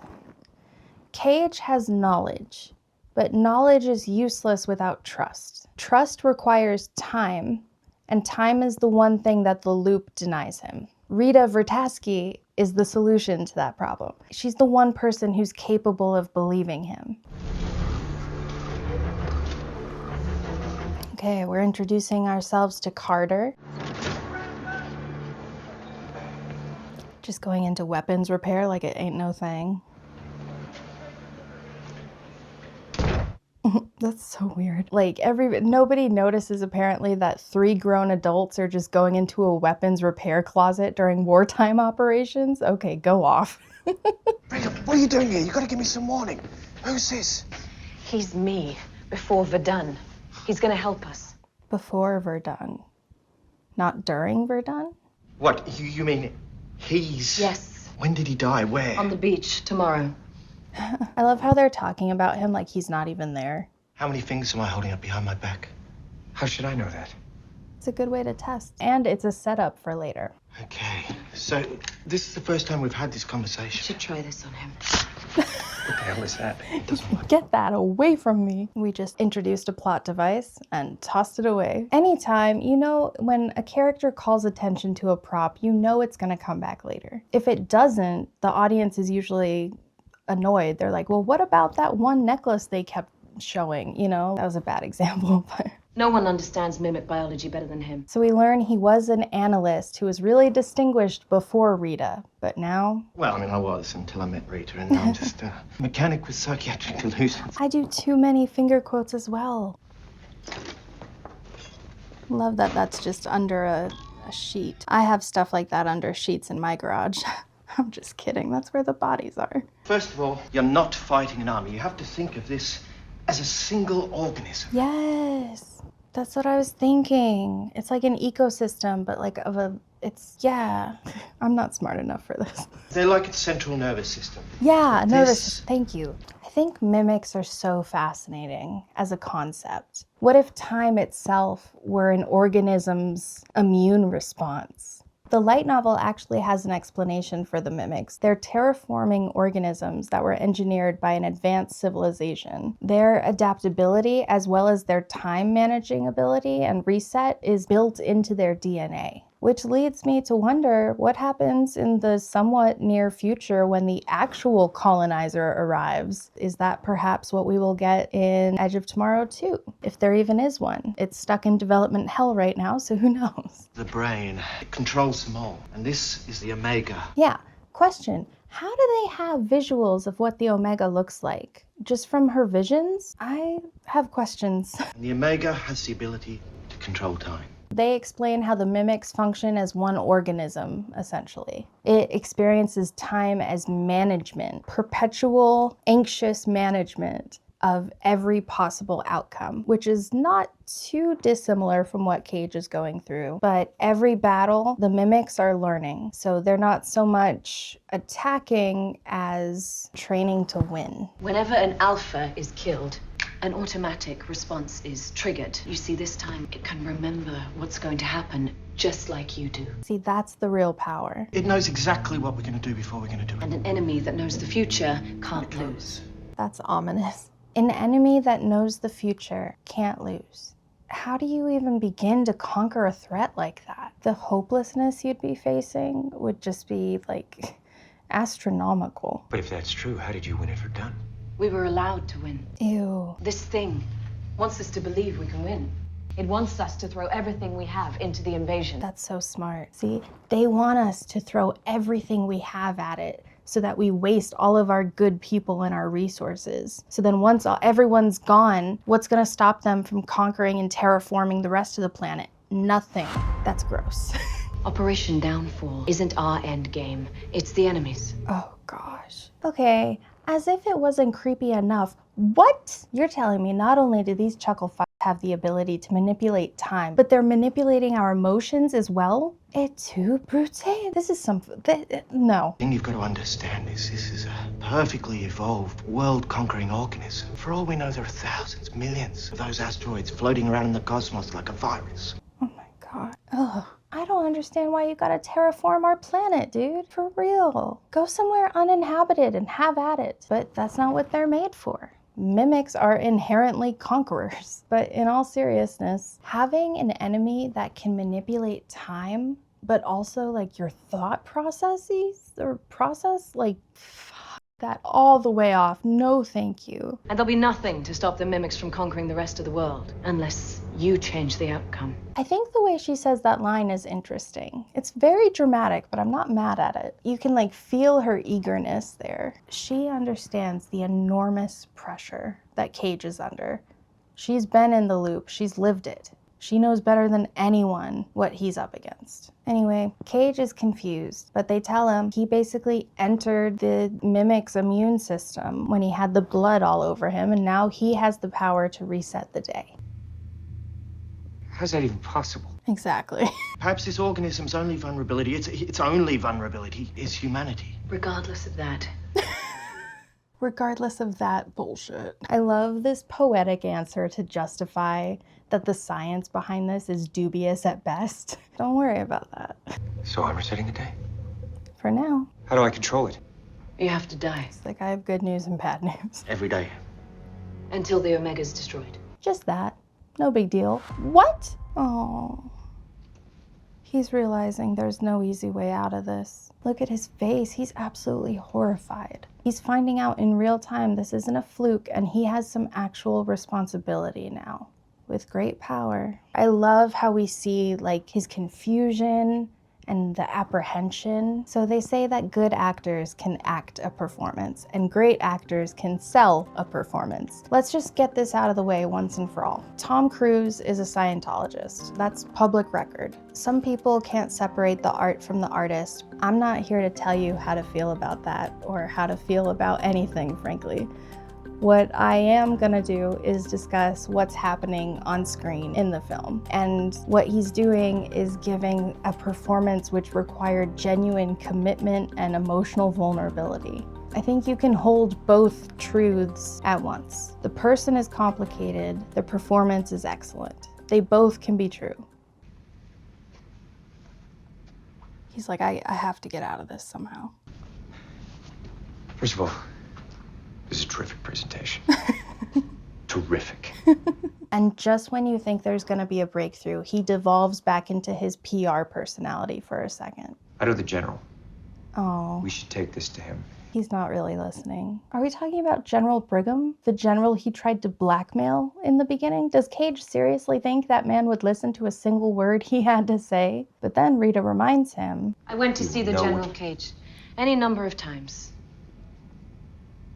Speaker 1: Cage has knowledge, but knowledge is useless without trust. Trust requires time, and time is the one thing that the loop denies him. Rita Vertasky is the solution to that problem. She's the one person who's capable of believing him. Okay, we're introducing ourselves to Carter. Just going into weapons repair like it ain't no thing. That's so weird. Like, nobody notices apparently that 3 grown adults are just going into a weapons repair closet during wartime operations. Okay, go off.
Speaker 2: What are you doing here? You gotta give me some warning. Who's this?
Speaker 14: He's me, before Verdun. He's gonna help us.
Speaker 1: Before Verdun. Not during Verdun?
Speaker 2: What, you mean he's...
Speaker 14: Yes.
Speaker 2: When did he die? Where?
Speaker 14: On the beach, tomorrow.
Speaker 1: I love how they're talking about him like he's not even there.
Speaker 2: How many fingers am I holding up behind my back? How should I know that?
Speaker 1: It's a good way to test. And it's a setup for later.
Speaker 2: Okay, so this is the first time we've had this conversation.
Speaker 14: You should try this on him.
Speaker 11: What the hell is that? It doesn't work.
Speaker 1: Get that away from me. We just introduced a plot device and tossed it away. Anytime, you know, when a character calls attention to a prop, you know it's gonna come back later. If it doesn't, the audience is usually annoyed. They're like, well, what about that one necklace they kept showing? You know, that was a bad example, but...
Speaker 14: No one understands mimic biology better than him.
Speaker 1: So we learn he was an analyst who was really distinguished before Rita, but now...
Speaker 2: Well, I mean, I was until I met Rita, and now I'm just a mechanic with psychiatric delusions.
Speaker 1: I do too many finger quotes as well. Love that that's just under a sheet. I have stuff like that under sheets in my garage. I'm just kidding. That's where the bodies are.
Speaker 2: First of all, you're not fighting an army. You have to think of this as a single organism.
Speaker 1: Yes, that's what I was thinking. It's like an ecosystem, but like of a yeah, I'm not smart enough for this.
Speaker 19: They're like its central nervous system.
Speaker 1: Yeah, nervous, thank you. I think mimics are so fascinating as a concept. What if time itself were an organism's immune response? The light novel actually has an explanation for the mimics. They're terraforming organisms that were engineered by an advanced civilization. Their adaptability, as well as their time managing ability and reset, is built into their DNA. Which leads me to wonder what happens in the somewhat near future when the actual colonizer arrives. Is that perhaps what we will get in Edge of Tomorrow 2? If there even is one. It's stuck in development hell right now, so who knows?
Speaker 19: The brain, it controls them all. And this is the Omega.
Speaker 1: Yeah, question. How do they have visuals of what the Omega looks like? Just from her visions? I have questions.
Speaker 19: And the Omega has the ability to control time.
Speaker 1: They explain how the mimics function as one organism, essentially. It experiences time as management, perpetual, anxious management of every possible outcome, which is not too dissimilar from what Cage is going through. But every battle, the mimics are learning. So they're not so much attacking as training to win.
Speaker 14: Whenever an alpha is killed, an automatic response is triggered. You see, this time it can remember what's going to happen just like you do.
Speaker 1: See, that's the real power.
Speaker 19: It knows exactly what we're going to do before we're going to do it.
Speaker 14: And an enemy that knows the future can't lose.
Speaker 1: That's ominous. An enemy that knows the future can't lose. How do you even begin to conquer a threat like that? The hopelessness you'd be facing would just be, like, astronomical.
Speaker 11: But if that's true, how did you win it or done?
Speaker 14: We were allowed to win.
Speaker 1: Ew.
Speaker 14: This thing wants us to believe we can win. It wants us to throw everything we have into the invasion.
Speaker 1: That's so smart. See, they want us to throw everything we have at it so that we waste all of our good people and our resources. So then once everyone's gone, what's gonna stop them from conquering and terraforming the rest of the planet? Nothing. That's gross.
Speaker 14: Operation Downfall isn't our end game. It's the enemy's.
Speaker 1: Oh gosh. Okay, as if it wasn't creepy enough. What? You're telling me not only do these chuckle fucks have the ability to manipulate time, but they're manipulating our emotions as well? Et tu, Brute? This is no.
Speaker 19: The thing you've got to understand is this is a perfectly evolved, world-conquering organism. For all we know, there are thousands, millions of those asteroids floating around in the cosmos like a virus.
Speaker 1: Oh my god. Ugh. I don't understand why you gotta terraform our planet, dude. For real. Go somewhere uninhabited and have at it. But that's not what they're made for. Mimics are inherently conquerors. But in all seriousness, having an enemy that can manipulate time, but also like your thought processes or process, like, that all the way off. No, thank you.
Speaker 14: And there'll be nothing to stop the mimics from conquering the rest of the world, unless you change the outcome.
Speaker 1: I think the way she says that line is interesting. It's very dramatic, but I'm not mad at it. You can like feel her eagerness there. She understands the enormous pressure that Cage is under. She's been in the loop. She's lived it. She knows better than anyone what he's up against. Anyway, Cage is confused, but they tell him he basically entered the mimic's immune system when he had the blood all over him, and now he has the power to reset the day.
Speaker 19: How's that even possible?
Speaker 1: Exactly.
Speaker 19: Perhaps this organism's only vulnerability, its only vulnerability, is humanity.
Speaker 14: Regardless of that.
Speaker 1: Regardless of that bullshit. I love this poetic answer to justify that the science behind this is dubious at best. Don't worry about that.
Speaker 11: So I'm resetting the day?
Speaker 1: For now.
Speaker 11: How do I control it?
Speaker 14: You have to die.
Speaker 1: It's like I have good news and bad news.
Speaker 19: Every day.
Speaker 14: Until the Omega's destroyed.
Speaker 1: Just that. No big deal. What? Oh. He's realizing there's no easy way out of this. Look at his face. He's absolutely horrified. He's finding out in real time this isn't a fluke, and he has some actual responsibility now. With great power. I love how we see like his confusion and the apprehension. So they say that good actors can act a performance and great actors can sell a performance. Let's just get this out of the way once and for all. Tom Cruise is a Scientologist. That's public record. Some people can't separate the art from the artist. I'm not here to tell you how to feel about that or how to feel about anything, frankly. What I am gonna do is discuss what's happening on screen in the film. And what he's doing is giving a performance which required genuine commitment and emotional vulnerability. I think you can hold both truths at once. The person is complicated, the performance is excellent. They both can be true. He's like, I have to get out of this somehow.
Speaker 11: First of all, this is a terrific presentation. Terrific.
Speaker 1: And just when you think there's gonna be a breakthrough, he devolves back into his PR personality for a second.
Speaker 11: I know the general.
Speaker 1: Oh.
Speaker 11: We should take this to him.
Speaker 1: He's not really listening. Are we talking about General Brigham? The general he tried to blackmail in the beginning? Does Cage seriously think that man would listen to a single word he had to say? But then Rita reminds him.
Speaker 14: I went to see the General Cage any number of times.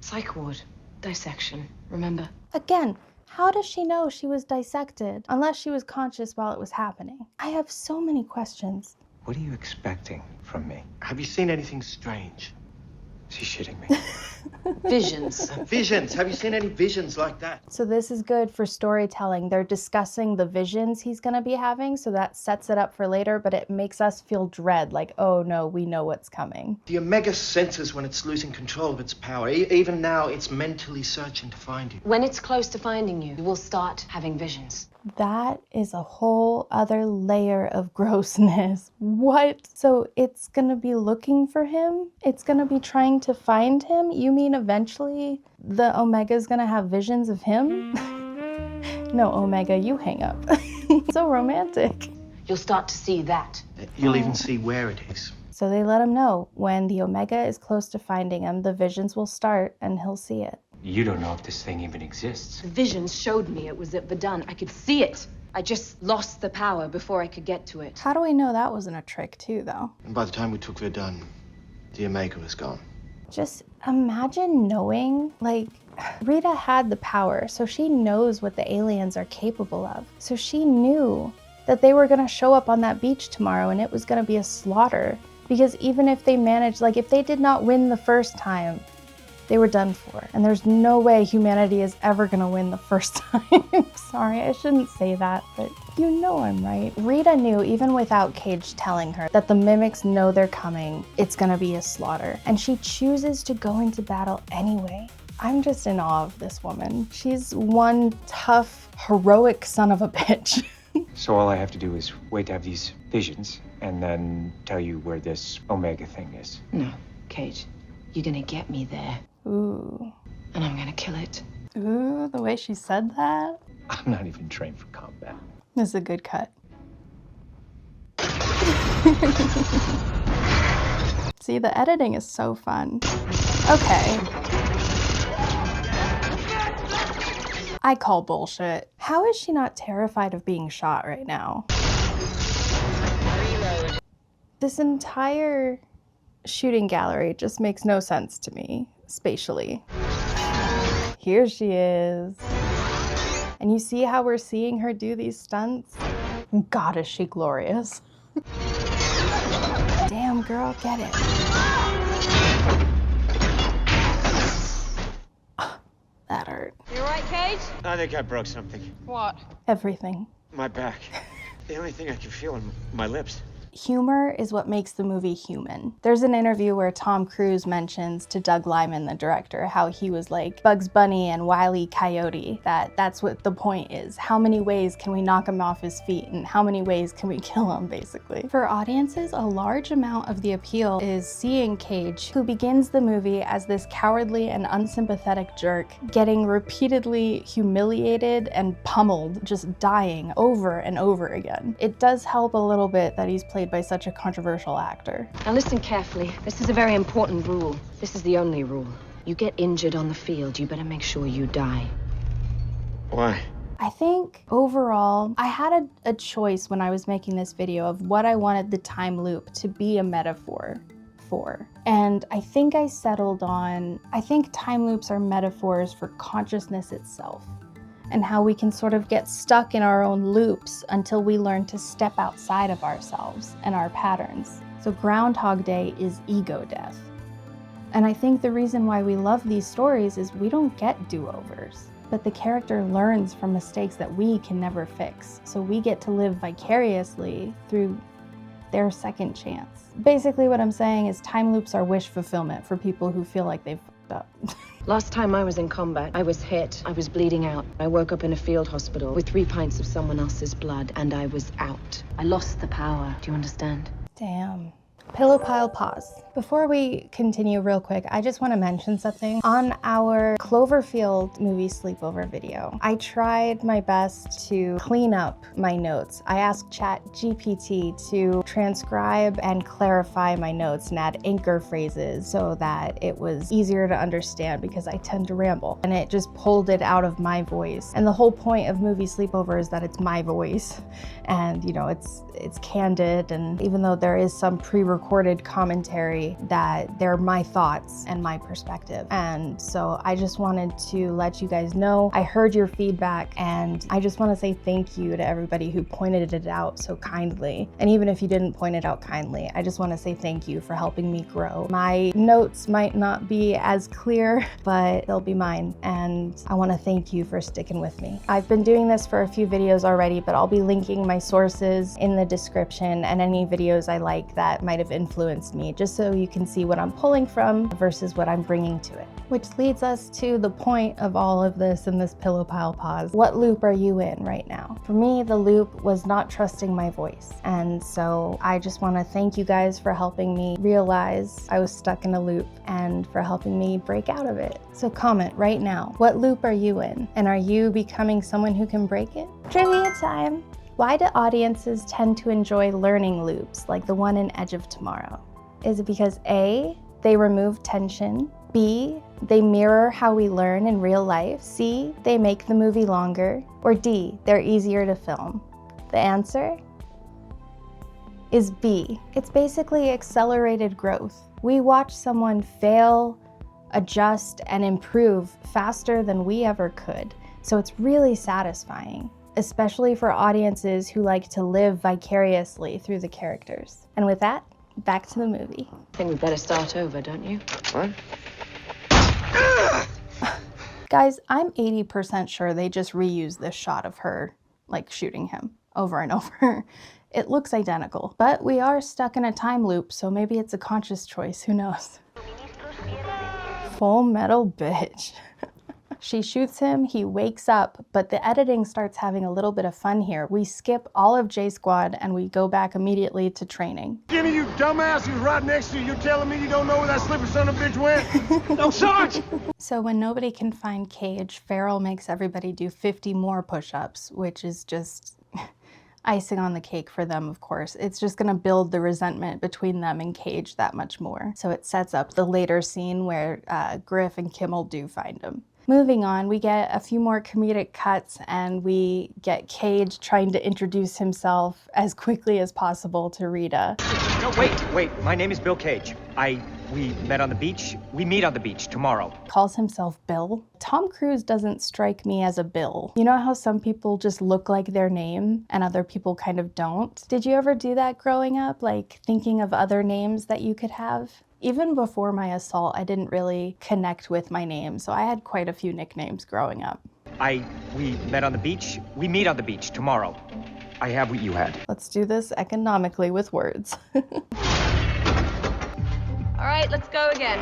Speaker 14: Psych ward, dissection, remember?
Speaker 1: Again, how does she know she was dissected unless she was conscious while it was happening? I have so many questions.
Speaker 11: What are you expecting from me?
Speaker 19: Have you seen anything strange?
Speaker 11: Is he shitting me?
Speaker 14: Visions.
Speaker 19: Visions. Have you seen any visions like that?
Speaker 1: So this is good for storytelling. They're discussing the visions he's gonna be having, so that sets it up for later, but it makes us feel dread, like, oh no, we know what's coming.
Speaker 19: The Omega senses when it's losing control of its power. Even now, it's mentally searching to find you.
Speaker 14: When it's close to finding you, you will start having visions.
Speaker 1: That is a whole other layer of grossness. What? So it's gonna be looking for him? It's gonna be trying to find him? You mean eventually the Omega's gonna have visions of him? No, Omega, you hang up. So romantic.
Speaker 14: You'll start to see that.
Speaker 19: You'll even see where it is.
Speaker 1: So they let him know when the Omega is close to finding him, the visions will start and he'll see it.
Speaker 11: You don't know if this thing even exists.
Speaker 14: The visions showed me it was at Verdun. I could see it. I just lost the power before I could get to it.
Speaker 1: How do we know that wasn't a trick too, though?
Speaker 19: And by the time we took Verdun, the Omega was gone.
Speaker 1: Just imagine knowing, like, Rita had the power, so she knows what the aliens are capable of. So she knew that they were gonna show up on that beach tomorrow and it was gonna be a slaughter. Because even if they managed, like, if they did not win the first time, they were done for. And there's no way humanity is ever gonna win the first time. Sorry, I shouldn't say that, but you know I'm right. Rita knew, even without Cage telling her, that the mimics know they're coming. It's gonna be a slaughter. And she chooses to go into battle anyway. I'm just in awe of this woman. She's one tough, heroic son of a bitch.
Speaker 11: So all I have to do is wait to have these visions and then tell you where this Omega thing is.
Speaker 14: No, Cage, you're gonna get me there.
Speaker 1: Ooh.
Speaker 14: And I'm gonna kill it.
Speaker 1: Ooh, the way she said that.
Speaker 11: I'm not even trained for combat.
Speaker 1: This is a good cut. See, the editing is so fun. Okay. I call bullshit. How is she not terrified of being shot right now? Reload. This entire shooting gallery just makes no sense to me, spatially. Here she is. And you see how we're seeing her do these stunts? God, is she glorious. Damn, girl, get it. That hurt.
Speaker 15: You all right, Cage?
Speaker 18: I think I broke something.
Speaker 15: What?
Speaker 1: Everything.
Speaker 18: My back. The only thing I can feel in my lips.
Speaker 1: Humor is what makes the movie human. There's an interview where Tom Cruise mentions to Doug Liman, the director, how he was like Bugs Bunny and Wile E. Coyote, that's what the point is. How many ways can we knock him off his feet and how many ways can we kill him, basically? For audiences, a large amount of the appeal is seeing Cage, who begins the movie as this cowardly and unsympathetic jerk, getting repeatedly humiliated and pummeled, just dying over and over again. It does help a little bit that he's played by such a controversial actor.
Speaker 14: Now listen carefully. This is a very important rule. This is the only rule. You get injured on the field, you better make sure you die.
Speaker 18: Why?
Speaker 1: I think overall, I had a choice when I was making this video of what I wanted the time loop to be a metaphor for. And I think I settled on, I think time loops are metaphors for consciousness itself, and how we can sort of get stuck in our own loops until we learn to step outside of ourselves and our patterns. So Groundhog Day is ego death. And I think the reason why we love these stories is we don't get do-overs, but the character learns from mistakes that we can never fix. So we get to live vicariously through their second chance. Basically what I'm saying is time loops are wish fulfillment for people who feel like they've fucked up.
Speaker 14: Last time I was in combat, I was hit. I was bleeding out. I woke up in a field hospital with 3 pints of someone else's blood, and I was out. I lost the power. Do you understand?
Speaker 1: Damn. Pillow pile pause. Before we continue real quick, I just want to mention something. On our Cloverfield movie sleepover video, I tried my best to clean up my notes. I asked ChatGPT to transcribe and clarify my notes and add anchor phrases so that it was easier to understand because I tend to ramble. And it just pulled it out of my voice. And the whole point of movie sleepover is that it's my voice. And you know, it's candid, and even though there is some pre-recorded commentary, that they're my thoughts and my perspective. And so I just wanted to let you guys know I heard your feedback, and I just want to say thank you to everybody who pointed it out so kindly. And even if you didn't point it out kindly, I just want to say thank you for helping me grow. My notes might not be as clear, but they'll be mine, and I want to thank you for sticking with me. I've been doing this for a few videos already, but I'll be linking my sources in the description and any videos I like that might have influenced me, just so you can see what I'm pulling from versus what I'm bringing to it. Which leads us to the point of all of this in this pillow pile pause. What loop are you in right now? For me, the loop was not trusting my voice. And so I just want to thank you guys for helping me realize I was stuck in a loop and for helping me break out of it. So comment right now, what loop are you in? And are you becoming someone who can break it? Trivia time. Why do audiences tend to enjoy learning loops like the one in Edge of Tomorrow? Is it because A, they remove tension, B, they mirror how we learn in real life, C, they make the movie longer, or D, they're easier to film? The answer is B. It's basically accelerated growth. We watch someone fail, adjust, and improve faster than we ever could. So it's really satisfying, especially for audiences who like to live vicariously through the characters. And with that, back to the movie.
Speaker 14: I think we better start over, don't you?
Speaker 2: What?
Speaker 1: Guys, I'm 80% sure they just reused this shot of her, like, shooting him over and over. It looks identical, but we are stuck in a time loop, so maybe it's a conscious choice, who knows? Full Metal Bitch. She shoots him, he wakes up, but the editing starts having a little bit of fun here. We skip all of J Squad and we go back immediately to training.
Speaker 2: Skinny, you dumbass who's right next to you, you're telling me you don't know where that slipper son of a bitch went? No, Sarge!
Speaker 1: So when nobody can find Cage, Farrell makes everybody do 50 more push-ups, which is just icing on the cake for them, of course. It's just gonna build the resentment between them and Cage that much more. So it sets up the later scene where Griff and Kimmel do find him. Moving on, we get a few more comedic cuts and we get Cage trying to introduce himself as quickly as possible to Rita.
Speaker 20: No, wait, my name is Bill Cage. We met on the beach. We meet on the beach tomorrow.
Speaker 1: Calls himself Bill. Tom Cruise doesn't strike me as a Bill. You know how some people just look like their name and other people kind of don't? Did you ever do that growing up? Like thinking of other names that you could have? Even before my assault, I didn't really connect with my name, so I had quite a few nicknames growing up.
Speaker 20: We met on the beach. We meet on the beach tomorrow. I have what you had.
Speaker 1: Let's do this economically with words.
Speaker 15: All right, let's go again.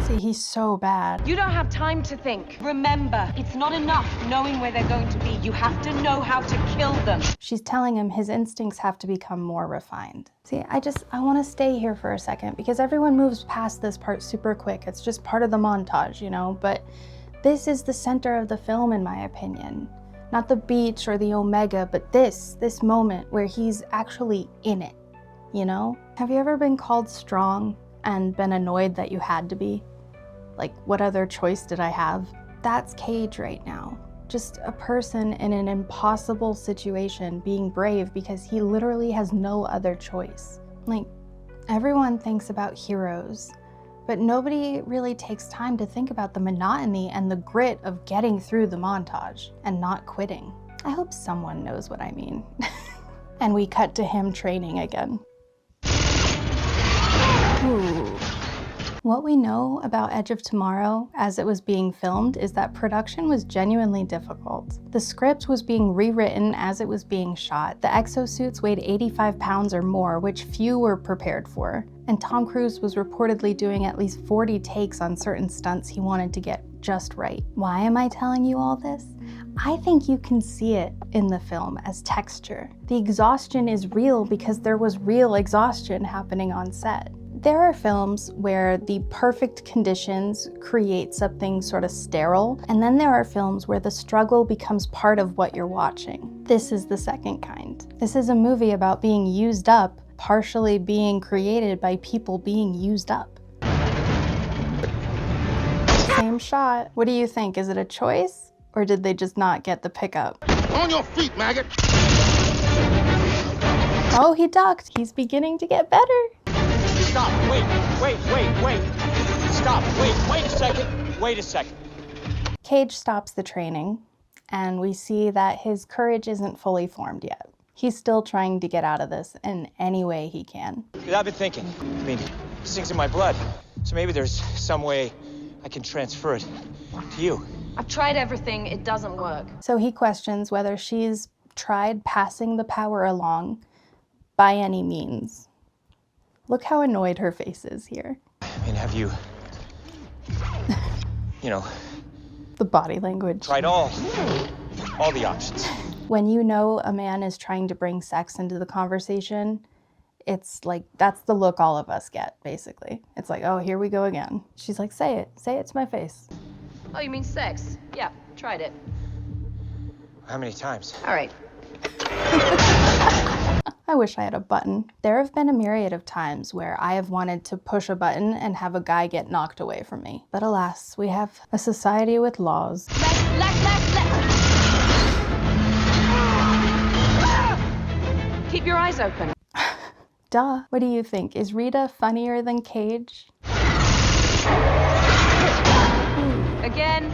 Speaker 1: See, he's so bad.
Speaker 15: You don't have time to think. Remember, it's not enough knowing where they're going to be. You have to know how to kill them.
Speaker 1: She's telling him his instincts have to become more refined. See, I want to stay here for a second because everyone moves past this part super quick. It's just part of the montage, you know, but this is the center of the film, in my opinion. Not the beach or the Omega, but this moment where he's actually in it, you know? Have you ever been called strong and been annoyed that you had to be? Like, what other choice did I have? That's Cage right now. Just a person in an impossible situation being brave because he literally has no other choice. Like, everyone thinks about heroes, but nobody really takes time to think about the monotony and the grit of getting through the montage and not quitting. I hope someone knows what I mean. And we cut to him training again. Ooh. What we know about Edge of Tomorrow as it was being filmed is that production was genuinely difficult. The script was being rewritten as it was being shot. The exosuits weighed 85 pounds or more, which few were prepared for. And Tom Cruise was reportedly doing at least 40 takes on certain stunts he wanted to get just right. Why am I telling you all this? I think you can see it in the film as texture. The exhaustion is real because there was real exhaustion happening on set. There are films where the perfect conditions create something sort of sterile, and then there are films where the struggle becomes part of what you're watching. This is the second kind. This is a movie about being used up, partially being created by people being used up. Same shot. What do you think? Is it a choice, or did they just not get the pickup?
Speaker 12: On your feet, maggot!
Speaker 1: Oh, he ducked. He's beginning to get better.
Speaker 20: Stop, wait. Stop, wait a second.
Speaker 1: Cage stops the training, and we see that his courage isn't fully formed yet. He's still trying to get out of this in any way he can.
Speaker 20: I've been thinking, this thing's in my blood, so maybe there's some way I can transfer it to you.
Speaker 14: I've tried everything, it doesn't work.
Speaker 1: So he questions whether she's tried passing the power along by any means. Look how annoyed her face is here.
Speaker 20: Have you,
Speaker 1: the body language.
Speaker 20: tried all the options?
Speaker 1: When you know a man is trying to bring sex into the conversation, it's like, that's the look all of us get, basically. It's like, oh, here we go again. She's like, say it to my face.
Speaker 14: Oh, you mean sex? Yeah, tried it.
Speaker 20: How many times?
Speaker 14: All right.
Speaker 1: I wish I had a button. There have been a myriad of times where I have wanted to push a button and have a guy get knocked away from me. But alas, we have a society with laws.
Speaker 14: Left. Keep your eyes open.
Speaker 1: Duh. What do you think? Is Rita funnier than Cage?
Speaker 14: Again.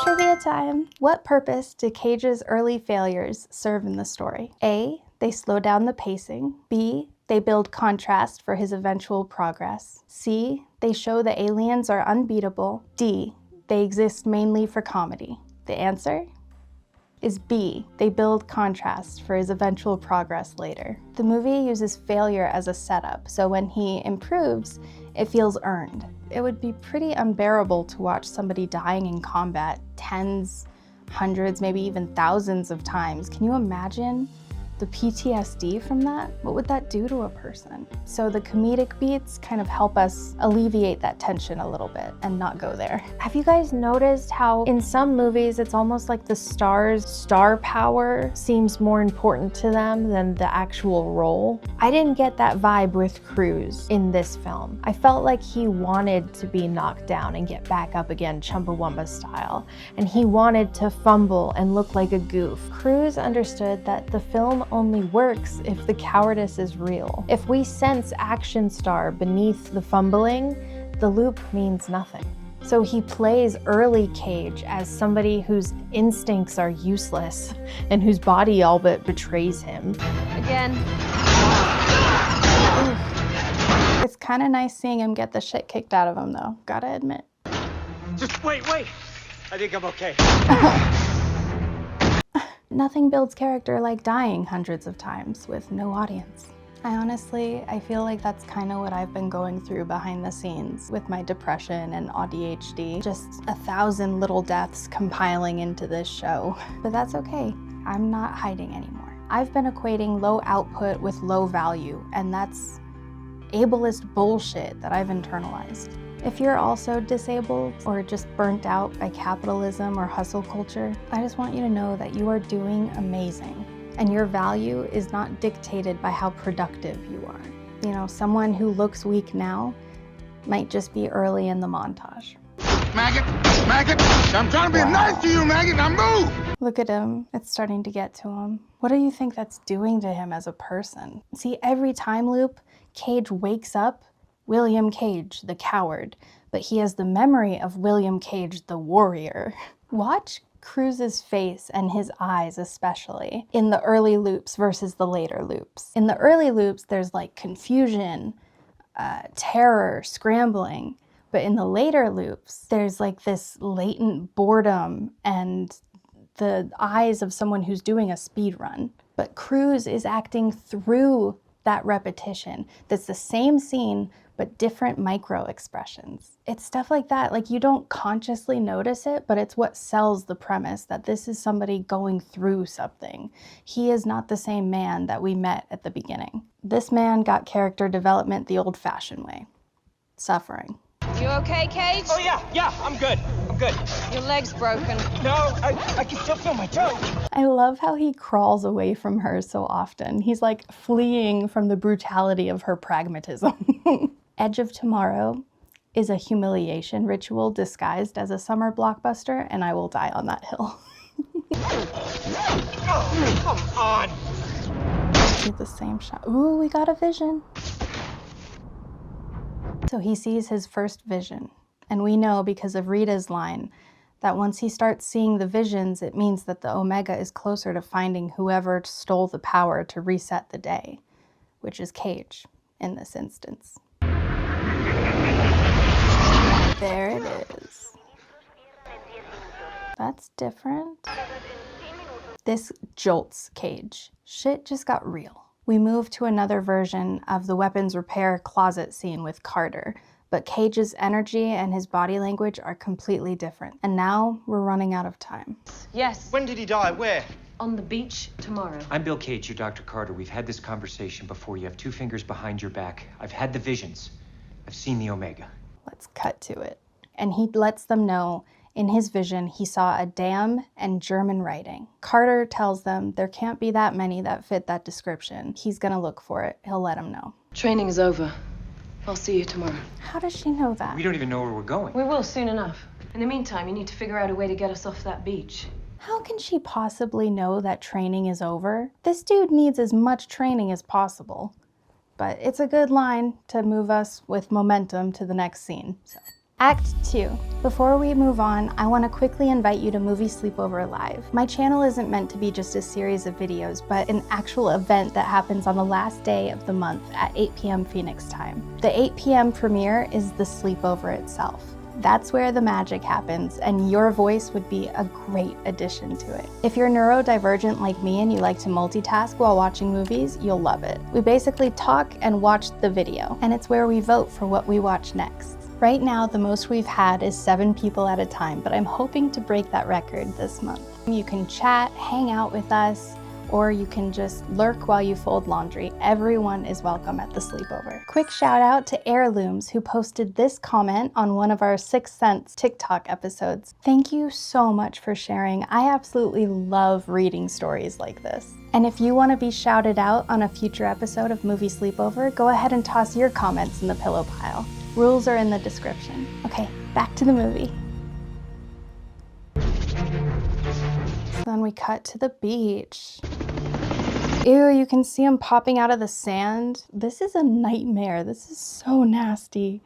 Speaker 1: Trivia time. What purpose do Cage's early failures serve in the story? A, they slow down the pacing. B, they build contrast for his eventual progress. C, they show the aliens are unbeatable. D, they exist mainly for comedy. The answer is B, they build contrast for his eventual progress later. The movie uses failure as a setup, so when he improves, it feels earned. It would be pretty unbearable to watch somebody dying in combat tens, hundreds, maybe even thousands of times. Can you imagine the PTSD from that? What would that do to a person? So the comedic beats kind of help us alleviate that tension a little bit and not go there.
Speaker 3: Have you guys noticed how in some movies it's almost like the star's star power seems more important to them than the actual role? I didn't get that vibe with Cruise in this film. I felt like he wanted to be knocked down and get back up again Chumbawamba style, and he wanted to fumble and look like a goof. Cruise understood that the film only works if the cowardice is real. If we sense action star beneath the fumbling, the loop means nothing. So he plays early Cage as somebody whose instincts are useless and whose body all but betrays him.
Speaker 14: Again.
Speaker 1: It's kind of nice seeing him get the shit kicked out of him though, gotta admit.
Speaker 20: Just wait. I think I'm okay.
Speaker 1: Nothing builds character like dying hundreds of times with no audience. I feel like that's kind of what I've been going through behind the scenes with my depression and ADHD. Just 1,000 little deaths compiling into this show. But that's okay, I'm not hiding anymore. I've been equating low output with low value, and that's ableist bullshit that I've internalized. If you're also disabled or just burnt out by capitalism or hustle culture, I just want you to know that you are doing amazing, and your value is not dictated by how productive you are. You know, someone who looks weak now might just be early in the montage.
Speaker 12: Maggot! I'm trying to be nice to you, maggot! Now move!
Speaker 1: Look at him, it's starting to get to him. What do you think that's doing to him as a person? See, every time loop, Cage wakes up William Cage, the coward, but he has the memory of William Cage, the warrior. Watch Cruz's face and his eyes especially in the early loops versus the later loops. In the early loops, there's like confusion, terror, scrambling. But in the later loops, there's like this latent boredom and the eyes of someone who's doing a speed run. But Cruz is acting through that repetition. That's the same scene, but different micro expressions. It's stuff like that. Like, you don't consciously notice it, but it's what sells the premise that this is somebody going through something. He is not the same man that we met at the beginning. This man got character development the old-fashioned way. Suffering.
Speaker 15: You okay, Cage?
Speaker 20: Oh, yeah, I'm good.
Speaker 15: Your leg's broken.
Speaker 20: No, I can still feel my toe.
Speaker 1: I love how he crawls away from her so often. He's like fleeing from the brutality of her pragmatism. Edge of Tomorrow is a humiliation ritual disguised as a summer blockbuster, and I will die on that hill.
Speaker 20: Oh, come on.
Speaker 1: Do the same shot. Ooh, we got a vision. So he sees his first vision, and we know because of Rita's line that once he starts seeing the visions, it means that the Omega is closer to finding whoever stole the power to reset the day, which is Cage in this instance. There it is. That's different. This jolts Cage. Shit just got real. We move to another version of the weapons repair closet scene with Carter, but Cage's energy and his body language are completely different. And now we're running out of time.
Speaker 15: Yes.
Speaker 16: When did he die? Where?
Speaker 14: On the beach tomorrow.
Speaker 9: I'm Bill Cage, you're Dr. Carter. We've had this conversation before. You have 2 fingers behind your back. I've had the visions. I've seen the Omega.
Speaker 1: Let's cut to it. And he lets them know in his vision he saw a dam and German writing. Carter tells them there can't be that many that fit that description. He's gonna look for it. He'll let them know.
Speaker 14: Training is over. I'll see you tomorrow.
Speaker 1: How does she know that?
Speaker 9: We don't even know where we're going.
Speaker 14: We will soon enough. In the meantime, you need to figure out a way to get us off that beach.
Speaker 1: How can she possibly know that training is over? This dude needs as much training as possible. But it's a good line to move us with momentum to the next scene. So. Act 2. Before we move on, I want to quickly invite you to Movie Sleepover Live. My channel isn't meant to be just a series of videos, but an actual event that happens on the last day of the month at 8 p.m. Phoenix time. The 8 p.m. premiere is the sleepover itself. That's where the magic happens, and your voice would be a great addition to it. If you're neurodivergent like me and you like to multitask while watching movies, you'll love it. We basically talk and watch the video, and it's where we vote for what we watch next. Right now, the most we've had is 7 people at a time, but I'm hoping to break that record this month. You can chat, hang out with us, or you can just lurk while you fold laundry. Everyone is welcome at the sleepover. Quick shout out to Heirlooms, who posted this comment on one of our 6 Cents TikTok episodes. Thank you so much for sharing. I absolutely love reading stories like this. And if you want to be shouted out on a future episode of Movie Sleepover, go ahead and toss your comments in the pillow pile. Rules are in the description. Okay, back to the movie. So then we cut to the beach. Ew, you can see them popping out of the sand. This is a nightmare. This is so nasty.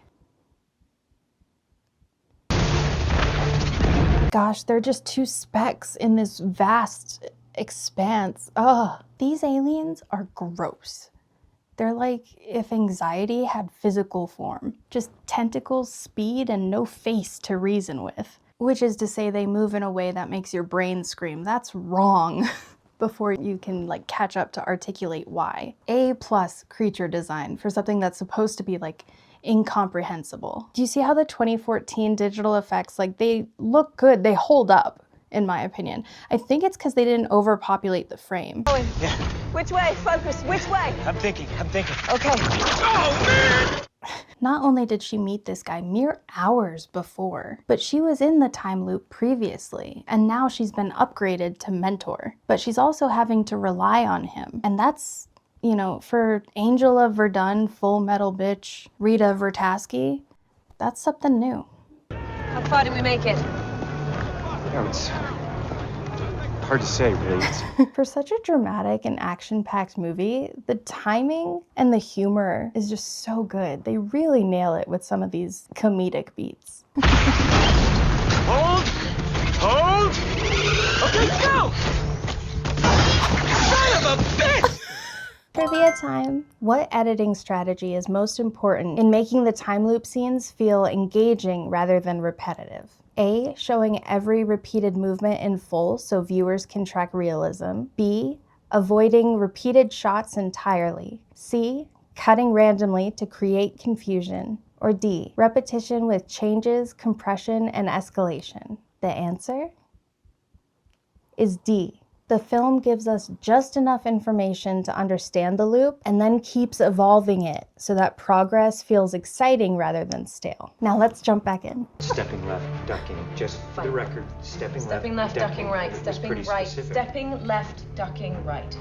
Speaker 1: Gosh, they're just 2 specks in this vast expanse. Ugh. These aliens are gross. They're like if anxiety had physical form. Just tentacles, speed, and no face to reason with. Which is to say they move in a way that makes your brain scream, that's wrong, before you can like catch up to articulate why. A+ creature design for something that's supposed to be like incomprehensible. Do you see how the 2014 digital effects, like they look good, they hold up, in my opinion. I think it's because they didn't overpopulate the frame.
Speaker 20: Yeah.
Speaker 15: Which way? Focus. Which way?
Speaker 20: I'm thinking.
Speaker 15: Okay.
Speaker 20: Oh, man!
Speaker 1: Not only did she meet this guy mere hours before, but she was in the time loop previously, and now she's been upgraded to mentor. But she's also having to rely on him. And that's, you know, for Angela Verdun, Full Metal Bitch, Rita Vertasky, that's something new.
Speaker 15: How far did we make it?
Speaker 20: Yeah, it's hard to say, really.
Speaker 1: For such a dramatic and action-packed movie, the timing and the humor is just so good. They really nail it with some of these comedic beats.
Speaker 12: Hold! Okay, go! Son of a bitch!
Speaker 1: Trivia time. What editing strategy is most important in making the time loop scenes feel engaging rather than repetitive? A, showing every repeated movement in full so viewers can track realism. B, avoiding repeated shots entirely. C, cutting randomly to create confusion. Or D, repetition with changes, compression, and escalation. The answer is D. The film gives us just enough information to understand the loop and then keeps evolving it so that progress feels exciting rather than stale. Now let's jump back in.
Speaker 9: Stepping left, ducking. Just for the record,
Speaker 14: Stepping left, ducking right. Stepping right. Stepping left, ducking right.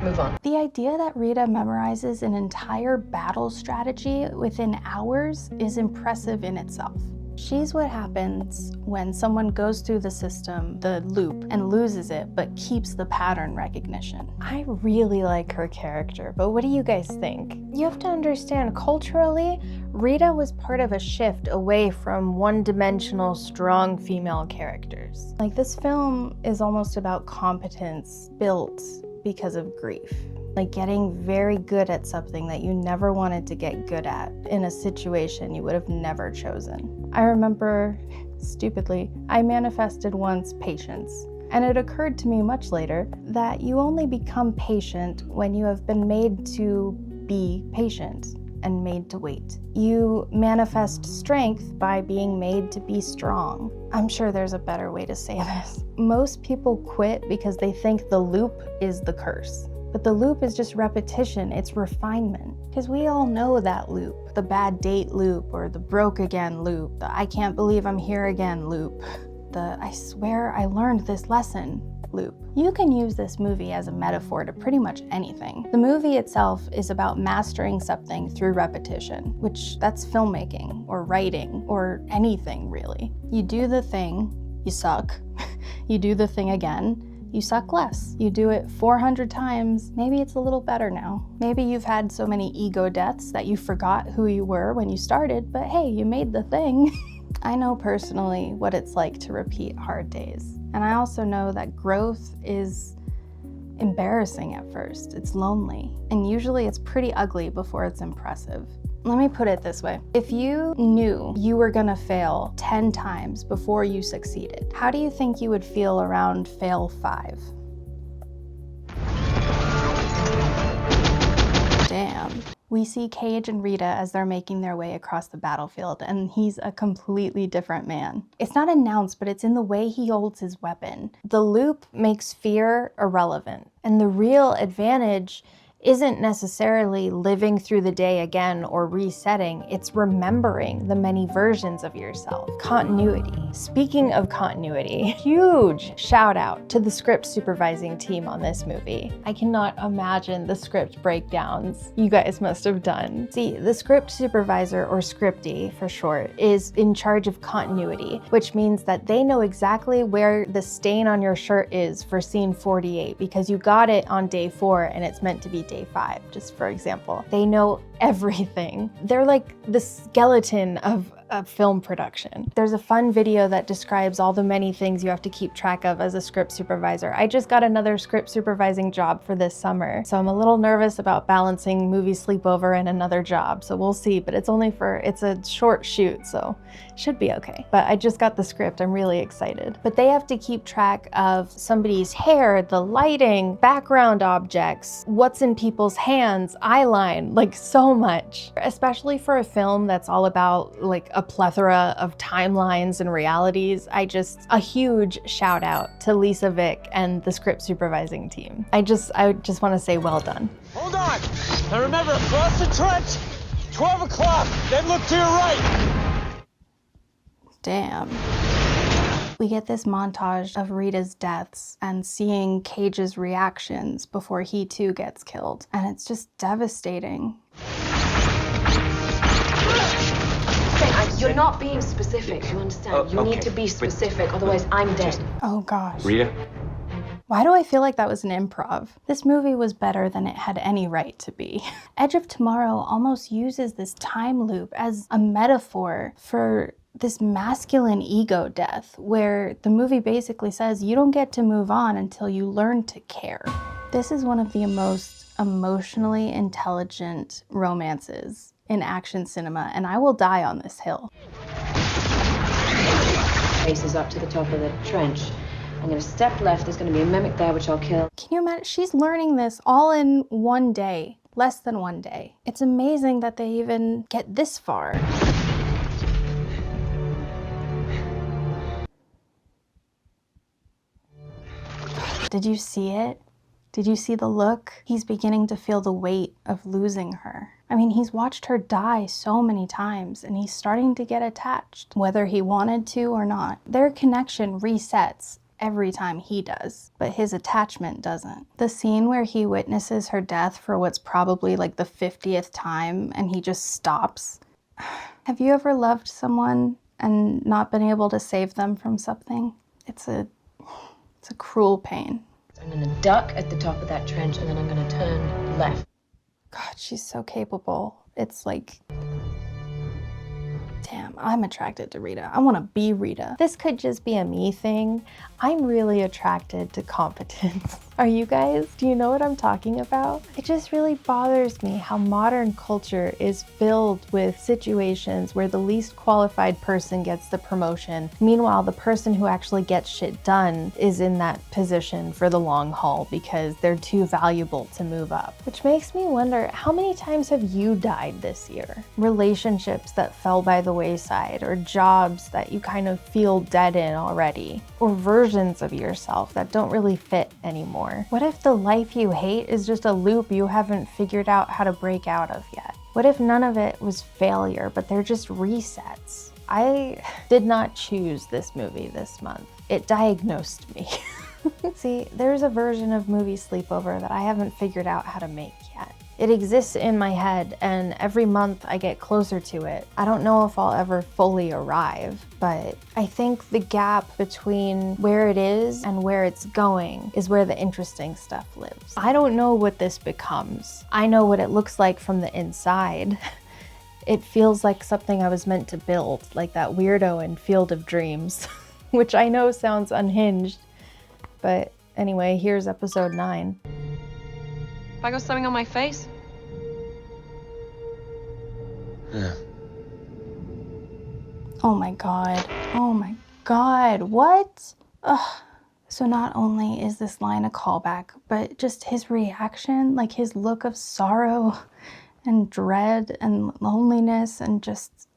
Speaker 14: Move on.
Speaker 1: The idea that Rita memorizes an entire battle strategy within hours is impressive in itself. She's what happens when someone goes through the system, the loop, and loses it, but keeps the pattern recognition. I really like her character, but what do you guys think? You have to understand, culturally, Rita was part of a shift away from one-dimensional, strong female characters. Like, this film is almost about competence built because of grief. Like getting very good at something that you never wanted to get good at in a situation you would have never chosen. I remember, stupidly, I manifested once patience. And it occurred to me much later that you only become patient when you have been made to be patient and made to wait. You manifest strength by being made to be strong. I'm sure there's a better way to say this. Most people quit because they think the loop is the curse. But the loop is just repetition, it's refinement. Because we all know that loop, the bad date loop, or the broke again loop, the I can't believe I'm here again loop, the I swear I learned this lesson loop. You can use this movie as a metaphor to pretty much anything. The movie itself is about mastering something through repetition, which that's filmmaking, or writing, or anything really. You do the thing, you suck. You do the thing again, you suck less. You do it 400 times, maybe it's a little better now. Maybe you've had so many ego deaths that you forgot who you were when you started, but hey, you made the thing. I know personally what it's like to repeat hard days. And I also know that growth is embarrassing at first. It's lonely. And usually it's pretty ugly before it's impressive. Let me put it this way. If you knew you were gonna fail 10 times before you succeeded, how do you think you would feel around fail 5? Damn. We see Cage and Rita as they're making their way across the battlefield, and he's a completely different man. It's not announced, but it's in the way he holds his weapon. The loop makes fear irrelevant, and the real advantage isn't necessarily living through the day again or resetting, it's remembering the many versions of yourself. Continuity. Speaking of continuity, huge shout out to the script supervising team on this movie. I cannot imagine the script breakdowns you guys must have done. See, the script supervisor, or scripty for short, is in charge of continuity, which means that they know exactly where the stain on your shirt is for scene 48 because you got it on day 4 and it's meant to be day 5, just for example. They know everything. They're like the skeleton of a film production. There's a fun video that describes all the many things you have to keep track of as a script supervisor. I just got another script supervising job for this summer, so I'm a little nervous about balancing Movie Sleepover and another job, so we'll see, but it's a short shoot, so it should be okay. But I just got the script, I'm really excited. But they have to keep track of somebody's hair, the lighting, background objects, what's in people's hands, eyeline, like so much. Especially for a film that's all about like a plethora of timelines and realities, a huge shout out to Lisa Vick and the script supervising team. I just want to say well done.
Speaker 12: Hold on! Now remember, across the trench, 12 o'clock, then look to your right!
Speaker 1: Damn. We get this montage of Rita's deaths and seeing Cage's reactions before he too gets killed. And it's just devastating.
Speaker 14: You're not being specific, you understand? You need to be specific, otherwise I'm dead.
Speaker 1: Oh gosh.
Speaker 7: Rita?
Speaker 1: Why do I feel like that was an improv? This movie was better than it had any right to be. Edge of Tomorrow almost uses this time loop as a metaphor for this masculine ego death where the movie basically says you don't get to move on until you learn to care. This is one of the most emotionally intelligent romances in action cinema, and I will die on this hill.
Speaker 14: Faces up to the top of the trench. I'm gonna step left, there's gonna be a mimic there which I'll kill.
Speaker 1: Can you imagine? She's learning this all in one day, less than one day. It's amazing that they even get this far. Did you see it? Did you see the look? He's beginning to feel the weight of losing her. I mean, he's watched her die so many times and he's starting to get attached, whether he wanted to or not. Their connection resets every time he does, but his attachment doesn't. The scene where he witnesses her death for what's probably like the 50th time and he just stops. Have you ever loved someone and not been able to save them from something? It's a cruel pain.
Speaker 14: I'm gonna duck at the top of that trench and then I'm gonna turn left.
Speaker 1: God, she's so capable. It's like, damn, I'm attracted to Rita. I want to be Rita.
Speaker 3: This could just be a me thing. I'm really attracted to competence. Are you guys? Do you know what I'm talking about? It just really bothers me how modern culture is filled with situations where the least qualified person gets the promotion. Meanwhile, the person who actually gets shit done is in that position for the long haul because they're too valuable to move up. Which makes me wonder, how many times have you died this year? Relationships that fell by the wayside, or jobs that you kind of feel dead in already, or versions of yourself that don't really fit anymore. What if the life you hate is just a loop you haven't figured out how to break out of yet? What if none of it was failure, but they're just resets? I did not choose this movie this month. It diagnosed me. See, there's a version of Movie Sleepover that I haven't figured out how to make yet. It exists in my head, and every month I get closer to it. I don't know if I'll ever fully arrive, but I think the gap between where it is and where it's going is where the interesting stuff lives. I don't know what this becomes. I know what it looks like from the inside. It feels like something I was meant to build, like that weirdo in Field of Dreams, which I know sounds unhinged, but anyway, here's episode 9.
Speaker 15: Have I got something on my face?
Speaker 2: Yeah.
Speaker 1: Oh my God. Oh my God. What? Ugh. So not only is this line a callback, but just his reaction, like his look of sorrow and dread and loneliness and just,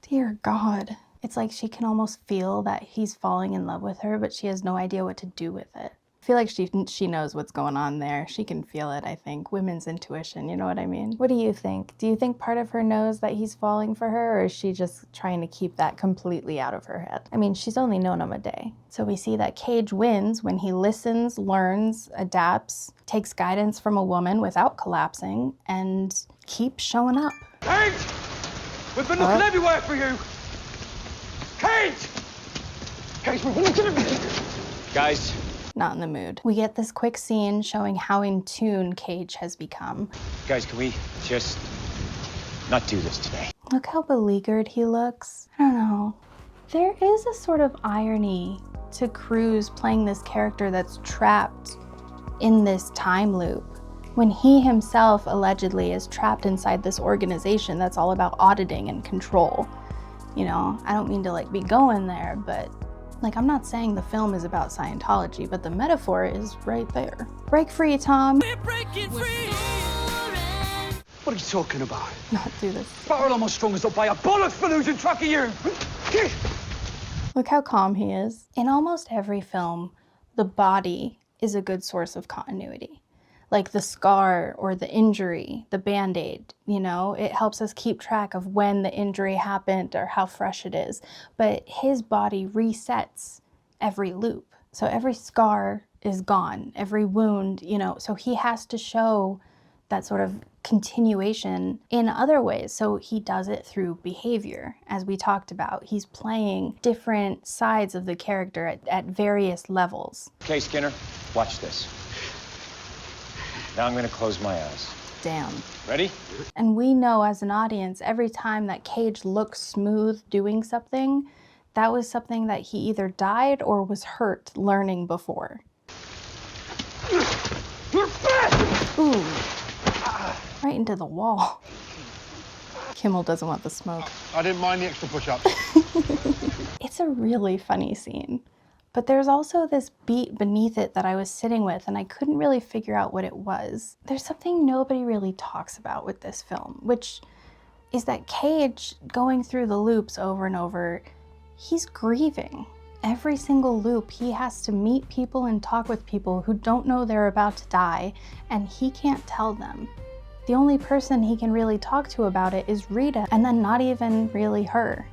Speaker 1: dear God. It's like she can almost feel that he's falling in love with her, but she has no idea what to do with it. I feel like she knows what's going on there. She can feel it, I think. Women's intuition, you know what I mean? What do you think? Do you think part of her knows that he's falling for her, or is she just trying to keep that completely out of her head? I mean, she's only known him a day. So we see that Cage wins when he listens, learns, adapts, takes guidance from a woman without collapsing, and keeps showing up.
Speaker 12: Kate! We've been looking everywhere for you! Kate! Kate, we've been looking everywhere!
Speaker 20: Guys.
Speaker 1: Not in the mood. We get this quick scene showing how in tune Cage has become.
Speaker 20: Guys, can we just not do this today?
Speaker 1: Look how beleaguered he looks. I don't know. There is a sort of irony to Cruise playing this character that's trapped in this time loop when he himself allegedly is trapped inside this organization that's all about auditing and control. You know, I don't mean to like be going there, but like, I'm not saying the film is about Scientology, but the metaphor is right there. Break free, Tom.
Speaker 12: We're breaking free! What are you talking about?
Speaker 1: Not do this.
Speaker 12: Barrel almost strung us up by a bullet for losing track of you!
Speaker 1: Look how calm he is. In almost every film, the body is a good source of continuity. Like the scar or the injury, the Band-Aid, you know, it helps us keep track of when the injury happened or how fresh it is. But his body resets every loop. So every scar is gone, every wound, you know, so he has to show that sort of continuation in other ways. So he does it through behavior, as we talked about. He's playing different sides of the character at various levels.
Speaker 20: Okay, Skinner, watch this. Now I'm going to close my eyes.
Speaker 1: damn.
Speaker 20: Ready?
Speaker 1: And we know as an audience, every time that Cage looks smooth doing something, that was something that he either died or was hurt learning before. Ooh. Right into the wall. Kimmel doesn't want the smoke.
Speaker 2: I didn't mind the extra push-ups.
Speaker 1: It's a really funny scene. But there's also this beat beneath it that I was sitting with, and I couldn't really figure out what it was. There's something nobody really talks about with this film, which is that Cage, going through the loops over and over, he's grieving. Every single loop, he has to meet people and talk with people who don't know they're about to die, and he can't tell them. The only person he can really talk to about it is Rita, and then not even really her.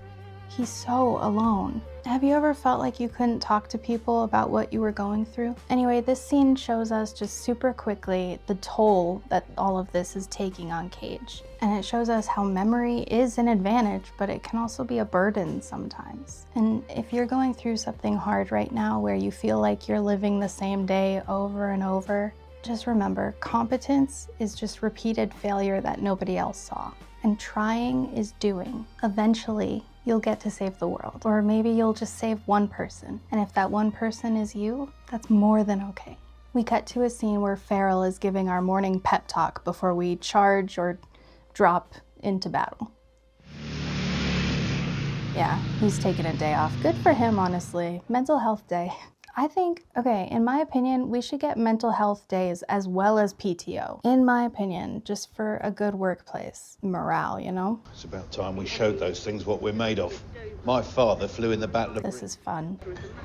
Speaker 1: He's so alone. Have you ever felt like you couldn't talk to people about what you were going through? Anyway, this scene shows us just super quickly the toll that all of this is taking on Cage. And it shows us how memory is an advantage, but it can also be a burden sometimes. And if you're going through something hard right now where you feel like you're living the same day over and over, just remember, competence is just repeated failure that nobody else saw. And trying is doing. Eventually, you'll get to save the world. Or maybe you'll just save one person. And if that one person is you, that's more than okay. We cut to a scene where Farrell is giving our morning pep talk before we charge or drop into battle. Yeah, he's taking a day off. Good for him, honestly. Mental health day. I think, okay, in my opinion, we should get mental health days as well as PTO. In my opinion, just for a good workplace morale, you know?
Speaker 21: It's about time we showed those things what we're made of. My father flew in the Battle of...
Speaker 1: This is fun.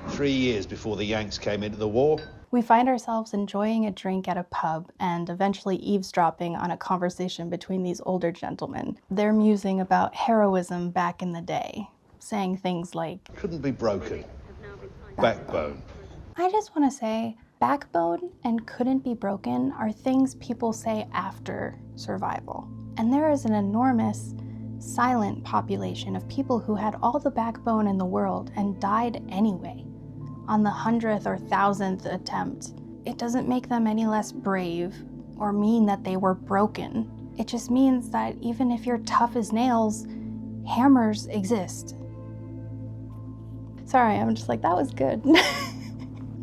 Speaker 21: 3 years before the Yanks came into the war.
Speaker 1: We find ourselves enjoying a drink at a pub and eventually eavesdropping on a conversation between these older gentlemen. They're musing about heroism back in the day, saying things like...
Speaker 21: Couldn't be broken. Backbone.
Speaker 1: I just want to say, backbone and couldn't be broken are things people say after survival. And there is an enormous silent population of people who had all the backbone in the world and died anyway. On the 100th or 1000th attempt, it doesn't make them any less brave or mean that they were broken. It just means that even if you're tough as nails, hammers exist. Sorry, I'm just like, that was good.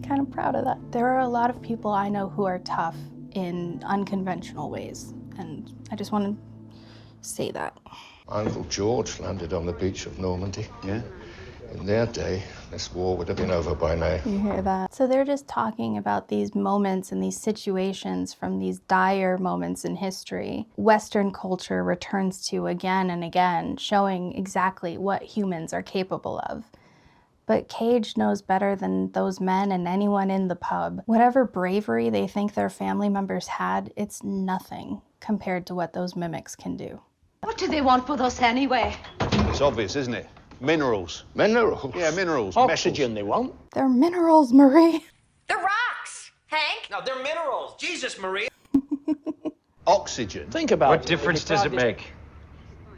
Speaker 1: Kind of proud of that. There are a lot of people I know who are tough in unconventional ways, and I just want to say that.
Speaker 2: Uncle George landed on the beach of Normandy.
Speaker 21: Yeah?
Speaker 2: In their day, this war would have been over by now.
Speaker 1: You hear that? So they're just talking about these moments and these situations from these dire moments in history. Western culture returns to again and again, showing exactly what humans are capable of. But Cage knows better than those men and anyone in the pub. Whatever bravery they think their family members had, it's nothing compared to what those mimics can do.
Speaker 15: What do they want with us anyway?
Speaker 21: It's obvious, isn't it? Minerals.
Speaker 2: Minerals?
Speaker 21: Yeah, minerals.
Speaker 16: Oxygen they want.
Speaker 1: They're minerals, Marie.
Speaker 15: They're rocks, Hank.
Speaker 17: No, they're minerals. Jesus, Maria.
Speaker 21: Oxygen.
Speaker 16: Think about
Speaker 9: What
Speaker 16: it.
Speaker 9: difference does it make?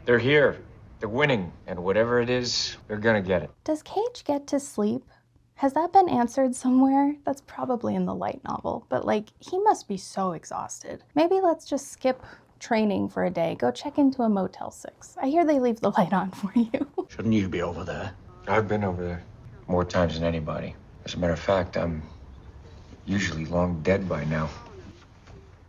Speaker 9: They're here. They're winning. And whatever it is, they're gonna get it.
Speaker 1: Does Cage get to sleep? Has that been answered somewhere? That's probably in the light novel, but like, he must be so exhausted. Maybe let's just skip training for a day. Go check into a Motel 6. I hear they leave the light on for you.
Speaker 16: Shouldn't you be over there?
Speaker 9: I've been over there more times than anybody. As a matter of fact, I'm usually long dead by now.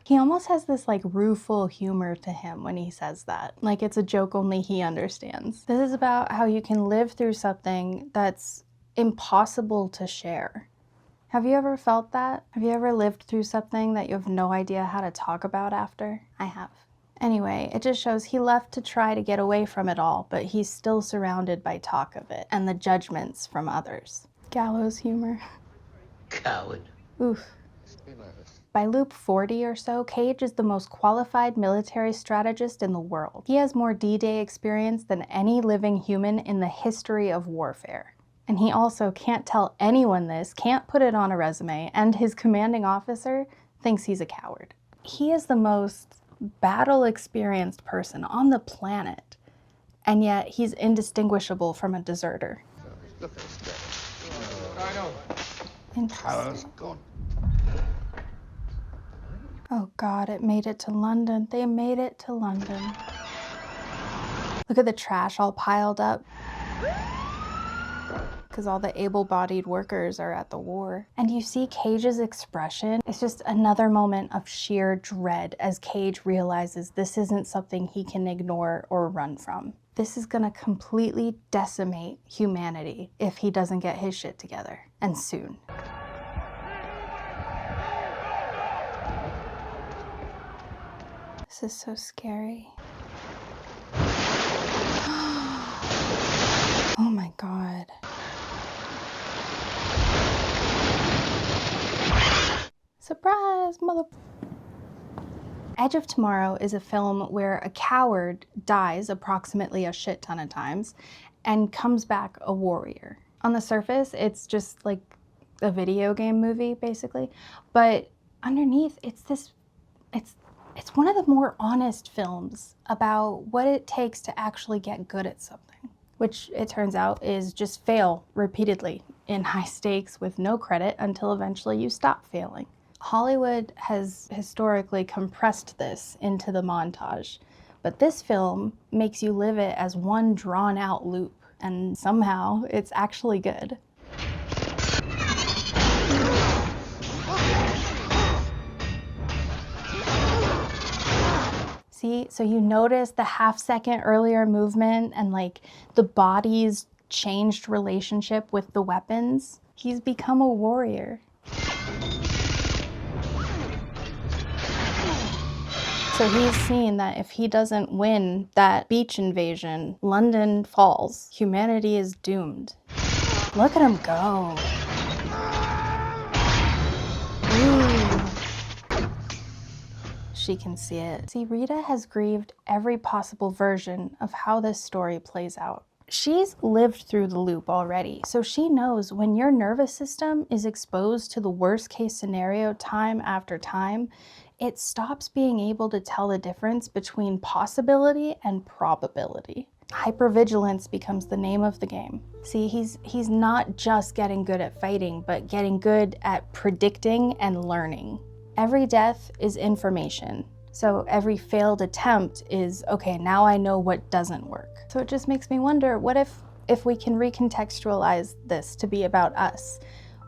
Speaker 1: He almost has this like rueful humor to him when he says that. Like it's a joke only he understands. This is about how you can live through something that's impossible to share. Have you ever felt that? Have you ever lived through something that you have no idea how to talk about after? I have. Anyway, it just shows he left to try to get away from it all, but he's still surrounded by talk of it and the judgments from others. Gallows humor.
Speaker 16: Coward.
Speaker 1: Oof. By loop 40 or so, Cage is the most qualified military strategist in the world. He has more D-Day experience than any living human in the history of warfare. And he also can't tell anyone this, can't put it on a resume, and his commanding officer thinks he's a coward. He is the most battle-experienced person on the planet, and yet he's indistinguishable from a deserter.
Speaker 2: I know.
Speaker 1: Interesting.
Speaker 2: God.
Speaker 1: Oh God, it made it to London. They made it to London. Look at the trash all piled up. Because all the able-bodied workers are at the war. And you see Cage's expression. It's just another moment of sheer dread as Cage realizes this isn't something he can ignore or run from. This is gonna completely decimate humanity if he doesn't get his shit together, and soon. This is so scary. Oh my God. Surprise, mother... Edge of Tomorrow is a film where a coward dies approximately a shit ton of times and comes back a warrior. On the surface, it's just like a video game movie, basically. But underneath, it's one of the more honest films about what it takes to actually get good at something, which it turns out is just fail repeatedly in high stakes with no credit until eventually you stop failing. Hollywood has historically compressed this into the montage, but this film makes you live it as one drawn-out loop, and somehow it's actually good. See, so you notice the half-second earlier movement and like the body's changed relationship with the weapons? He's become a warrior. So he's seen that if he doesn't win that beach invasion, London falls. Humanity is doomed. Look at him go. Ooh. She can see it. See, Rita has grieved every possible version of how this story plays out. She's lived through the loop already, so she knows when your nervous system is exposed to the worst case scenario time after time, it stops being able to tell the difference between possibility and probability. Hypervigilance becomes the name of the game. See, he's not just getting good at fighting, but getting good at predicting and learning. Every death is information. So every failed attempt is, okay, now I know what doesn't work. So it just makes me wonder, what if we can recontextualize this to be about us?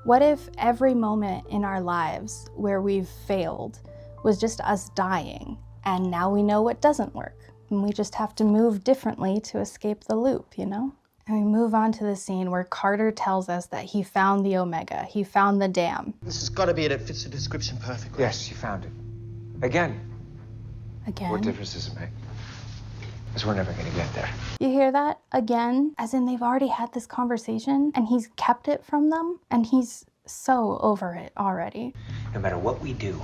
Speaker 1: What if every moment in our lives where we've failed was just us dying, and now we know what doesn't work, and we just have to move differently to escape the loop, you know? And we move on to the scene where Carter tells us that he found the Omega, he found the dam.
Speaker 19: This has got to be it. It fits the description perfectly.
Speaker 9: Yes, you found it. Again.
Speaker 1: Again?
Speaker 9: What difference does it make? Because we're never gonna get there.
Speaker 1: You hear that? Again? As in they've already had this conversation, and he's kept it from them, and he's so over it already.
Speaker 9: No matter what we do,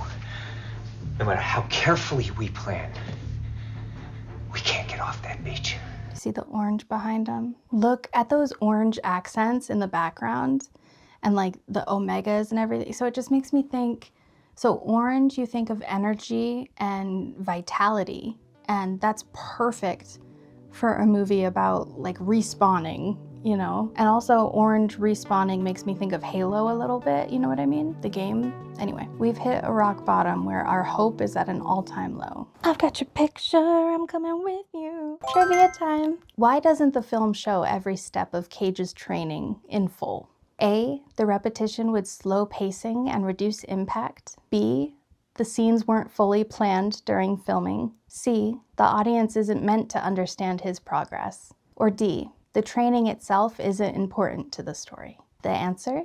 Speaker 9: no matter how carefully we plan, we can't get off that beach.
Speaker 1: See the orange behind him? Look at those orange accents in the background and like the omegas and everything. So it just makes me think, so orange, you think of energy and vitality, and that's perfect for a movie about like respawning, you know? And also orange respawning makes me think of Halo a little bit, you know what I mean? The game. Anyway, we've hit a rock bottom where our hope is at an all-time low. I've got your picture, I'm coming with you. Trivia time. Why doesn't the film show every step of Cage's training in full? A, the repetition would slow pacing and reduce impact. B, the scenes weren't fully planned during filming. C, the audience isn't meant to understand his progress. Or D, the training itself isn't important to the story. The answer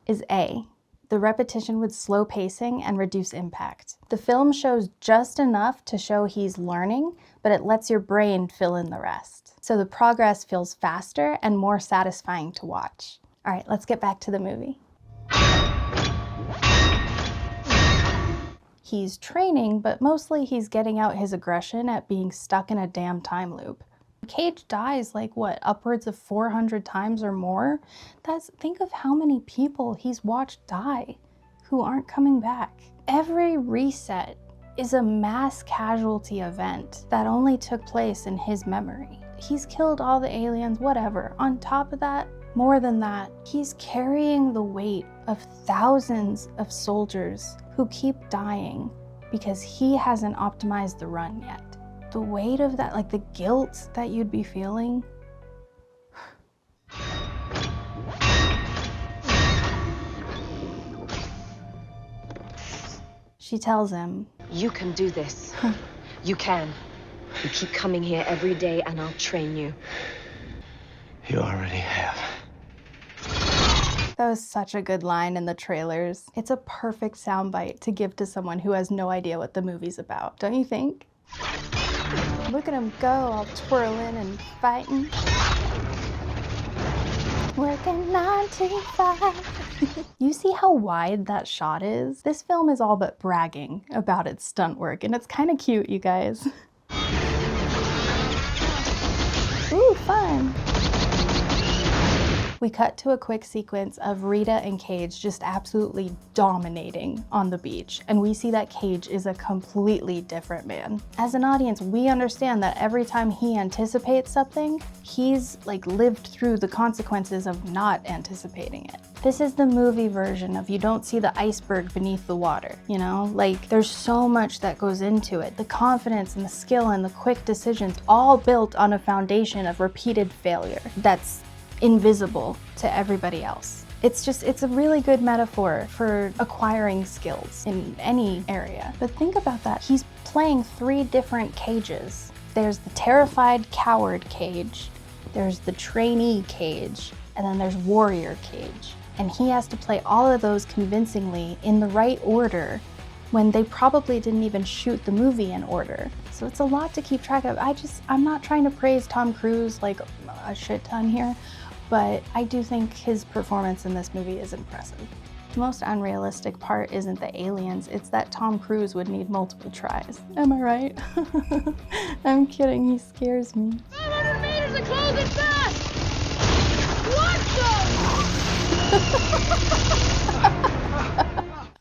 Speaker 1: is A. The repetition would slow pacing and reduce impact. The film shows just enough to show he's learning, but it lets your brain fill in the rest. So the progress feels faster and more satisfying to watch. All right, let's get back to the movie. He's training, but mostly he's getting out his aggression at being stuck in a damn time loop. Cage dies like what, upwards of 400 times or more? Think of how many people he's watched die who aren't coming back. Every reset is a mass casualty event that only took place in his memory. He's killed all the aliens, whatever. On top of that, More than that, he's carrying the weight of thousands of soldiers who keep dying because he hasn't optimized the run yet. The weight of that, like the guilt that you'd be feeling. She tells him,
Speaker 14: "You can do this. You can. You keep coming here every day and I'll train you."
Speaker 19: You already have.
Speaker 1: That was such a good line in the trailers. It's a perfect soundbite to give to someone who has no idea what the movie's about, don't you think? Look at him go, all twirling and fighting. Working 9 to 5. You see how wide that shot is? This film is all but bragging about its stunt work, and it's kind of cute, you guys. Ooh, fun. We cut to a quick sequence of Rita and Cage just absolutely dominating on the beach, and we see that Cage is a completely different man. As an audience, we understand that every time he anticipates something, he's like lived through the consequences of not anticipating it. This is the movie version of you don't see the iceberg beneath the water, you know? Like, there's so much that goes into it. The confidence and the skill and the quick decisions, all built on a foundation of repeated failure that's invisible to everybody else. It's a really good metaphor for acquiring skills in any area. But think about that. He's playing 3 different Cages. There's the terrified coward Cage, there's the trainee Cage, and then there's warrior Cage. And he has to play all of those convincingly in the right order when they probably didn't even shoot the movie in order. So it's a lot to keep track of. I'm not trying to praise Tom Cruise like a shit ton here, but I do think his performance in this movie is impressive. The most unrealistic part isn't the aliens, it's that Tom Cruise would need multiple tries. Am I right? I'm kidding, he scares me.
Speaker 12: 500 meters and close it fast! What the?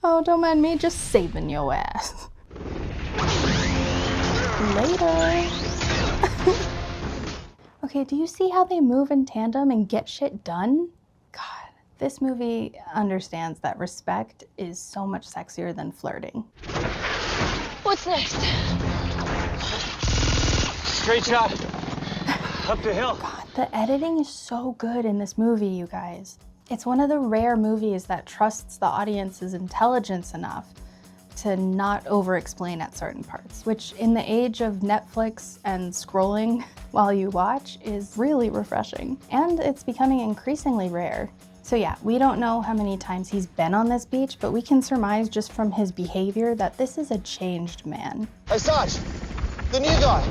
Speaker 1: Oh, don't mind me, just saving your ass. Later. Okay, do you see how they move in tandem and get shit done? God, this movie understands that respect is so much sexier than flirting.
Speaker 12: What's next?
Speaker 18: Straight shot. Up the hill.
Speaker 1: God, the editing is so good in this movie, you guys. It's one of the rare movies that trusts the audience's intelligence enough to not over-explain at certain parts, which in the age of Netflix and scrolling while you watch is really refreshing. And it's becoming increasingly rare. So yeah, we don't know how many times he's been on this beach, but we can surmise just from his behavior that this is a changed man.
Speaker 16: Hey, Sarge, the new guy.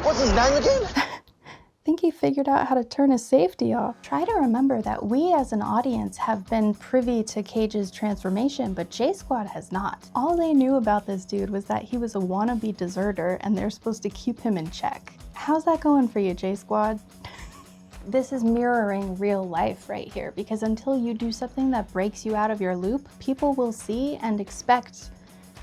Speaker 16: What's his name again?
Speaker 1: I think he figured out how to turn his safety off. Try to remember that we as an audience have been privy to Cage's transformation, but J-Squad has not. All they knew about this dude was that he was a wannabe deserter and they're supposed to keep him in check. How's that going for you, J-Squad? This is mirroring real life right here, because until you do something that breaks you out of your loop, people will see and expect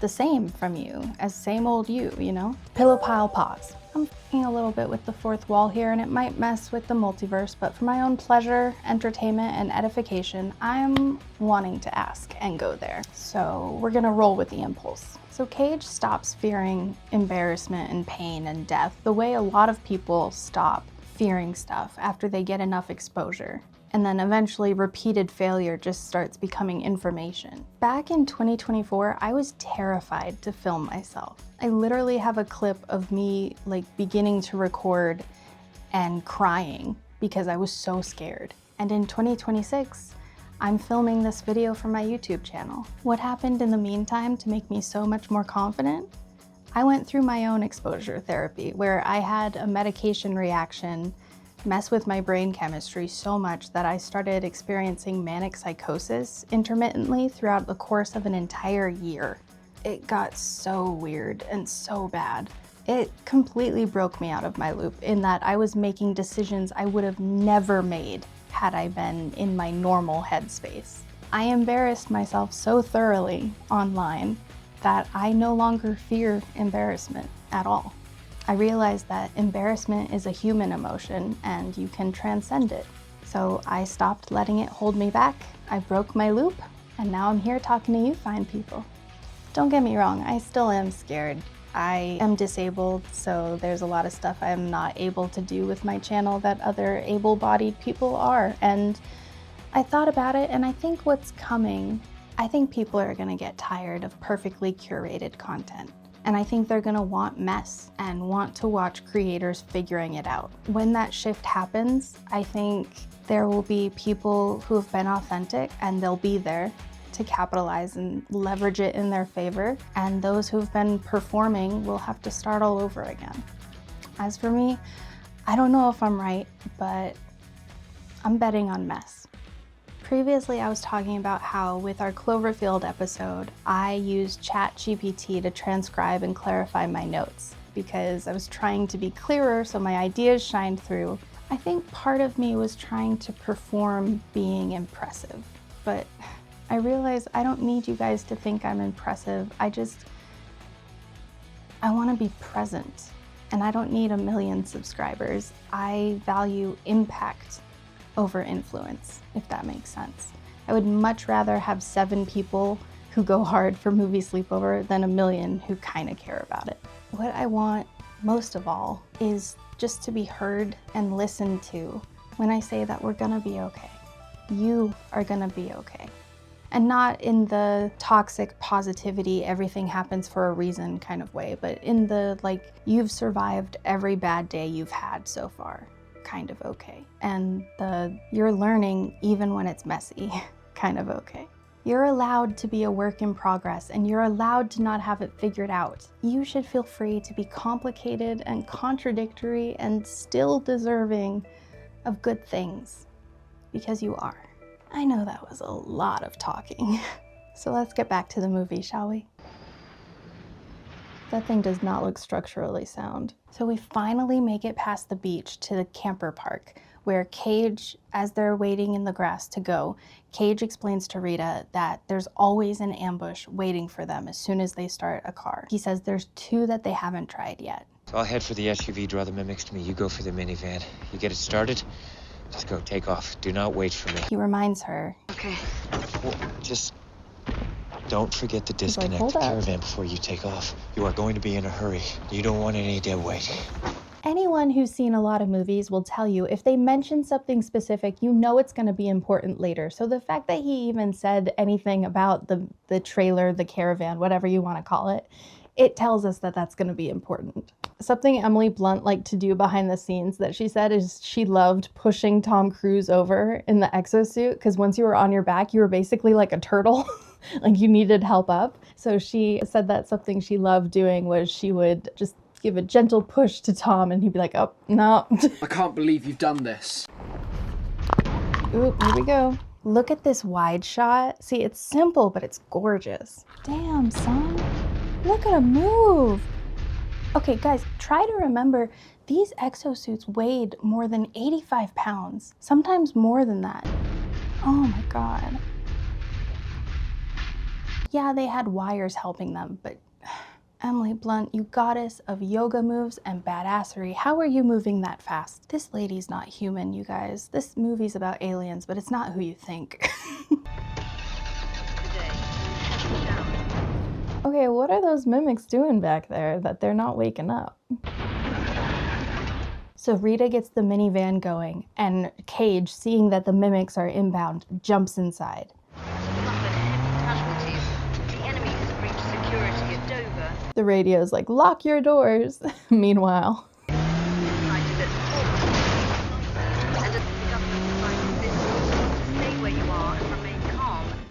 Speaker 1: the same from you as same old you know? Pillow pile pause. I'm f***ing a little bit with the fourth wall here, and it might mess with the multiverse, but for my own pleasure, entertainment, and edification, I'm wanting to ask and go there. So we're gonna roll with the impulse. So Cage stops fearing embarrassment and pain and death the way a lot of people stop fearing stuff after they get enough exposure. And then eventually repeated failure just starts becoming information. Back in 2024, I was terrified to film myself. I literally have a clip of me like beginning to record and crying because I was so scared. And in 2026, I'm filming this video for my YouTube channel. What happened in the meantime to make me so much more confident? I went through my own exposure therapy where I had a medication reaction mess with my brain chemistry so much that I started experiencing manic psychosis intermittently throughout the course of an entire year. It got so weird and so bad. It completely broke me out of my loop in that I was making decisions I would have never made had I been in my normal headspace. I embarrassed myself so thoroughly online that I no longer fear embarrassment at all. I realized that embarrassment is a human emotion and you can transcend it. So I stopped letting it hold me back. I broke my loop, and now I'm here talking to you fine people. Don't get me wrong, I still am scared. I am disabled, so there's a lot of stuff I am not able to do with my channel that other able-bodied people are. And I thought about it, and I think what's coming, I think people are gonna get tired of perfectly curated content. And I think they're gonna want mess and want to watch creators figuring it out. When that shift happens, I think there will be people who have been authentic, and they'll be there to capitalize and leverage it in their favor. And those who've been performing will have to start all over again. As for me, I don't know if I'm right, but I'm betting on mess. Previously, I was talking about how with our Cloverfield episode, I used ChatGPT to transcribe and clarify my notes because I was trying to be clearer so my ideas shined through. I think part of me was trying to perform being impressive, but I realize I don't need you guys to think I'm impressive. I want to be present, and I don't need 1 million subscribers. I value impact over influence, if that makes sense. I would much rather have 7 people who go hard for Movie Sleepover than 1 million who kind of care about it. What I want most of all is just to be heard and listened to when I say that we're gonna be okay. You are gonna be okay. And not in the toxic positivity, everything happens for a reason kind of way, but in the like, you've survived every bad day you've had so far kind of okay. And the you're learning even when it's messy kind of okay. You're allowed to be a work in progress, and you're allowed to not have it figured out. You should feel free to be complicated and contradictory and still deserving of good things, because you are. I know that was a lot of talking. So let's get back to the movie, shall we? That thing does not look structurally sound. So we finally make it past the beach to the camper park, where Cage, as they're waiting in the grass to go, Cage explains to Rita that there's always an ambush waiting for them as soon as they start a car. He says there's 2 that they haven't tried yet.
Speaker 20: So I'll head for the SUV, draw the mimics to me. You go for the minivan. You get it started, just go, take off. Do not wait for me.
Speaker 1: He reminds her.
Speaker 20: Okay. Well, just don't forget to disconnect
Speaker 1: "Hold
Speaker 20: the
Speaker 1: up."
Speaker 20: caravan before you take off. You are going to be in a hurry. You don't want any dead weight.
Speaker 1: Anyone who's seen a lot of movies will tell you if they mention something specific, you know it's going to be important later. So the fact that he even said anything about the trailer, the caravan, whatever you want to call it, it tells us that that's going to be important. Something Emily Blunt liked to do behind the scenes that she said is she loved pushing Tom Cruise over in the exosuit, because once you were on your back, you were basically like a turtle. Like you needed help up. So she said that something she loved doing was she would just give a gentle push to Tom and he'd be like, oh, no.
Speaker 8: I can't believe you've done this.
Speaker 1: Oop, here we go. Look at this wide shot. See, it's simple, but it's gorgeous. Damn, son. Look at him move. Okay, guys, try to remember these exosuits weighed more than 85 pounds, sometimes more than that. Oh my God. Yeah, they had wires helping them, but Emily Blunt, you goddess of yoga moves and badassery, how are you moving that fast? This lady's not human, you guys. This movie's about aliens, but it's not who you think. Okay, what are those mimics doing back there that they're not waking up? So Rita gets the minivan going, and Cage, seeing that the mimics are inbound, jumps inside. The radio's like, lock your doors. Meanwhile.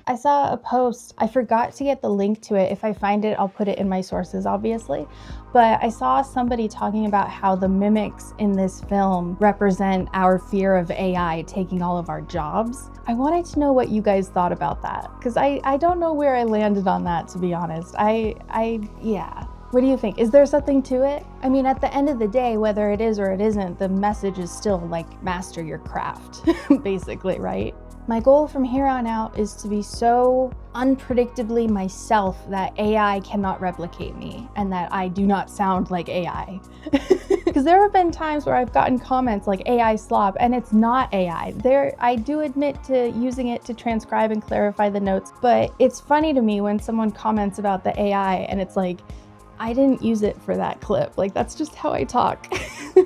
Speaker 1: I saw a post, I forgot to get the link to it. If I find it, I'll put it in my sources, obviously. But I saw somebody talking about how the mimics in this film represent our fear of AI taking all of our jobs. I wanted to know what you guys thought about that, because I don't know where I landed on that, to be honest. Yeah. What do you think? Is there something to it? I mean, at the end of the day, whether it is or it isn't, the message is still like, master your craft, basically, right? My goal from here on out is to be so unpredictably myself that AI cannot replicate me and that I do not sound like AI.
Speaker 3: Because there have been times where I've gotten comments like AI slop, and it's not AI. I do admit to using it to transcribe and clarify the notes, but it's funny to me when someone comments about the AI and it's like, I didn't use it for that clip. Like, that's just how I talk.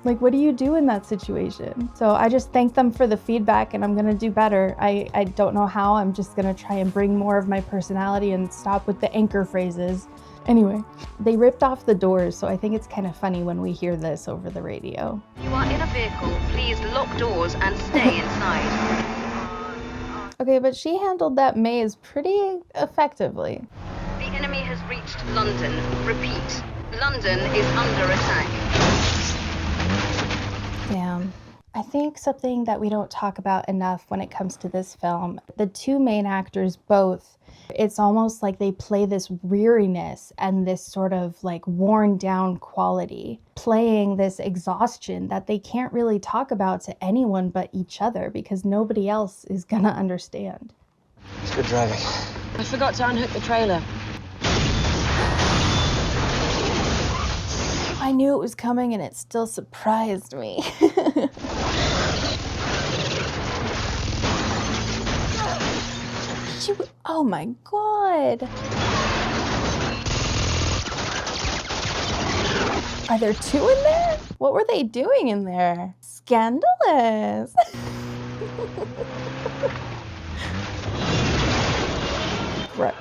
Speaker 3: Like, what do you do in that situation? So I just thank them for the feedback, and I'm gonna do better. I don't know how. I'm just gonna try and bring more of my personality and stop with the anchor phrases. Anyway, they ripped off the doors, so I think it's kind of funny when we hear this over the radio.
Speaker 5: You are in a vehicle. Please lock doors and stay inside.
Speaker 3: Okay, but she handled that maze pretty effectively.
Speaker 5: The enemy has reached London. Repeat, London is under attack.
Speaker 3: Damn. I think something that we don't talk about enough when it comes to this film, the two main actors both, it's almost like they play this weariness and this sort of like worn down quality, playing this exhaustion that they can't really talk about to anyone but each other because nobody else is gonna understand.
Speaker 20: It's good driving.
Speaker 14: I forgot to unhook the trailer.
Speaker 3: I knew it was coming and it still surprised me. Oh my God. Are there two in there? What were they doing in there? Scandalous. Gross.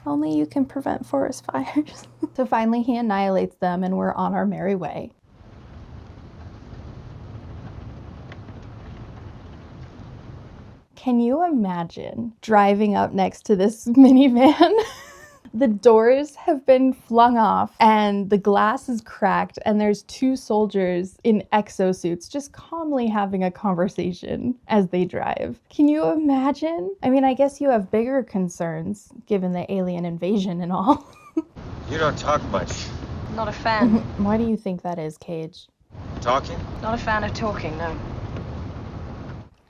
Speaker 3: Only you can prevent forest fires. So finally he annihilates them and we're on our merry way. Can you imagine driving up next to this minivan? The doors have been flung off and the glass is cracked and there's two soldiers in exosuits just calmly having a conversation as they drive. Can you imagine? I mean, I guess you have bigger concerns given the alien invasion and all.
Speaker 20: You don't talk much.
Speaker 14: Not a fan.
Speaker 3: Why do you think that is, Cage?
Speaker 20: Talking?
Speaker 14: Not a fan of talking, no.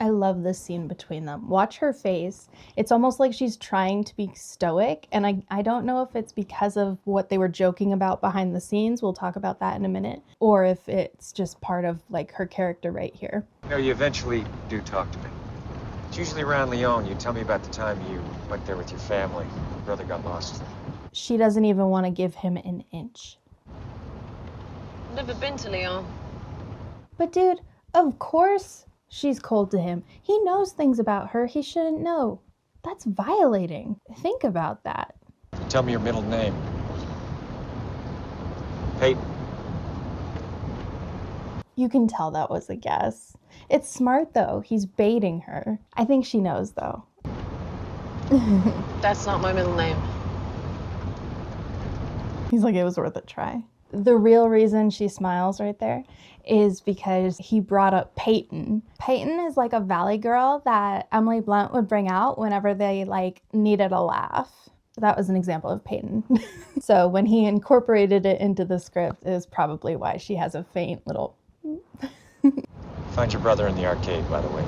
Speaker 3: I love this scene between them. Watch her face. It's almost like she's trying to be stoic, and I don't know if it's because of what they were joking about behind the scenes, we'll talk about that in a minute, or if it's just part of like her character right here.
Speaker 20: You know, you eventually do talk to me. It's usually around Lyon. You tell me about the time you went there with your family. Your brother got lost.
Speaker 3: She doesn't even want to give him an inch.
Speaker 14: Never been to Lyon.
Speaker 3: But dude, of course she's cold to him. He knows things about her he shouldn't know. That's violating. Think about that.
Speaker 20: Tell me your middle name. Peyton.
Speaker 3: You can tell that was a guess. It's smart though. He's baiting her. I think she knows though.
Speaker 14: That's not my middle name.
Speaker 3: He's like, it was worth a try. The real reason she smiles right there is because he brought up Peyton. Peyton is like a valley girl that Emily Blunt would bring out whenever they like needed a laugh. That was an example of Peyton. So when he incorporated it into the script is probably why she has a faint little...
Speaker 20: Find your brother in the arcade, by the way.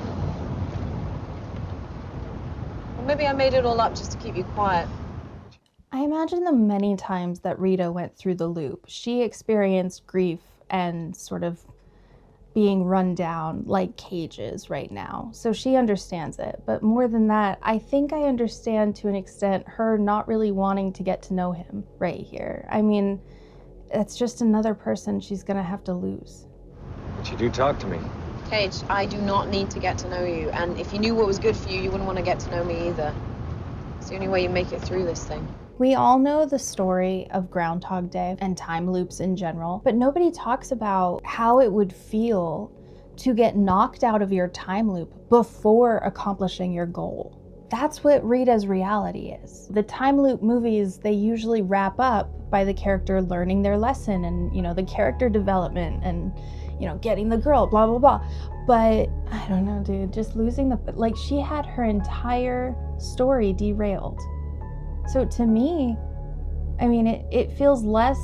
Speaker 14: Well, maybe I made it all up just to keep you quiet.
Speaker 3: I imagine the many times that Rita went through the loop. She experienced grief and sort of being run down like Cage is right now. So she understands it. But more than that, I think I understand to an extent her not really wanting to get to know him right here. I mean, it's just another person she's gonna have to lose.
Speaker 20: But you do talk to me.
Speaker 14: Cage, I do not need to get to know you. And if you knew what was good for you, you wouldn't want to get to know me either. It's the only way you make it through this thing.
Speaker 3: We all know the story of Groundhog Day and time loops in general, but nobody talks about how it would feel to get knocked out of your time loop before accomplishing your goal. That's what Rita's reality is. The time loop movies, they usually wrap up by the character learning their lesson and, you know, the character development and, you know, getting the girl, blah, blah, blah. But I don't know, dude, just losing like she had her entire story derailed. So to me, I mean, it feels less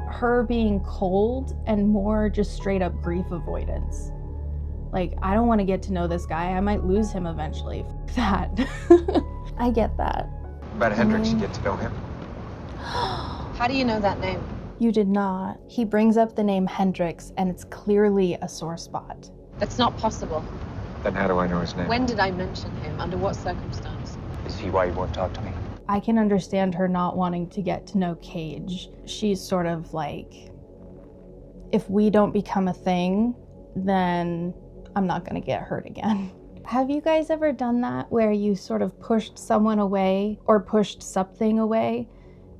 Speaker 3: her being cold and more just straight up grief avoidance. Like, I don't want to get to know this guy. I might lose him eventually. F that. I get that.
Speaker 20: About Hendrix, you get to know him?
Speaker 14: How do you know that name?
Speaker 1: You did not. He brings up the name Hendrix, and it's clearly a sore spot.
Speaker 14: That's not possible.
Speaker 20: Then how do I know his name?
Speaker 14: When did I mention him? Under what circumstance?
Speaker 20: Is he why you won't talk to me?
Speaker 1: I can understand her not wanting to get to know Cage. She's sort of like, if we don't become a thing, then I'm not gonna get hurt again. Have you guys ever done that where you sort of pushed someone away or pushed something away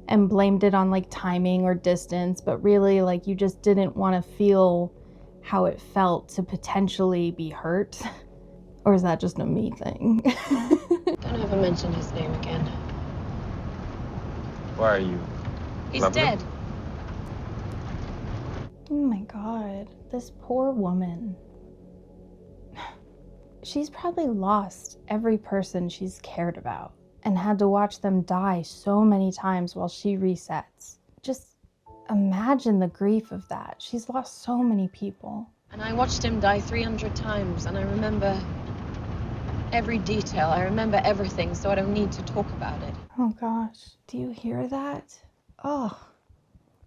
Speaker 1: and blamed it on like timing or distance, but really like you just didn't want to feel how it felt to potentially be hurt? Or is that just a me thing?
Speaker 14: Don't ever mention his name again.
Speaker 20: Why are you?
Speaker 14: He's
Speaker 20: loving
Speaker 14: dead.
Speaker 20: him?
Speaker 1: Oh my God, this poor woman. She's probably lost every person she's cared about and had to watch them die so many times while she resets. Just imagine the grief of that. She's lost so many people.
Speaker 14: And I watched him die 300 times, and I remember every detail. I remember everything, so I don't need to talk about it.
Speaker 1: Oh gosh, do you hear that? Oh,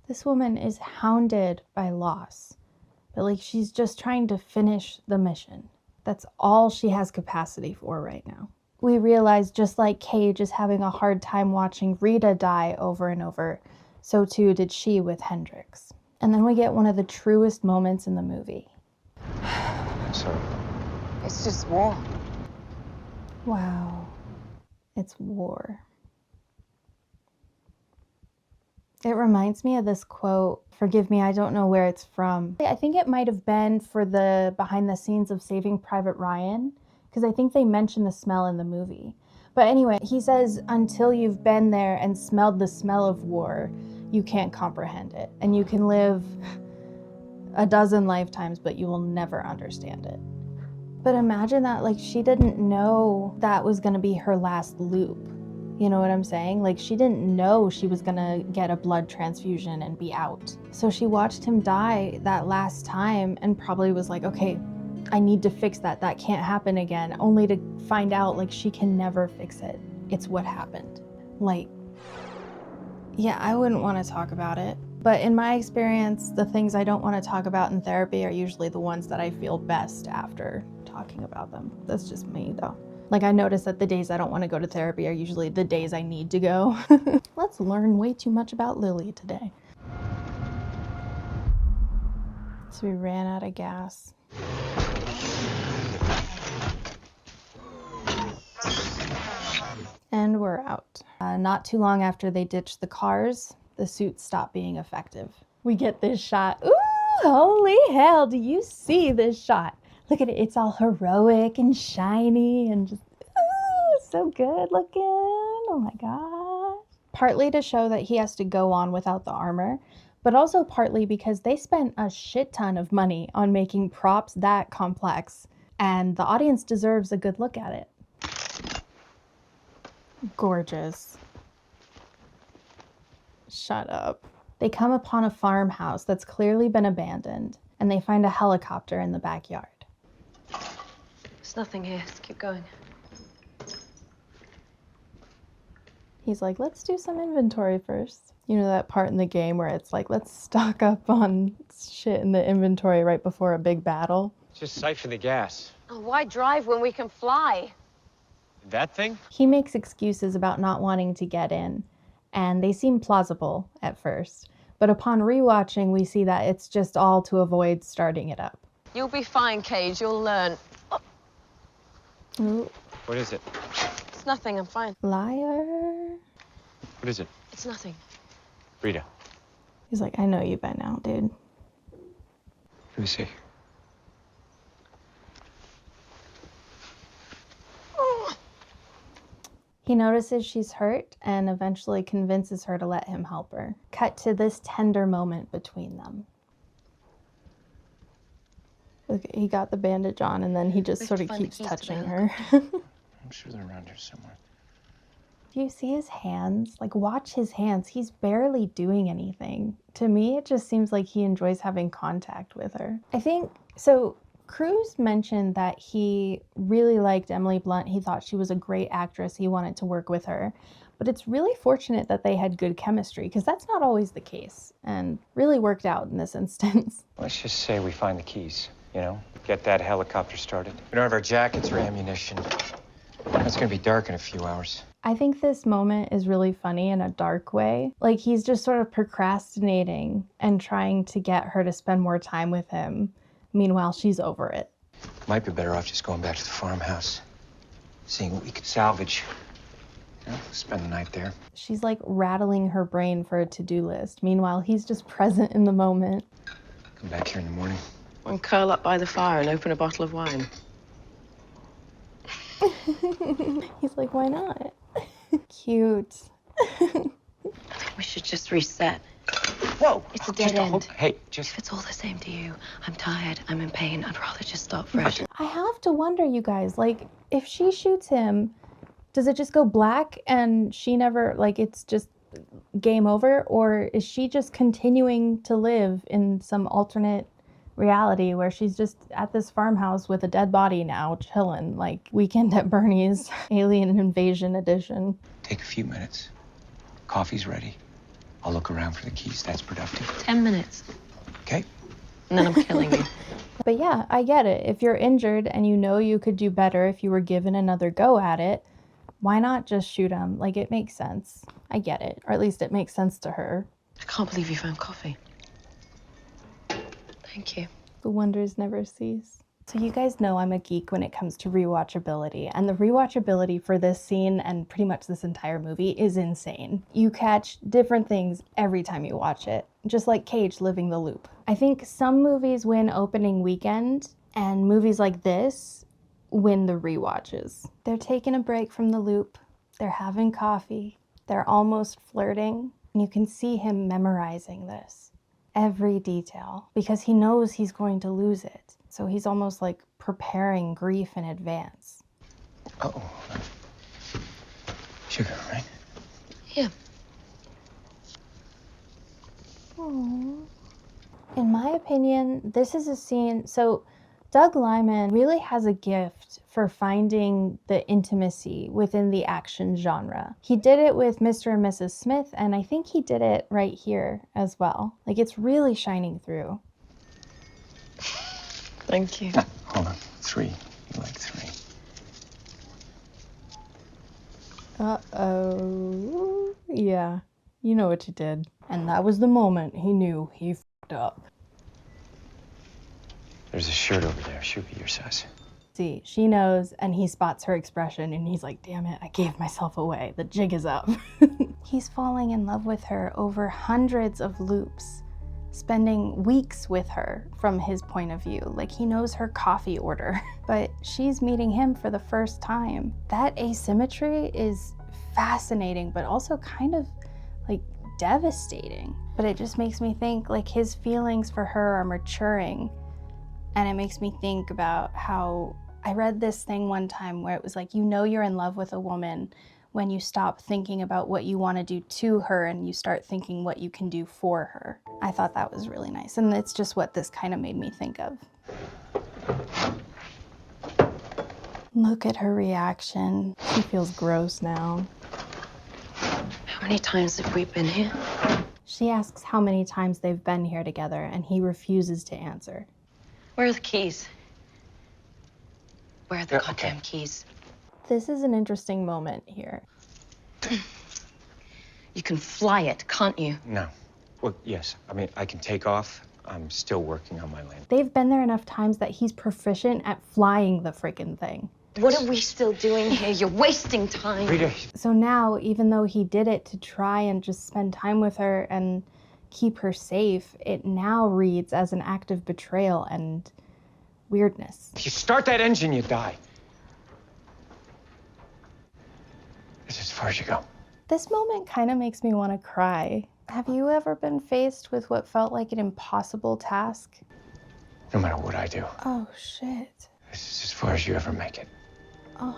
Speaker 1: this woman is hounded by loss, but like she's just trying to finish the mission. That's all she has capacity for right now. We realize just like Cage is having a hard time watching Rita die over and over, so too did she with Hendrix. And then we get one of the truest moments in the movie.
Speaker 20: Sorry.
Speaker 14: It's just war.
Speaker 1: Wow, it's war. It reminds me of this quote. Forgive me, I don't know where it's from. I think it might have been for the behind the scenes of Saving Private Ryan, because I think they mention the smell in the movie. But anyway, he says, until you've been there and smelled the smell of war, you can't comprehend it. And you can live a dozen lifetimes, but you will never understand it. But imagine that, like, she didn't know that was gonna be her last loop. You know what I'm saying? Like, she didn't know she was gonna get a blood transfusion and be out. So she watched him die that last time and probably was like, okay, I need to fix that. That can't happen again. Only to find out, like, she can never fix it. It's what happened. Like, yeah, I wouldn't want to talk about it. But in my experience, the things I don't want to talk about in therapy are usually the ones that I feel best after talking about them. That's just me, though. Like, I notice that the days I don't want to go to therapy are usually the days I need to go. Let's learn way too much about Lily today. So we ran out of gas. And we're out. Not too long after they ditched the cars, the suits stopped being effective. We get this shot. Ooh, holy hell, do you see this shot? Look at it, it's all heroic and shiny and just, ooh, so good looking. Oh my gosh. Partly to show that he has to go on without the armor, but also partly because they spent a shit ton of money on making props that complex, and the audience deserves a good look at it. Gorgeous. Shut up. They come upon a farmhouse that's clearly been abandoned, and they find a helicopter in the backyard.
Speaker 14: There's nothing here. Let's keep going.
Speaker 1: He's like, let's do some inventory first. You know that part in the game where it's like, let's stock up on shit in the inventory right before a big battle?
Speaker 20: Just siphon the gas.
Speaker 10: Oh, why drive when we can fly?
Speaker 20: That thing?
Speaker 1: He makes excuses about not wanting to get in, and they seem plausible at first. But upon rewatching, we see that it's just all to avoid starting it up.
Speaker 10: You'll be fine, Cage. You'll learn. Oh.
Speaker 1: Ooh.
Speaker 20: What is it?
Speaker 10: It's nothing. I'm fine.
Speaker 1: Liar.
Speaker 20: What is it?
Speaker 10: It's nothing.
Speaker 20: Rita.
Speaker 1: He's like, I know you by now, dude.
Speaker 20: Let me see.
Speaker 1: He notices she's hurt and eventually convinces her to let him help her. Cut to this tender moment between them. Look, he got the bandage on and then he just sort of keeps touching her.
Speaker 21: I'm sure they're around here somewhere.
Speaker 1: Do you see his hands? Like, watch his hands. He's barely doing anything. To me, it just seems like he enjoys having contact with her. I think, so Cruz mentioned that he really liked Emily Blunt. He thought she was a great actress. He wanted to work with her.
Speaker 3: But it's really fortunate that they had good chemistry, because that's not always the case, and really worked out in this instance.
Speaker 20: Let's just say we find the keys, you know? Get that helicopter started. We don't have our jackets or ammunition. It's gonna be dark in a few hours.
Speaker 3: I think this moment is really funny in a dark way. Like, he's just sort of procrastinating and trying to get her to spend more time with him. Meanwhile, she's over it.
Speaker 20: Might be better off just going back to the farmhouse, seeing what we could salvage. You know, spend the night there.
Speaker 3: She's like rattling her brain for a to-do list. Meanwhile, he's just present in the moment.
Speaker 20: Come back here in the morning.
Speaker 10: And curl up by the fire and open a bottle of wine.
Speaker 3: He's like, why not? Cute.
Speaker 14: We should just reset.
Speaker 20: Whoa!
Speaker 14: It's a dead end.
Speaker 20: Hey, just...
Speaker 14: If it's all the same to you, I'm tired, I'm in pain, I'd rather just start fresh.
Speaker 3: I have to wonder, you guys, like, if she shoots him, does it just go black and she never, like, it's just game over? Or is she just continuing to live in some alternate reality where she's just at this farmhouse with a dead body now, chilling, like Weekend at Bernie's Alien Invasion edition?
Speaker 20: Take a few minutes. Coffee's ready. I'll look around for the keys. That's productive.
Speaker 14: 10 minutes.
Speaker 20: Okay.
Speaker 14: And then I'm killing you.
Speaker 3: But yeah, I get it. If you're injured and you know you could do better if you were given another go at it, why not just shoot him? Like, it makes sense. I get it. Or at least it makes sense to her.
Speaker 14: I can't believe you found coffee. Thank you.
Speaker 3: The wonders never cease. So you guys know I'm a geek when it comes to rewatchability, and the rewatchability for this scene and pretty much this entire movie is insane. You catch different things every time you watch it, just like Cage living the loop. I think some movies win opening weekend, and movies like this win the rewatches. They're taking a break from the loop, they're having coffee, they're almost flirting, and you can see him memorizing this. Every detail, because he knows he's going to lose it. So he's almost like preparing grief in advance.
Speaker 20: Uh-oh. Sugar, right?
Speaker 14: Yeah.
Speaker 3: Aww. In my opinion, this is a scene, so Doug Liman really has a gift for finding the intimacy within the action genre. He did it with Mr. and Mrs. Smith, and I think he did it right here as well. Like, it's really shining through.
Speaker 14: Thank you.
Speaker 20: Hold on. 3. You like 3.
Speaker 3: Uh-oh. Yeah, you know what you did. And that was the moment he knew he f***ed up.
Speaker 20: There's a shirt over there. Should be your size.
Speaker 3: See, she knows, and he spots her expression, and he's like, damn it, I gave myself away. The jig is up. He's falling in love with her over hundreds of loops, spending weeks with her from his point of view. Like, he knows her coffee order, but she's meeting him for the first time. That asymmetry is fascinating, but also kind of like devastating. But it just makes me think, like, his feelings for her are maturing. And it makes me think about how I read this thing one time where it was like, you know you're in love with a woman when you stop thinking about what you want to do to her and you start thinking what you can do for her. I thought that was really nice, and it's just what this kind of made me think of. Look at her reaction. She feels gross now.
Speaker 14: How many times have we been here?
Speaker 3: She asks how many times they've been here together, and he refuses to answer.
Speaker 14: Where are the keys? Where are the goddamn keys?
Speaker 3: This is an interesting moment here.
Speaker 14: You can fly it, can't you?
Speaker 20: No. Well, yes. I mean, I can take off. I'm still working on my landing.
Speaker 3: They've been there enough times that he's proficient at flying the frickin' thing.
Speaker 14: What are we still doing here? You're wasting time.
Speaker 20: Rita.
Speaker 3: So now, even though he did it to try and just spend time with her and keep her safe, it now reads as an act of betrayal and weirdness.
Speaker 20: If you start that engine, you die. This is as far as you go.
Speaker 3: This moment kind of makes me want to cry. Have you ever been faced with what felt like an impossible task?
Speaker 20: No matter what I do.
Speaker 3: Oh, shit.
Speaker 20: This is as far as you ever make it.
Speaker 3: Oh.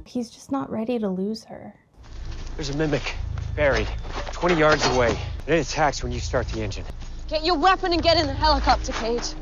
Speaker 3: He's just not ready to lose her.
Speaker 20: There's a mimic buried 20 yards away. And it attacks when you start the engine.
Speaker 10: Get your weapon and get in the helicopter, Cage.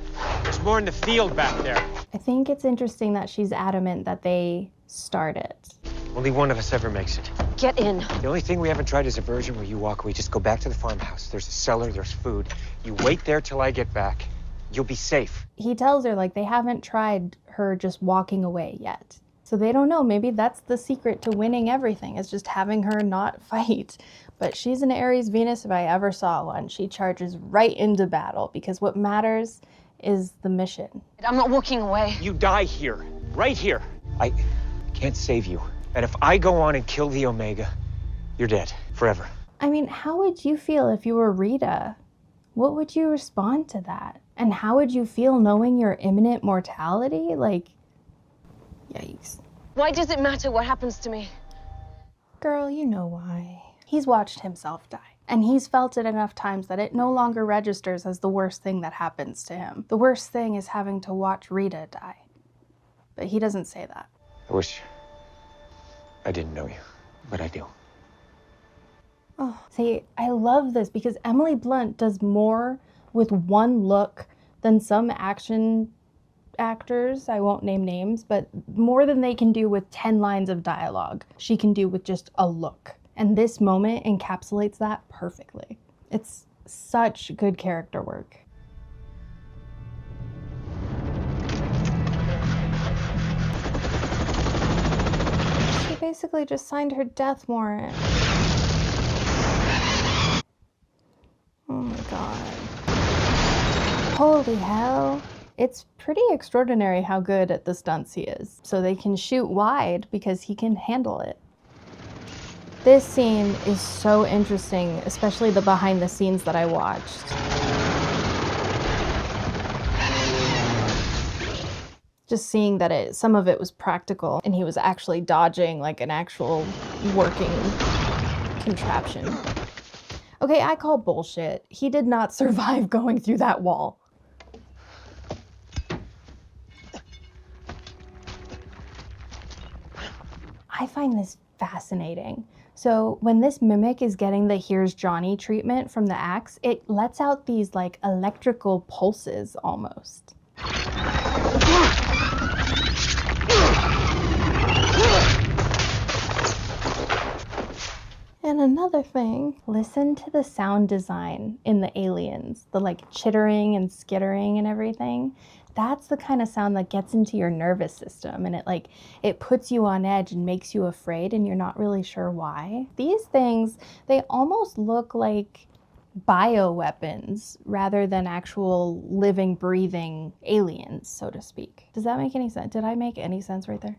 Speaker 20: There's more in the field back there.
Speaker 3: I think it's interesting that she's adamant that they start it.
Speaker 20: Only one of us ever makes it.
Speaker 10: Get in.
Speaker 20: The only thing we haven't tried is a version where you walk away. Just go back to the farmhouse. There's a cellar, there's food. You wait there till I get back. You'll be safe.
Speaker 1: He tells her, like, they haven't tried her just walking away yet. So they don't know. Maybe that's the secret to winning everything, is just having her not fight. But she's an Aries Venus if I ever saw one. She charges right into battle because what matters is the mission.
Speaker 10: I'm not walking away.
Speaker 20: You die here, right here. I can't save you. And if I go on and kill the Omega, you're dead forever.
Speaker 1: I mean, how would you feel if you were Rita? What would you respond to that? And how would you feel knowing your imminent mortality? Like, yikes.
Speaker 10: Why does it matter what happens to me?
Speaker 1: Girl, you know why. He's watched himself die. And he's felt it enough times that it no longer registers as the worst thing that happens to him. The worst thing is having to watch Rita die. But he doesn't say that.
Speaker 20: I wish I didn't know you, but I do.
Speaker 1: Oh, see, I love this because Emily Blunt does more with one look than some action actors, I won't name names, but more than they can do with 10 lines of dialogue, she can do with just a look. And this moment encapsulates that perfectly. It's such good character work. She basically just signed her death warrant. Oh my god. Holy hell. It's pretty extraordinary how good at the stunts he is. So they can shoot wide because he can handle it. This scene is so interesting, especially the behind the scenes that I watched. Just seeing that some of it was practical and he was actually dodging like an actual working contraption. Okay, I call bullshit. He did not survive going through that wall. I find this fascinating. So when this mimic is getting the "here's Johnny" treatment from the axe, it lets out these like electrical pulses almost. And another thing, listen to the sound design in the aliens, the like chittering and skittering and everything. That's the kind of sound that gets into your nervous system and it puts you on edge and makes you afraid and you're not really sure why. These things, they almost look like bioweapons rather than actual living, breathing aliens, so to speak. Does that make any sense? Did I make any sense right there?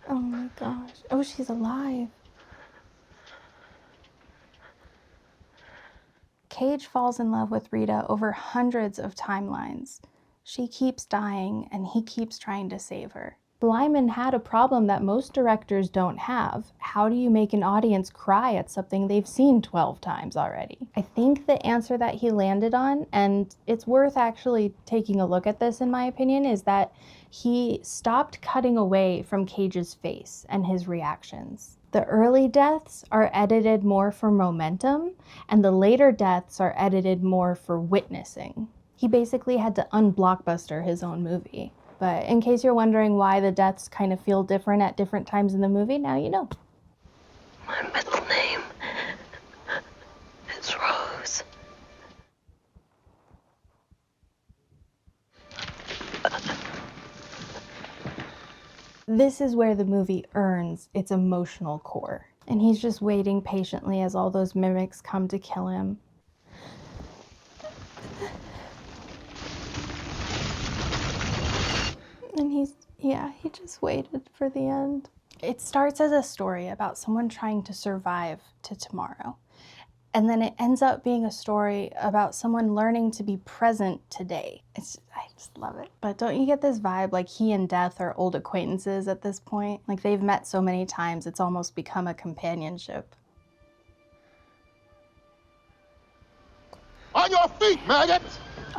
Speaker 1: Oh my gosh. Oh, she's alive. Cage falls in love with Rita over hundreds of timelines. She keeps dying and he keeps trying to save her. Blyman had a problem that most directors don't have. How do you make an audience cry at something they've seen 12 times already? I think the answer that he landed on, and it's worth actually taking a look at this in my opinion, is that he stopped cutting away from Cage's face and his reactions. The early deaths are edited more for momentum, and the later deaths are edited more for witnessing. He basically had to unblockbuster his own movie. But in case you're wondering why the deaths kind of feel different at different times in the movie, now you know.
Speaker 10: My middle name is Rose.
Speaker 1: This is where the movie earns its emotional core. And he's just waiting patiently as all those mimics come to kill him. And he just waited for the end. It starts as a story about someone trying to survive to tomorrow. And then it ends up being a story about someone learning to be present today. I just love it. But don't you get this vibe like he and Death are old acquaintances at this point? Like they've met so many times, it's almost become a companionship.
Speaker 12: On your feet, maggot!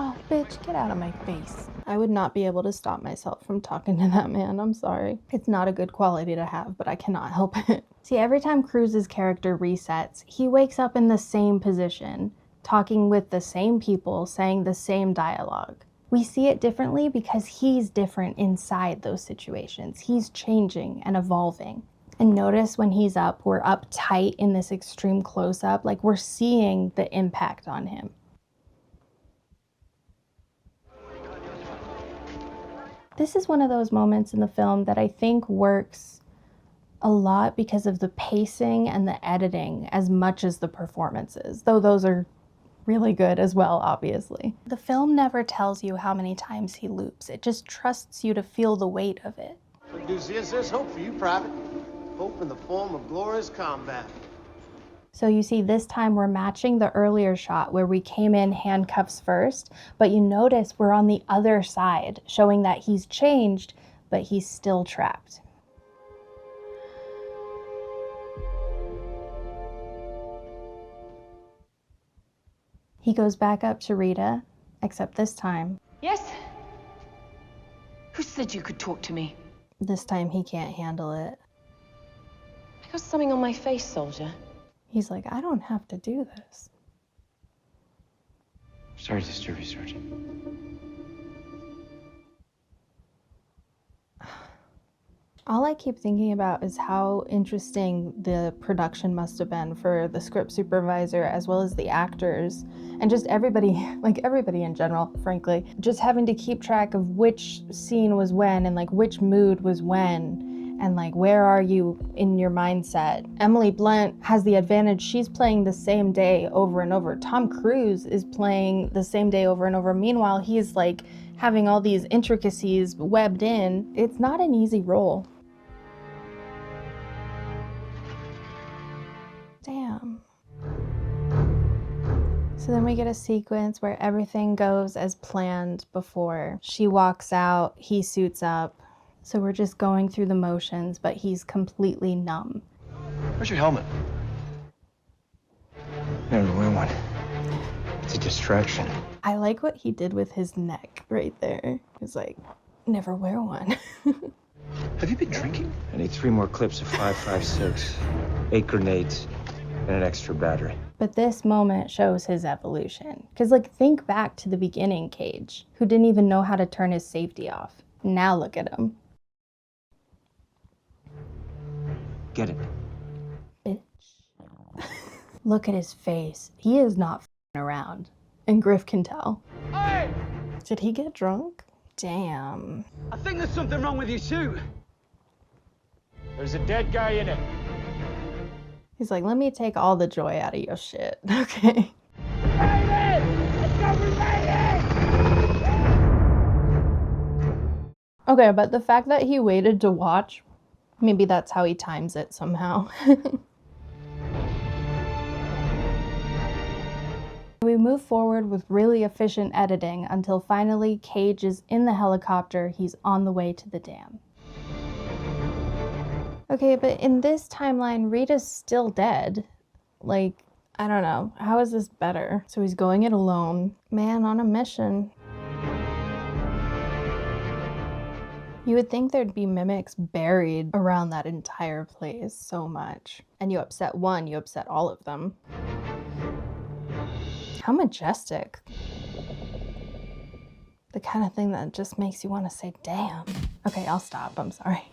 Speaker 1: Oh, bitch, get out of my face. I would not be able to stop myself from talking to that man. I'm sorry. It's not a good quality to have, but I cannot help it. See, every time Cruz's character resets, he wakes up in the same position, talking with the same people, saying the same dialogue. We see it differently because he's different inside those situations. He's changing and evolving. And notice when he's up, we're up tight in this extreme close-up, like we're seeing the impact on him. This is one of those moments in the film that I think works a lot because of the pacing and the editing as much as the performances, though those are really good as well, obviously. The film never tells you how many times he loops. It just trusts you to feel the weight of it.
Speaker 2: Odysseus, there's hope for you, Private. Hope in the form of glorious combat.
Speaker 1: So you see this time we're matching the earlier shot where we came in handcuffs first, but you notice we're on the other side, showing that he's changed, but he's still trapped. He goes back up to Rita, except this time.
Speaker 14: Yes? Who said you could talk to me?
Speaker 1: This time he can't handle it.
Speaker 14: I got something on my face, soldier.
Speaker 1: He's like, I don't have to do this.
Speaker 11: Sorry to disturb you, Sergeant.
Speaker 1: All I keep thinking about is how interesting the production must have been for the script supervisor as well as the actors and just everybody, like everybody in general, frankly, just having to keep track of which scene was when and like which mood was when and like where are you in your mindset. Emily Blunt has the advantage, she's playing the same day over and over. Tom Cruise is playing the same day over and over. Meanwhile, he's like having all these intricacies webbed in. It's not an easy role. Damn. So then we get a sequence where everything goes as planned before. She walks out, he suits up. So we're just going through the motions, but he's completely numb.
Speaker 16: Where's your helmet? Never wear one. It's a distraction.
Speaker 1: I like what he did with his neck right there. He's like, never wear one.
Speaker 16: Have you been drinking?
Speaker 9: I need 3 more clips of 5.56, 8 grenades, and an extra battery.
Speaker 1: But this moment shows his evolution. Because, like, think back to the beginning, Cage, who didn't even know how to turn his safety off. Now look at him.
Speaker 9: Get it.
Speaker 1: Bitch. Look at his face. He is not f***ing around. And Griff can tell.
Speaker 13: Hey!
Speaker 1: Did he get drunk? Damn.
Speaker 13: I think there's something wrong with your suit.
Speaker 18: There's a dead guy in it.
Speaker 1: He's like, let me take all the joy out of your shit, okay? Okay, but the fact that he waited to watch, maybe that's how he times it somehow. We move forward with really efficient editing until finally Cage is in the helicopter. He's on the way to the dam. Okay, but in this timeline, Rita's still dead. Like, I don't know. How is this better? So he's going it alone. Man on a mission. You would think there'd be mimics buried around that entire place so much. And you upset one, you upset all of them. How majestic. The kind of thing that just makes you want to say, damn. Okay, I'll stop, I'm sorry.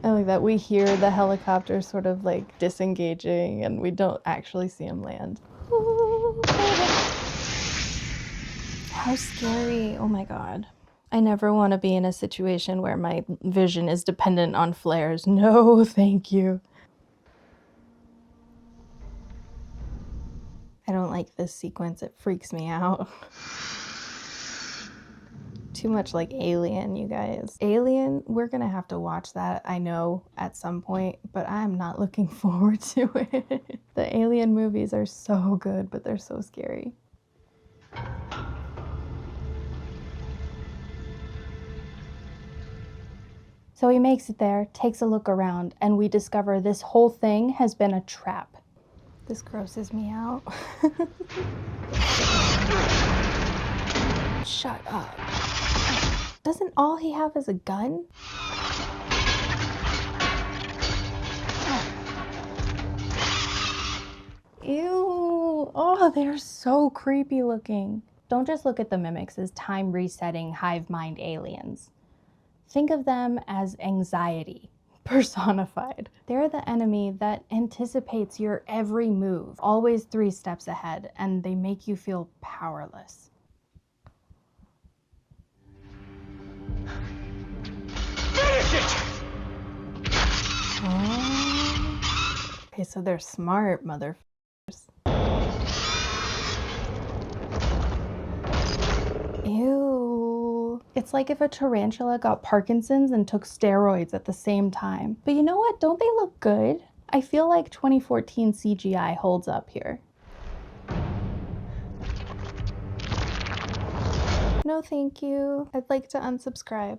Speaker 1: I like that we hear the helicopter sort of like disengaging and we don't actually see him land. Ooh, how scary, oh my God. I never want to be in a situation where my vision is dependent on flares. No, thank you. I don't like this sequence, it freaks me out. Too much like Alien, you guys. Alien, we're gonna have to watch that, I know, at some point, but I'm not looking forward to it. The Alien movies are so good, but they're so scary. So he makes it there, takes a look around, and we discover this whole thing has been a trap. This grosses me out. Shut up. Doesn't all he have is a gun? Ew. Oh, they're so creepy looking. Don't just look at the mimics as time-resetting hive mind aliens. Think of them as anxiety personified. They're the enemy that anticipates your every move, always 3 steps ahead, and they make you feel powerless.
Speaker 12: Finish it!
Speaker 1: Oh. Okay, so they're smart, motherfuckers. Ew. It's like if a tarantula got Parkinson's and took steroids at the same time. But you know what? Don't they look good? I feel like 2014 CGI holds up here. No, thank you. I'd like to unsubscribe.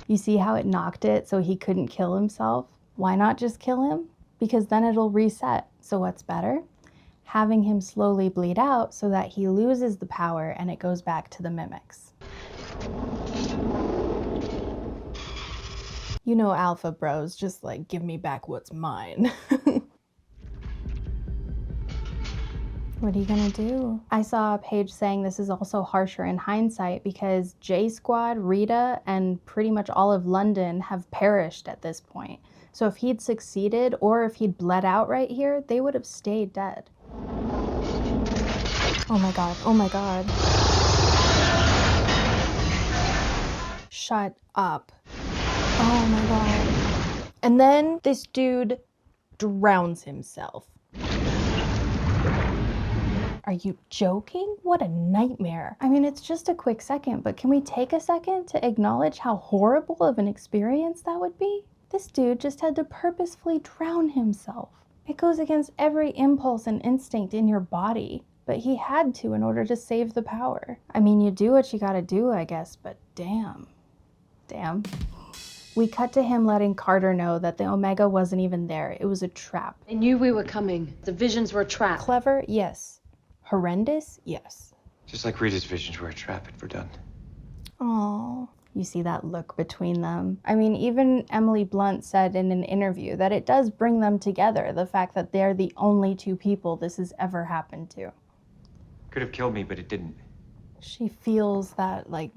Speaker 1: You see how it knocked it so he couldn't kill himself? Why not just kill him? Because then it'll reset. So what's better? Having him slowly bleed out so that he loses the power and it goes back to the mimics. You know, alpha bros just like, give me back what's mine. What are you gonna do? I saw a page saying this is also harsher in hindsight because J Squad, Rita, and pretty much all of London have perished at this point. So if he'd succeeded or if he'd bled out right here, they would have stayed dead. Oh my god, oh my god. Shut up. Oh my god. And then this dude drowns himself. Are you joking? What a nightmare. I mean, it's just a quick second, but can we take a second to acknowledge how horrible of an experience that would be? This dude just had to purposefully drown himself. It goes against every impulse and instinct in your body, but he had to in order to save the power. I mean, you do what you gotta do, I guess, but damn. Damn. We cut to him letting Carter know that the Omega wasn't even there. It was a trap.
Speaker 14: They knew we were coming. The visions were a trap.
Speaker 1: Clever? Yes. Horrendous? Yes.
Speaker 11: Just like Rita's visions were a trap at Verdun.
Speaker 1: Oh, you see that look between them. I mean, even Emily Blunt said in an interview that it does bring them together, the fact that they're the only 2 people this has ever happened to.
Speaker 20: Could have killed me, but it didn't.
Speaker 1: She feels that, like,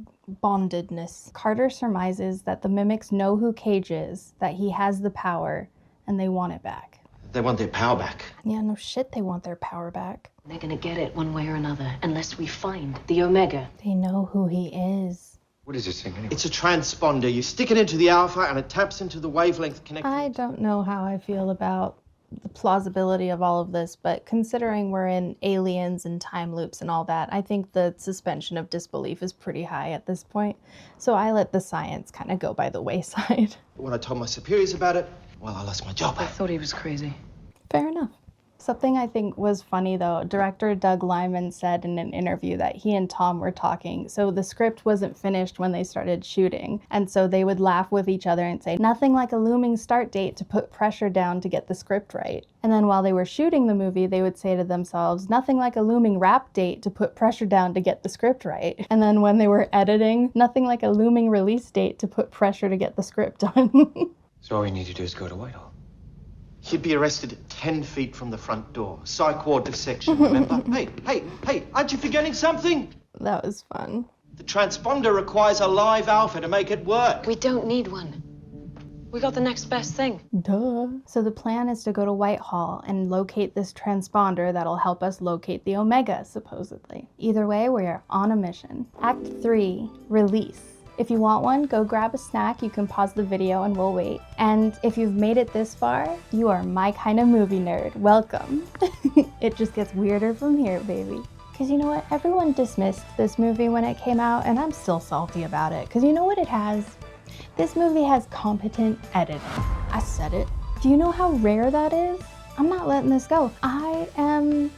Speaker 1: bondedness. Carter surmises that the mimics know who Cage is, that he has the power, and they want it back.
Speaker 19: They want their power back.
Speaker 1: Yeah, no shit, they want their power back.
Speaker 14: They're gonna get it one way or another, unless we find the Omega.
Speaker 1: They know who he is.
Speaker 20: What is this thing anyway?
Speaker 19: It's a transponder. You stick it into the alpha and it taps into the wavelength connected.
Speaker 1: I don't know how I feel about the plausibility of all of this, but considering we're in aliens and time loops and all that, I think the suspension of disbelief is pretty high at this point. So I let the science kind of go by the wayside.
Speaker 19: When I told my superiors about it, well, I lost my job.
Speaker 14: I thought he was crazy.
Speaker 1: Fair enough. Something I think was funny though, director Doug Liman said in an interview that he and Tom were talking. So the script wasn't finished when they started shooting. And so they would laugh with each other and say, nothing like a looming start date to put pressure down to get the script right. And then while they were shooting the movie, they would say to themselves, nothing like a looming wrap date to put pressure down to get the script right. And then when they were editing, nothing like a looming release date to put pressure to get the script done.
Speaker 20: So all we need to do is go to Whitehall.
Speaker 19: He'd be arrested 10 feet from the front door. Psych ward dissection, remember? Hey, aren't you forgetting something?
Speaker 1: That was fun.
Speaker 19: The transponder requires a live alpha to make it work.
Speaker 14: We don't need one. We got the next best thing.
Speaker 1: Duh. So the plan is to go to Whitehall and locate this transponder that'll help us locate the Omega, supposedly. Either way, we're on a mission. Act 3, release. If you want one, go grab a snack. You can pause the video and we'll wait. And if you've made it this far, you are my kind of movie nerd. Welcome. It just gets weirder from here, baby. Because you know what? Everyone dismissed this movie when it came out, and I'm still salty about it. Because you know what it has? This movie has competent editing. I said it. Do you know how rare that is? I'm not letting this go. I am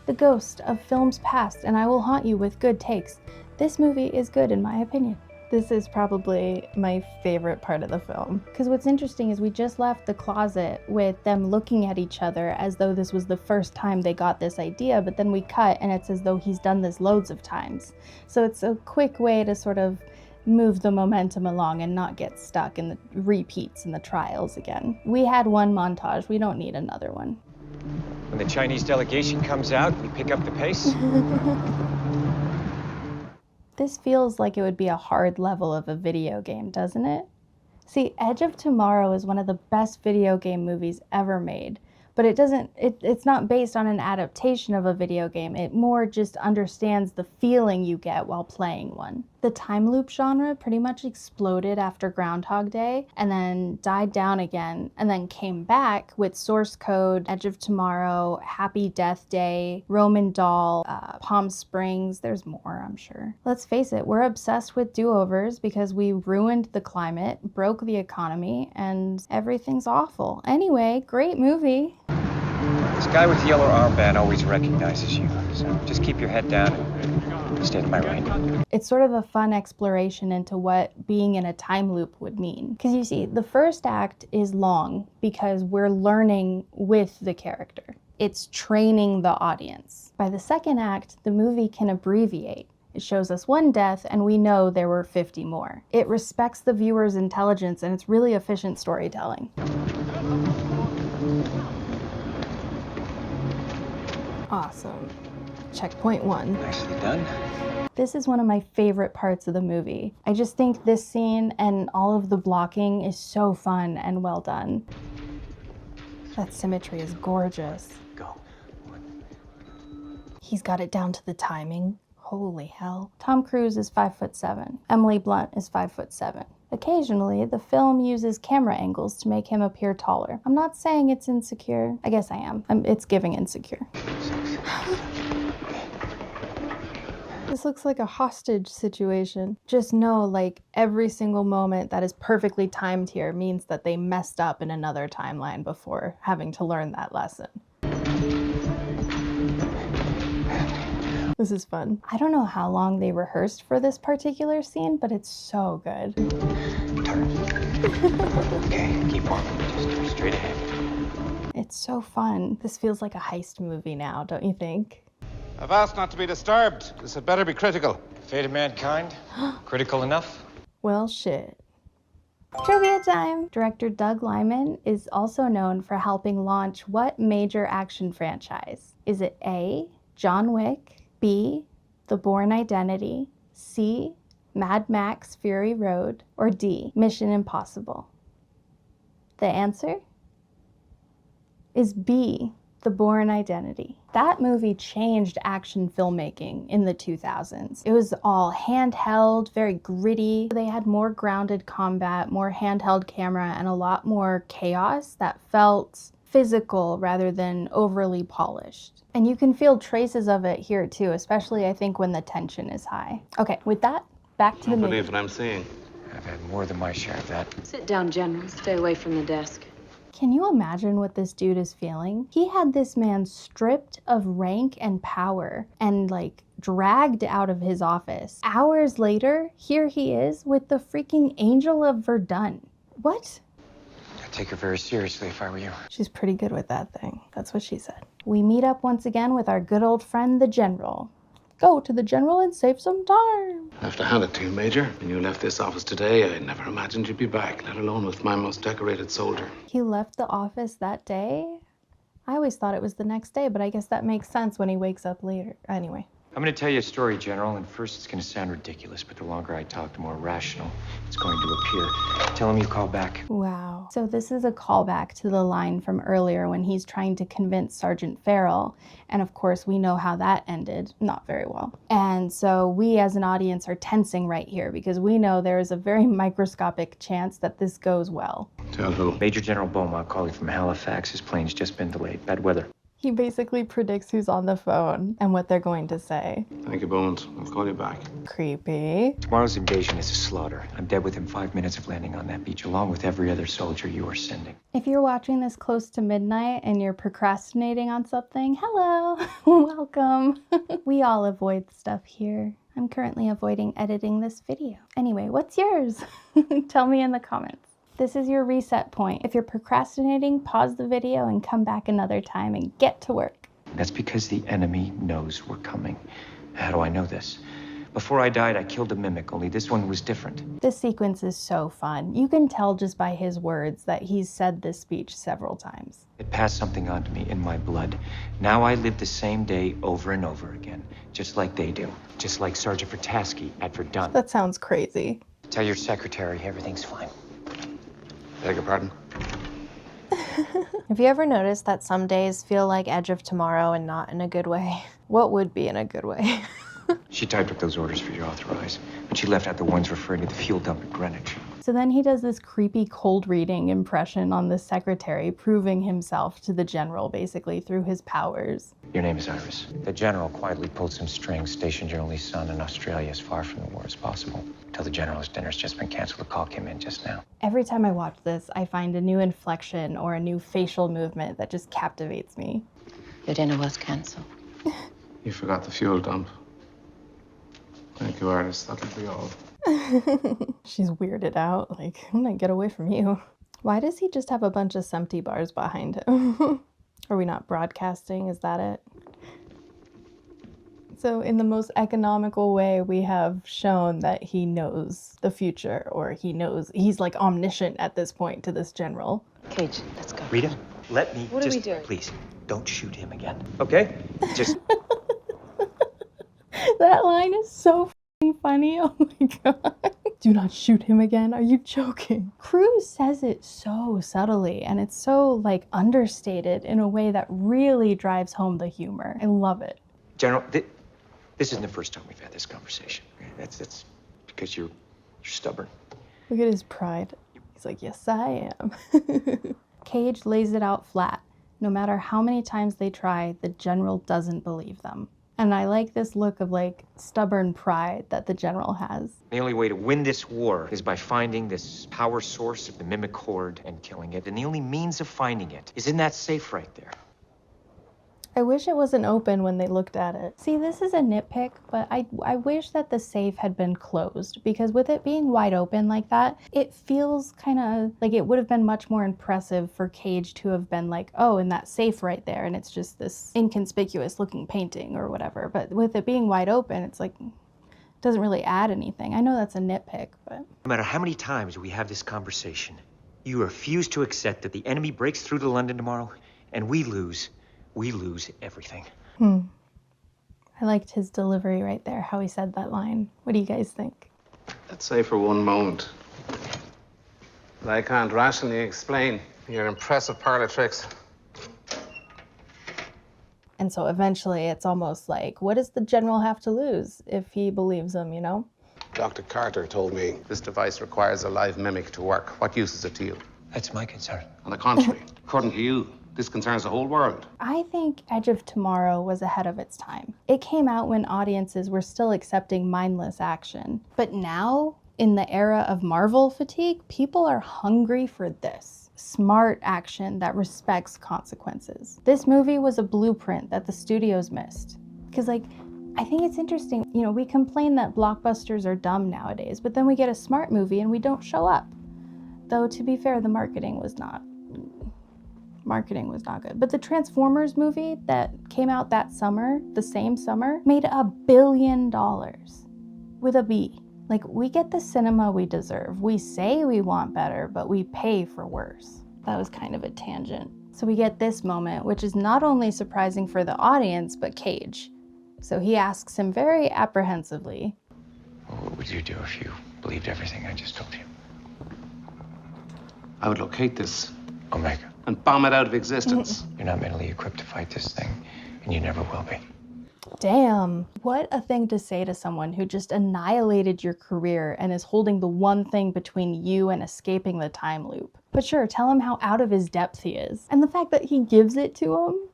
Speaker 1: the ghost of films past, and I will haunt you with good takes. This movie is good in my opinion. This is probably my favorite part of the film. Because what's interesting is we just left the closet with them looking at each other as though this was the first time they got this idea, but then we cut and it's as though he's done this loads of times. So it's a quick way to sort of move the momentum along and not get stuck in the repeats and the trials again. We had one montage, we don't need another one.
Speaker 20: When the Chinese delegation comes out, we pick up the pace.
Speaker 1: This feels like it would be a hard level of a video game, doesn't it? See, Edge of Tomorrow is one of the best video game movies ever made, but it's not based on an adaptation of a video game. It more just understands the feeling you get while playing one. The time loop genre pretty much exploded after Groundhog Day and then died down again and then came back with Source Code, Edge of Tomorrow, Happy Death Day, Roman Doll, Palm Springs. There's more, I'm sure. Let's face it, we're obsessed with do-overs because we ruined the climate, broke the economy, and everything's awful. Anyway, great movie.
Speaker 20: This guy with the yellow armband always recognizes you, so just keep your head down and stay to my right.
Speaker 1: It's sort of a fun exploration into what being in a time loop would mean. Because you see, the first act is long because we're learning with the character. It's training the audience. By the second act, the movie can abbreviate. It shows us one death and we know there were 50 more. It respects the viewer's intelligence and it's really efficient storytelling. Awesome. Checkpoint 1.
Speaker 20: Nicely done.
Speaker 1: This is one of my favorite parts of the movie. I just think this scene and all of the blocking is so fun and well done. That symmetry is gorgeous.
Speaker 20: Go.
Speaker 1: He's got it down to the timing. Holy hell. Tom Cruise is 5'7". Emily Blunt is 5'7". Occasionally, the film uses camera angles to make him appear taller. I'm not saying it's insecure. I guess I am. It's giving insecure. This looks like a hostage situation. Just know, like, every single moment that is perfectly timed here means that they messed up in another timeline before having to learn that lesson. This is fun. I don't know how long they rehearsed for this particular scene, but it's so good.
Speaker 20: Turn. Okay, keep walking. Just straight ahead.
Speaker 1: It's so fun. This feels like a heist movie now, don't you think?
Speaker 7: I've asked not to be disturbed. This had better be critical.
Speaker 20: Fate of mankind? Critical enough?
Speaker 1: Well, shit. Trivia time! Director Doug Liman is also known for helping launch what major action franchise? Is it A, John Wick, B, The Bourne Identity, C, Mad Max Fury Road, or D, Mission Impossible? The answer is B, The Bourne Identity. That movie changed action filmmaking in the 2000s. It was all handheld, very gritty. They had more grounded combat, more handheld camera, and a lot more chaos that felt physical rather than overly polished. And you can feel traces of it here too, especially I think when the tension is high. Okay, with that, back to the movie.
Speaker 7: I believe what I'm seeing.
Speaker 20: I've had more than my share of that.
Speaker 14: Sit down, General. Stay away from the desk.
Speaker 1: Can you imagine what this dude is feeling? He had this man stripped of rank and power and like dragged out of his office. Hours later, here he is with the freaking Angel of Verdun. What?
Speaker 20: I'd take her very seriously if I were you.
Speaker 1: She's pretty good with that thing. That's what she said. We meet up once again with our good old friend, the General. Go to the General and save some time.
Speaker 7: I have to hand it to you, Major. When you left this office today, I never imagined you'd be back, let alone with my most decorated soldier.
Speaker 1: He left the office that day? I always thought it was the next day, but I guess that makes sense when he wakes up later. Anyway.
Speaker 20: I'm going to tell you a story, General, and first it's going to sound ridiculous, but the longer I talk, the more rational it's going to appear. Tell him you call back.
Speaker 1: Wow. So this is a callback to the line from earlier when he's trying to convince Sergeant Farrell. And of course, we know how that ended. Not very well. And so we as an audience are tensing right here because we know there is a very microscopic chance that this goes well.
Speaker 7: Tell who?
Speaker 20: Major General Beaumont calling from Halifax. His plane's just been delayed. Bad weather.
Speaker 1: He basically predicts who's on the phone and what they're going to say.
Speaker 7: Thank you, Bones. I'll call you back.
Speaker 1: Creepy.
Speaker 20: Tomorrow's invasion is a slaughter. I'm dead within 5 minutes of landing on that beach, along with every other soldier you are sending.
Speaker 1: If you're watching this close to midnight and you're procrastinating on something, hello, welcome. We all avoid stuff here. I'm currently avoiding editing this video. Anyway, what's yours? Tell me in the comments. This is your reset point. If you're procrastinating, pause the video and come back another time and get to work.
Speaker 20: That's because the enemy knows we're coming. How do I know this?
Speaker 9: Before I died, I killed a mimic, only this one was different.
Speaker 1: This sequence is so fun. You can tell just by his words that he's said this speech several times.
Speaker 9: It passed something on to me in my blood. Now I live the same day over and over again, just like they do. Just like Sergeant Vertasky at Verdun.
Speaker 1: That sounds crazy.
Speaker 9: Tell your secretary everything's fine.
Speaker 7: Beg your pardon?
Speaker 3: Have you ever noticed that some days feel like Edge of Tomorrow and not in a good way? What would be in a good way?
Speaker 9: She typed up those orders for you to authorize, but she left out the ones referring to the fuel dump at Greenwich.
Speaker 1: So then he does this creepy cold reading impression on the secretary, proving himself to the general, basically, through his powers.
Speaker 9: Your name is Iris. The general quietly pulled some strings, stationed your only son in Australia as far from the war as possible. Tell the general his dinner's just been canceled. The call came in just now.
Speaker 1: Every time I watch this, I find a new inflection or a new facial movement that just captivates me.
Speaker 14: Your dinner was cancelled.
Speaker 7: You forgot the fuel dump. Thank you, Iris. That'll be all.
Speaker 1: She's weirded out, like, I'm gonna get away from you. Why does he just have a bunch of empty bars behind him? Are we not broadcasting? Is that it? So in the most economical way, we have shown that he knows the future, or he's like omniscient at this point to this general.
Speaker 14: Cage, let's go.
Speaker 9: Rita, let me
Speaker 14: What are we doing?
Speaker 9: Please, don't shoot him again, okay? Just...
Speaker 1: That line is so funny. Oh my god. Do not shoot him again. Are you joking? Cruz says it so subtly, and it's so like understated in a way that really drives home the humor. I love it.
Speaker 9: General, this isn't the first time we've had this conversation. That's because you're stubborn.
Speaker 1: Look at his pride. He's like, yes, I am. Cage lays it out flat. No matter how many times they try, the general doesn't believe them. And I like this look of like stubborn pride that the general has.
Speaker 9: The only way to win this war is by finding this power source of the mimic horde and killing it. And the only means of finding it is in that safe right there.
Speaker 1: I wish it wasn't open when they looked at it. See, this is a nitpick, but I wish that the safe had been closed, because with it being wide open like that, it feels kind of like it would have been much more impressive for Cage to have been like, oh, and that safe right there, and it's just this inconspicuous looking painting or whatever. But with it being wide open, it's like, it doesn't really add anything. I know that's a nitpick, but...
Speaker 9: No matter how many times we have this conversation, you refuse to accept that the enemy breaks through to London tomorrow, and we lose everything.
Speaker 1: I liked his delivery right there, how he said that line. What do you guys think?
Speaker 7: Let's say for one moment that I can't rationally explain your impressive parlor tricks.
Speaker 1: And so eventually it's almost like, what does the general have to lose if he believes him, you know?
Speaker 7: Dr. Carter told me this device requires a live mimic to work. What use is it to you?
Speaker 9: That's my concern.
Speaker 7: On the contrary, according to you, this concerns the whole world.
Speaker 1: I think Edge of Tomorrow was ahead of its time. It came out when audiences were still accepting mindless action. But now, in the era of Marvel fatigue, people are hungry for this. Smart action that respects consequences. This movie was a blueprint that the studios missed. Because, like, I think it's interesting, you know, we complain that blockbusters are dumb nowadays, but then we get a smart movie and we don't show up. Though, to be fair, the marketing was not good. But the Transformers movie that came out that summer, the same summer, made $1 billion with a B. Like, we get the cinema we deserve. We say we want better, but we pay for worse. That was kind of a tangent. So we get this moment, which is not only surprising for the audience, but Cage. So he asks him very apprehensively,
Speaker 9: What would you do if you believed everything I just told you?
Speaker 7: I would locate this
Speaker 9: Omega.
Speaker 7: And bomb it out of existence.
Speaker 9: You're not mentally equipped to fight this thing, and you never will be.
Speaker 1: damn, what a thing to say to someone who just annihilated your career and is holding the one thing between you and escaping the time loop. But sure, tell him how out of his depth he is. And the fact that he gives it to him.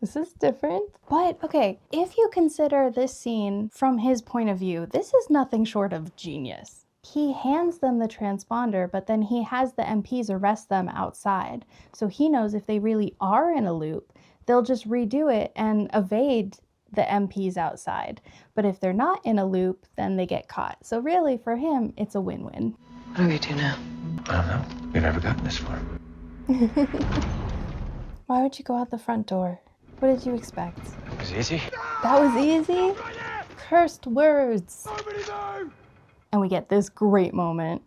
Speaker 1: This is different. But okay, if you consider this scene from his point of view, this is nothing short of genius. He hands them the transponder, but then he has the MPs arrest them outside. So he knows if they really are in a loop, they'll just redo it and evade the MPs outside. But if they're not in a loop, then they get caught. So really, for him, it's a win-win.
Speaker 14: What do we do now?
Speaker 11: I don't know. We've never gotten this far.
Speaker 3: Why would you go out the front door? What did you expect?
Speaker 11: It was easy.
Speaker 3: That was easy? Cursed words. And we get this great moment.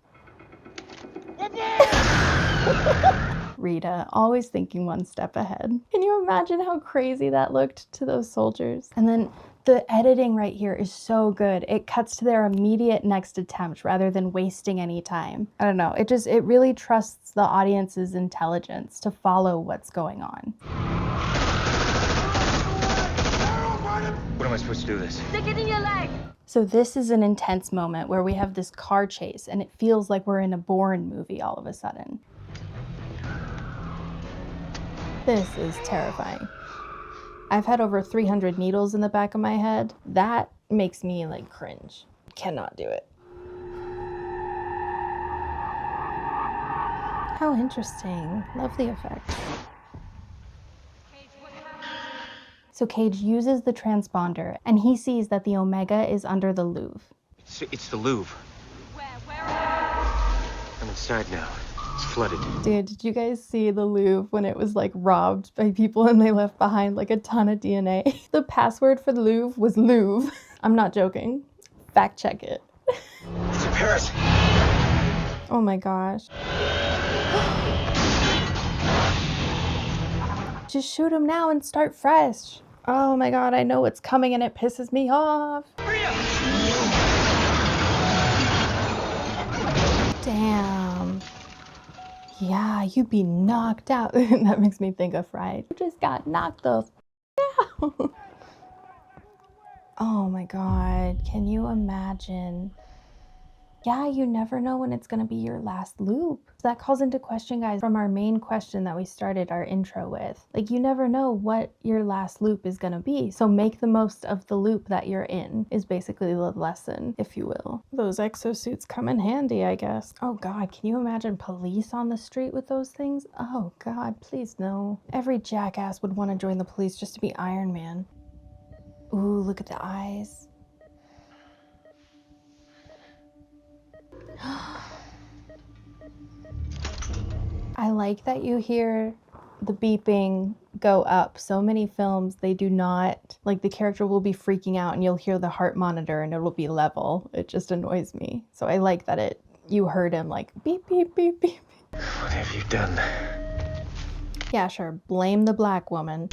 Speaker 3: Rita, always thinking one step ahead. Can you imagine how crazy that looked to those soldiers? And then the editing right here is so good. It cuts to their immediate next attempt rather than wasting any time. I don't know, it really trusts the audience's intelligence to follow what's going on.
Speaker 9: What am I supposed to do this?
Speaker 10: Stick it in your leg!
Speaker 1: So this is an intense moment where we have this car chase and it feels like we're in a Bourne movie all of a sudden.
Speaker 3: This is terrifying. I've had over 300 needles in the back of my head. That makes me like cringe. Cannot do it.
Speaker 1: How interesting. Love the effects. So Cage uses the transponder and he sees that the Omega is under the Louvre.
Speaker 9: It's the Louvre. I'm inside now. It's flooded.
Speaker 3: Dude, did you guys see the Louvre when it was like robbed by people and they left behind like a ton of DNA? The password for the Louvre was Louvre. I'm not joking. Fact check it.
Speaker 9: It's in Paris.
Speaker 3: Oh my gosh.
Speaker 1: Just shoot him now and start fresh.
Speaker 3: Oh my god, I know what's coming and it pisses me off.
Speaker 1: Damn. Yeah, you'd be knocked out. That makes me think of Fried. You just got knocked the out. Oh my god, can you imagine? Yeah, you never know when it's gonna be your last loop. That calls into question, guys, from our main question that we started our intro with. Like, you never know what your last loop is gonna be. So make the most of the loop that you're in, is basically the lesson, if you will.
Speaker 3: Those exosuits come in handy, I guess.
Speaker 1: Oh god, can you imagine police on the street with those things? Oh god, please no. Every jackass would want to join the police just to be Iron Man. Ooh, look at the eyes. I like that you hear the beeping go up. So many films, they do not, like the character will be freaking out and you'll hear the heart monitor and it'll be level. It just annoys me. So I like that you heard him like beep, beep, beep, beep.
Speaker 11: What have you done?
Speaker 1: Yeah, sure, blame the black woman.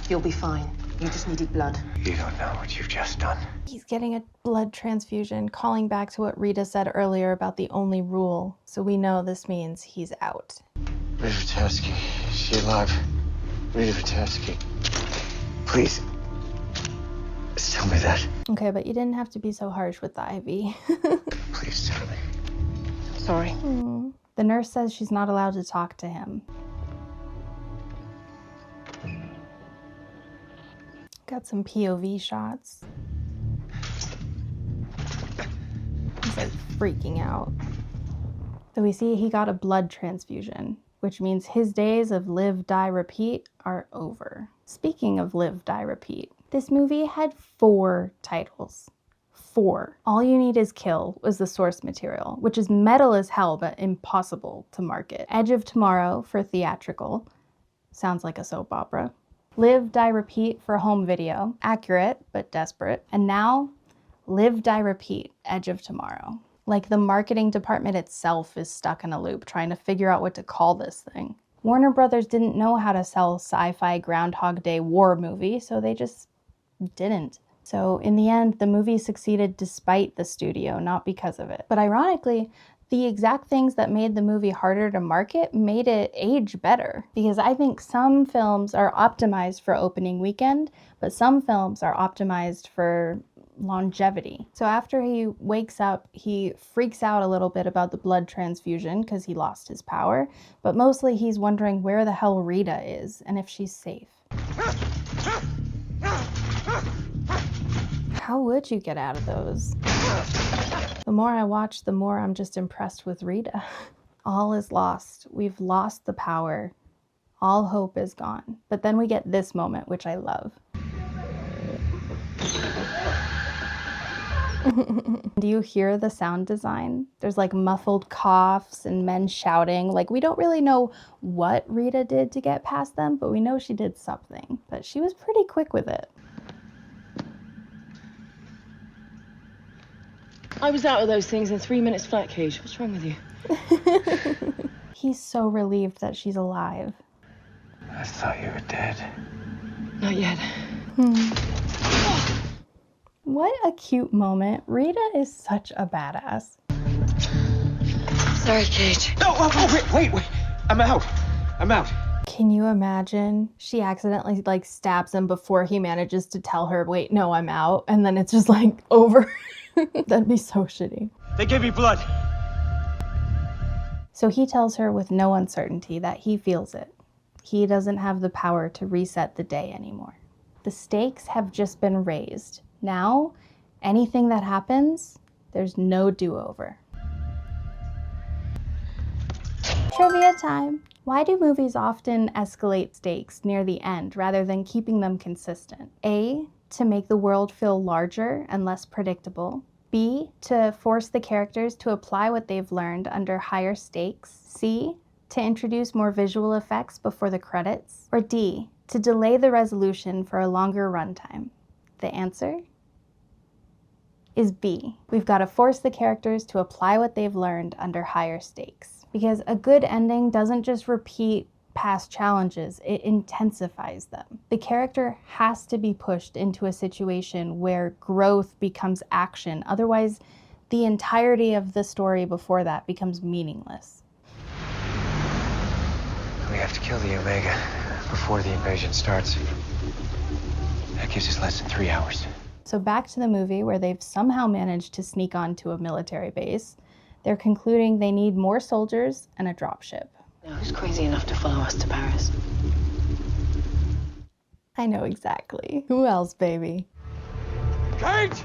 Speaker 14: You'll be fine. You just needed blood.
Speaker 11: You don't know what you've just done.
Speaker 1: He's getting a blood transfusion, calling back to what Rita said earlier about the only rule. So we know this means he's out.
Speaker 2: Rita Vitevsky, is she alive? Rita Vitevsky. Please. Just tell me that.
Speaker 1: Okay, but you didn't have to be so harsh with the IV.
Speaker 2: Please tell me.
Speaker 14: Sorry.
Speaker 1: The nurse says she's not allowed to talk to him. Got some POV shots. He's like freaking out. So we see he got a blood transfusion, which means his days of live, die, repeat are over. Speaking of live, die, repeat, this movie had 4 titles. 4. All You Need Is Kill was the source material, which is metal as hell but impossible to market. Edge of Tomorrow for theatrical. Sounds like a soap opera. Live, Die, Repeat for home video. Accurate, but desperate. And now, Live, Die, Repeat, Edge of Tomorrow. Like the marketing department itself is stuck in a loop trying to figure out what to call this thing. Warner Brothers didn't know how to sell sci-fi Groundhog Day war movie, so they just didn't. So in the end, the movie succeeded despite the studio, not because of it. But ironically, the exact things that made the movie harder to market made it age better. Because I think some films are optimized for opening weekend, but some films are optimized for longevity. So after he wakes up, he freaks out a little bit about the blood transfusion because he lost his power, but mostly he's wondering where the hell Rita is and if she's safe. How would you get out of those? The more I watch, the more I'm just impressed with Rita. All is lost. We've lost the power. All hope is gone. But then we get this moment, which I love. Do you hear the sound design? There's like muffled coughs and men shouting. Like, we don't really know what Rita did to get past them, but we know she did something. But she was pretty quick with it.
Speaker 14: I was out of those things in 3 minutes flat, Cage. What's wrong with you?
Speaker 1: He's so relieved that she's alive.
Speaker 11: I thought you were dead.
Speaker 14: Not yet.
Speaker 1: What a cute moment. Rita is such a badass.
Speaker 14: Sorry, Cage.
Speaker 11: No, wait. I'm out.
Speaker 1: Can you imagine? She accidentally like stabs him before he manages to tell her, wait, no, I'm out. And then it's just like over. That'd be so shitty.
Speaker 18: They gave me blood.
Speaker 1: So he tells her with no uncertainty that he feels it. He doesn't have the power to reset the day anymore. The stakes have just been raised. Now, anything that happens, there's no do-over. Trivia time. Why do movies often escalate stakes near the end rather than keeping them consistent? A, to make the world feel larger and less predictable. B, to force the characters to apply what they've learned under higher stakes. C, to introduce more visual effects before the credits. Or D, to delay the resolution for a longer runtime. The answer is B. We've got to force the characters to apply what they've learned under higher stakes. Because a good ending doesn't just repeat past challenges, it intensifies them. The character has to be pushed into a situation where growth becomes action. Otherwise, the entirety of the story before that becomes meaningless.
Speaker 11: We have to kill the Omega before the invasion starts. That gives us less than 3 hours.
Speaker 1: So back to the movie where they've somehow managed to sneak onto a military base. They're concluding they need more soldiers and a dropship.
Speaker 14: No, who's crazy enough to follow us to Paris?
Speaker 1: I know exactly. Who else, baby?
Speaker 18: Cage!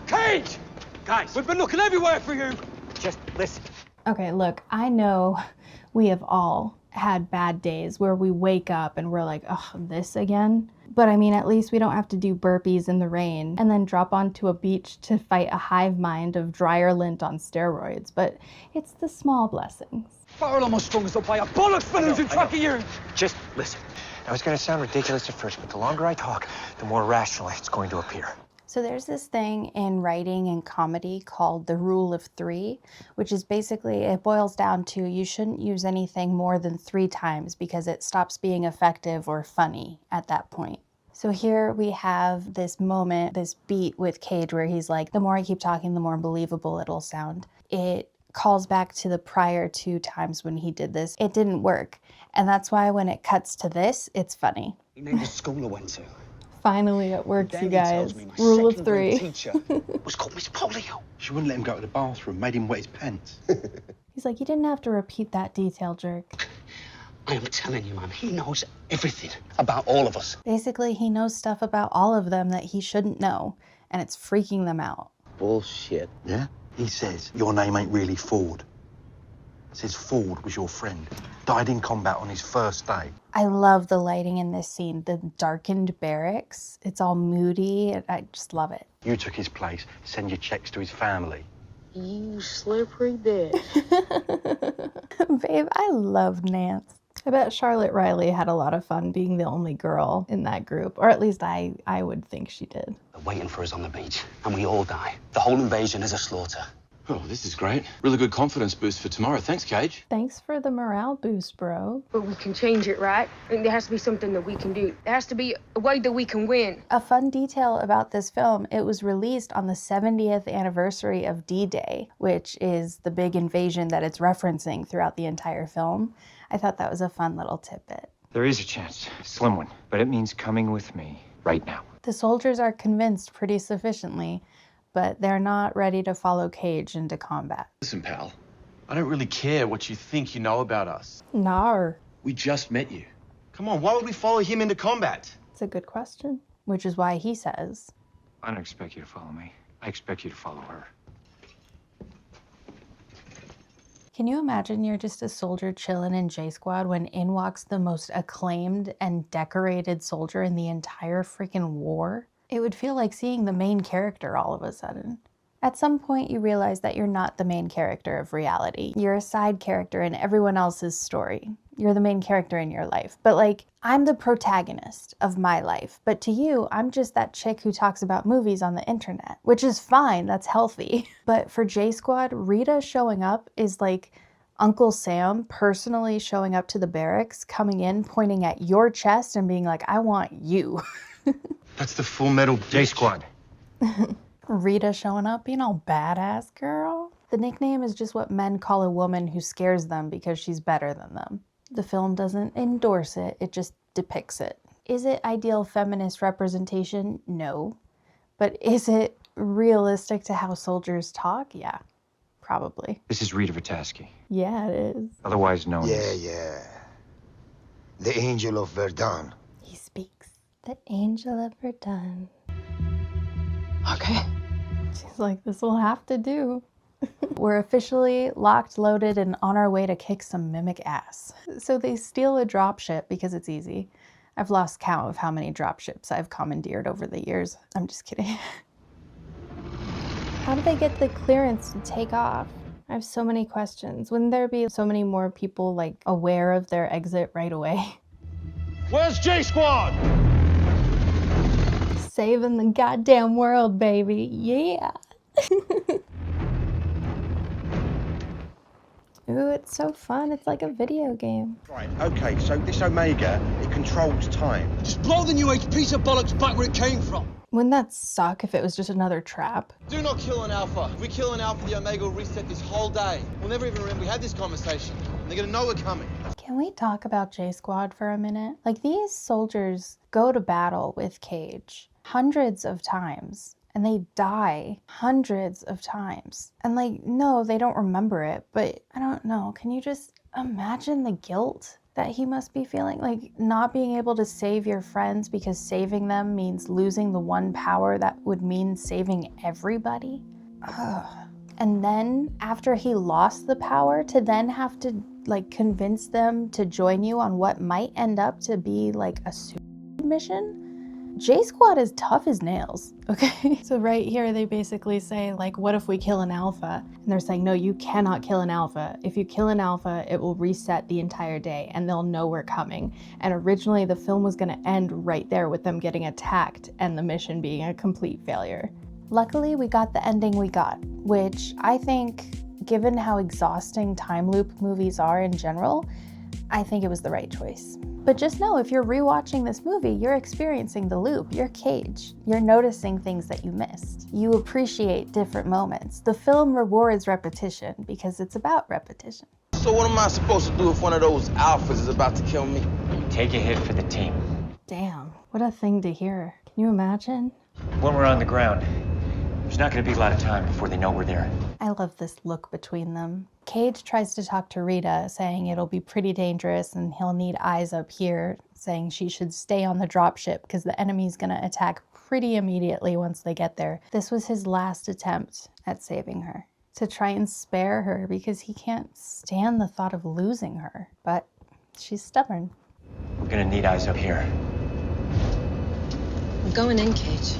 Speaker 18: Cage! Guys, we've been looking everywhere for you. Just listen.
Speaker 1: Okay, look, I know we have all had bad days where we wake up and we're like, oh, this again? But I mean, at least we don't have to do burpees in the rain and then drop onto a beach to fight a hive mind of dryer lint on steroids. But it's the small blessings.
Speaker 18: Farrell almost strung us up by a bollocks for losing track of you.
Speaker 9: Just listen. Now, it's going to sound ridiculous at first, but the longer I talk, the more rational it's going to appear.
Speaker 1: So there's this thing in writing and comedy called the rule of 3, which is basically, it boils down to you shouldn't use anything more than 3 times because it stops being effective or funny at that point. So here we have this moment, this beat with Cage where he's like, the more I keep talking, the more believable it'll sound. It calls back to the prior 2 times when he did this. It didn't work. And that's why when it cuts to this, it's funny.
Speaker 4: You named the school I went to.
Speaker 1: Finally it works, you
Speaker 4: Danny
Speaker 1: guys.
Speaker 4: tells me my
Speaker 1: Rule of
Speaker 4: second-grade
Speaker 1: 3.
Speaker 4: teacher was called Miss Polio.
Speaker 19: She wouldn't let him go to the bathroom, made him wet his pants.
Speaker 1: He's like, you didn't have to repeat that detail, jerk.
Speaker 4: I am telling you, man, he knows everything about all of us.
Speaker 1: Basically, he knows stuff about all of them that he shouldn't know, and it's freaking them out.
Speaker 19: Bullshit. Yeah? He says your name ain't really Ford. Says Ford was your friend. Died in combat on his first day.
Speaker 1: I love the lighting in this scene, the darkened barracks. It's all moody. I just love it.
Speaker 19: You took his place. Send your checks to his family.
Speaker 14: You slippery bitch.
Speaker 1: Babe, I love Nance. I bet Charlotte Riley had a lot of fun being the only girl in that group, or at least I would think she did.
Speaker 4: They're waiting for us on the beach, and we all die. The whole invasion is a slaughter.
Speaker 22: Oh, this is great. Really good confidence boost for tomorrow. Thanks, Cage.
Speaker 1: Thanks for the morale boost, bro.
Speaker 23: But we can change it, right? I think there has to be something that we can do. There has to be a way that we can win.
Speaker 1: A fun detail about this film, it was released on the 70th anniversary of D-Day, which is the big invasion that it's referencing throughout the entire film. I thought that was a fun little tidbit.
Speaker 9: There is a chance, a slim one, but it means coming with me right now.
Speaker 1: The soldiers are convinced pretty sufficiently, but they're not ready to follow Cage into combat.
Speaker 21: Listen, pal, I don't really care what you think you know about us.
Speaker 1: Nar.
Speaker 21: We just met you.
Speaker 16: Come on, why would we follow him into combat?
Speaker 1: It's a good question, which is why he says,
Speaker 9: I don't expect you to follow me. I expect you to follow her.
Speaker 1: can you imagine you're just a soldier chilling in J Squad when in walks the most acclaimed and decorated soldier in the entire freaking war? It would feel like seeing the main character all of a sudden. At some point, you realize that you're not the main character of reality. You're a side character in everyone else's story. You're the main character in your life. But like, I'm the protagonist of my life. But to you, I'm just that chick who talks about movies on the internet, which is fine. That's healthy. But for J Squad, Rita showing up is like Uncle Sam personally showing up to the barracks, coming in, pointing at your chest and being like, I want you.
Speaker 19: That's the Full Metal
Speaker 2: J Squad.
Speaker 1: Rita showing up, being all badass girl. The nickname is just what men call a woman who scares them because she's better than them. The film doesn't endorse it, it just depicts it. Is it ideal feminist representation? No. But is it realistic to how soldiers talk? Yeah, probably.
Speaker 20: This is Rita Vataski,
Speaker 1: Yeah, it is.
Speaker 20: otherwise known as...
Speaker 6: Yeah. The Angel of Verdun.
Speaker 1: He speaks. The Angel of Verdun.
Speaker 10: Okay.
Speaker 1: She's like, this will have to do. We're officially locked, loaded, and on our way to kick some mimic ass. So they steal a dropship because it's easy. I've lost count of how many dropships I've commandeered over the years. I'm just kidding. How do they get the clearance to take off? I have so many questions. Wouldn't there be so many more people like aware of their exit right away?
Speaker 12: Where's J Squad?
Speaker 1: Saving the goddamn world, baby. Yeah. Ooh, it's so fun. It's like a video game.
Speaker 16: Right, okay, so this Omega, it controls time.
Speaker 13: Just blow the new age piece of bollocks back where it came from.
Speaker 1: Wouldn't that suck if it was just another trap?
Speaker 16: Do not kill an Alpha. If we kill an Alpha, the Omega will reset this whole day. We'll never even remember we had this conversation. And they're gonna know we're coming.
Speaker 1: Can we talk about J Squad for a minute? Like, these soldiers go to battle with Cage hundreds of times. And they die hundreds of times. And like, no, they don't remember it, but I don't know. Can you just imagine the guilt that he must be feeling? Like, not being able to save your friends because saving them means losing the one power that would mean saving everybody. Ugh. And then after he lost the power, to then have to like convince them to join you on what might end up to be like a suicide mission? J Squad is tough as nails, okay? So right here, they basically say, like, what if we kill an Alpha? And they're saying, no, you cannot kill an Alpha. If you kill an Alpha, it will reset the entire day and they'll know we're coming. And originally the film was gonna end right there with them getting attacked and the mission being a complete failure. Luckily, we got the ending we got, which I think, given how exhausting time loop movies are in general, I think it was the right choice. But just know, if you're rewatching this movie, you're experiencing the loop. You're Cage. You're noticing things that you missed. You appreciate different moments. The film rewards repetition because it's about repetition.
Speaker 16: So what am I supposed to do if one of those Alphas is about to kill me?
Speaker 9: You take a hit for the team.
Speaker 1: Damn, what a thing to hear. Can you imagine?
Speaker 9: When we're on the ground, there's not going to be a lot of time before they know we're there.
Speaker 1: I love this look between them. Cage tries to talk to Rita, saying it'll be pretty dangerous and he'll need eyes up here, saying she should stay on the dropship because the enemy's gonna attack pretty immediately once they get there. This was his last attempt at saving her, to try and spare her because he can't stand the thought of losing her. But she's stubborn.
Speaker 9: We're gonna need eyes up here.
Speaker 14: I'm going in, Cage.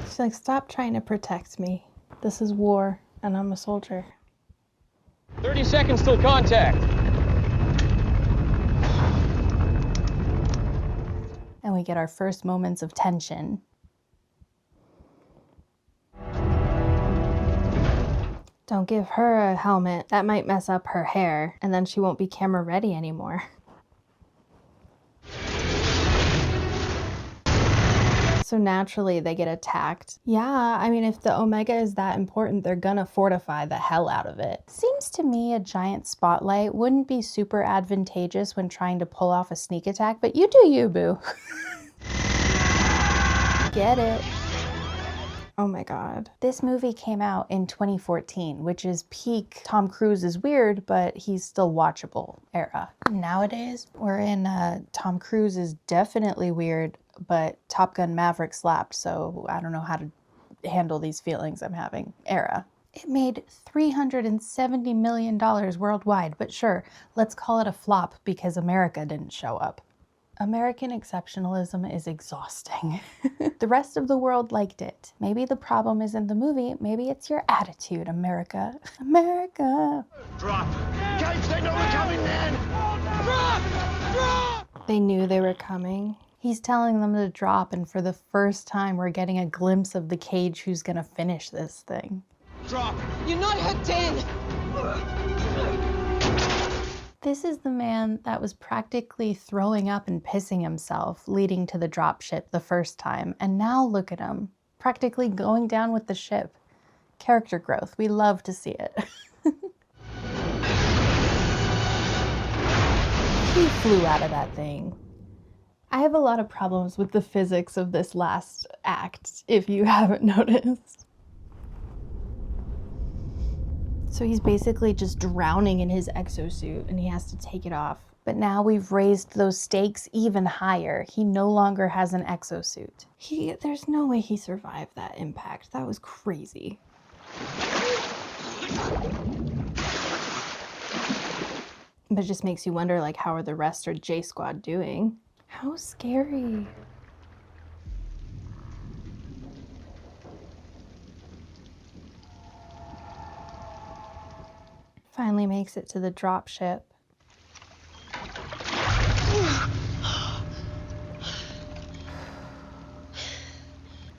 Speaker 1: She's like, stop trying to protect me. This is war, and I'm a soldier.
Speaker 13: 30 seconds till contact.
Speaker 1: And we get our first moments of tension. Don't give her a helmet. That might mess up her hair, and then she won't be camera ready anymore. So naturally they get attacked. Yeah, I mean, if the Omega is that important, they're gonna fortify the hell out of it. Seems to me a giant spotlight wouldn't be super advantageous when trying to pull off a sneak attack, but you do you, boo. Get it. Oh my God. This movie came out in 2014, which is peak Tom Cruise is weird, but he's still watchable era. Nowadays, we're in Tom Cruise is definitely weird, but Top Gun Maverick slapped, so I don't know how to handle these feelings I'm having era. It made $370 million worldwide, but sure, let's call it a flop because America didn't show up. American exceptionalism is exhausting. The rest of the world liked it. Maybe the problem isn't the movie, maybe it's your attitude, America. America.
Speaker 12: Drop! Guys, they know we're coming, man! Drop! Drop!
Speaker 1: They knew they were coming. He's telling them to drop, and for the first time, we're getting a glimpse of the cage who's gonna finish this thing.
Speaker 12: Drop!
Speaker 10: You're not hooked in!
Speaker 1: This is the man that was practically throwing up and pissing himself, leading to the dropship the first time. And now look at him, practically going down with the ship. Character growth, we love to see it. He flew out of that thing. I have a lot of problems with the physics of this last act, if you haven't noticed. So he's basically just drowning in his exosuit and he has to take it off. But now we've raised those stakes even higher. He no longer has an exosuit. There's no way he survived that impact. That was crazy. But it just makes you wonder, like, how are the rest of J Squad doing? How scary. Finally makes it to the drop ship.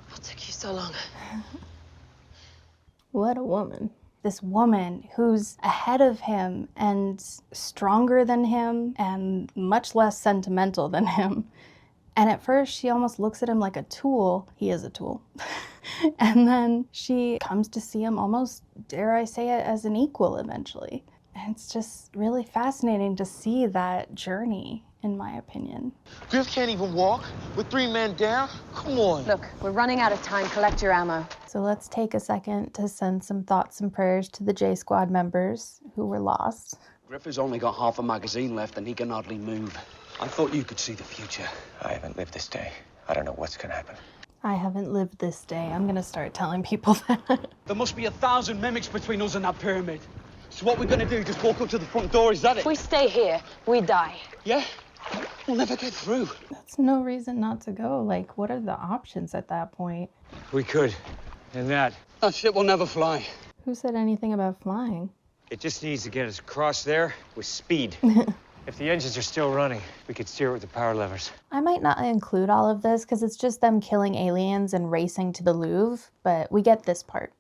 Speaker 10: What took you so long?
Speaker 1: What a woman. This woman who's ahead of him and stronger than him and much less sentimental than him. And at first she almost looks at him like a tool. He is a tool. And then she comes to see him almost, dare I say it, as an equal eventually. And it's just really fascinating to see that journey, in my opinion.
Speaker 12: Griff can't even walk with 3 men down? Come on.
Speaker 14: Look, we're running out of time. Collect your ammo.
Speaker 1: So let's take a second to send some thoughts and prayers to the J Squad members who were lost.
Speaker 4: Griff has only got half a magazine left and he can hardly move. I thought you could see the future.
Speaker 11: I haven't lived this day. I don't know what's gonna happen.
Speaker 1: I haven't lived this day. I'm gonna start telling people that.
Speaker 13: There must be 1,000 mimics between us and that pyramid. So what we're gonna do, just walk up to the front door, is that it?
Speaker 14: If we stay here, we die.
Speaker 13: Yeah? We'll never get through.
Speaker 1: That's no reason not to go. Like, what are the options at that point?
Speaker 20: We could. And that
Speaker 13: ship will never fly.
Speaker 1: Who said anything about flying?
Speaker 20: It just needs to get us across there with speed. If the engines are still running, we could steer it with the power levers.
Speaker 1: I might not include all of this because it's just them killing aliens and racing to the Louvre, but we get this part.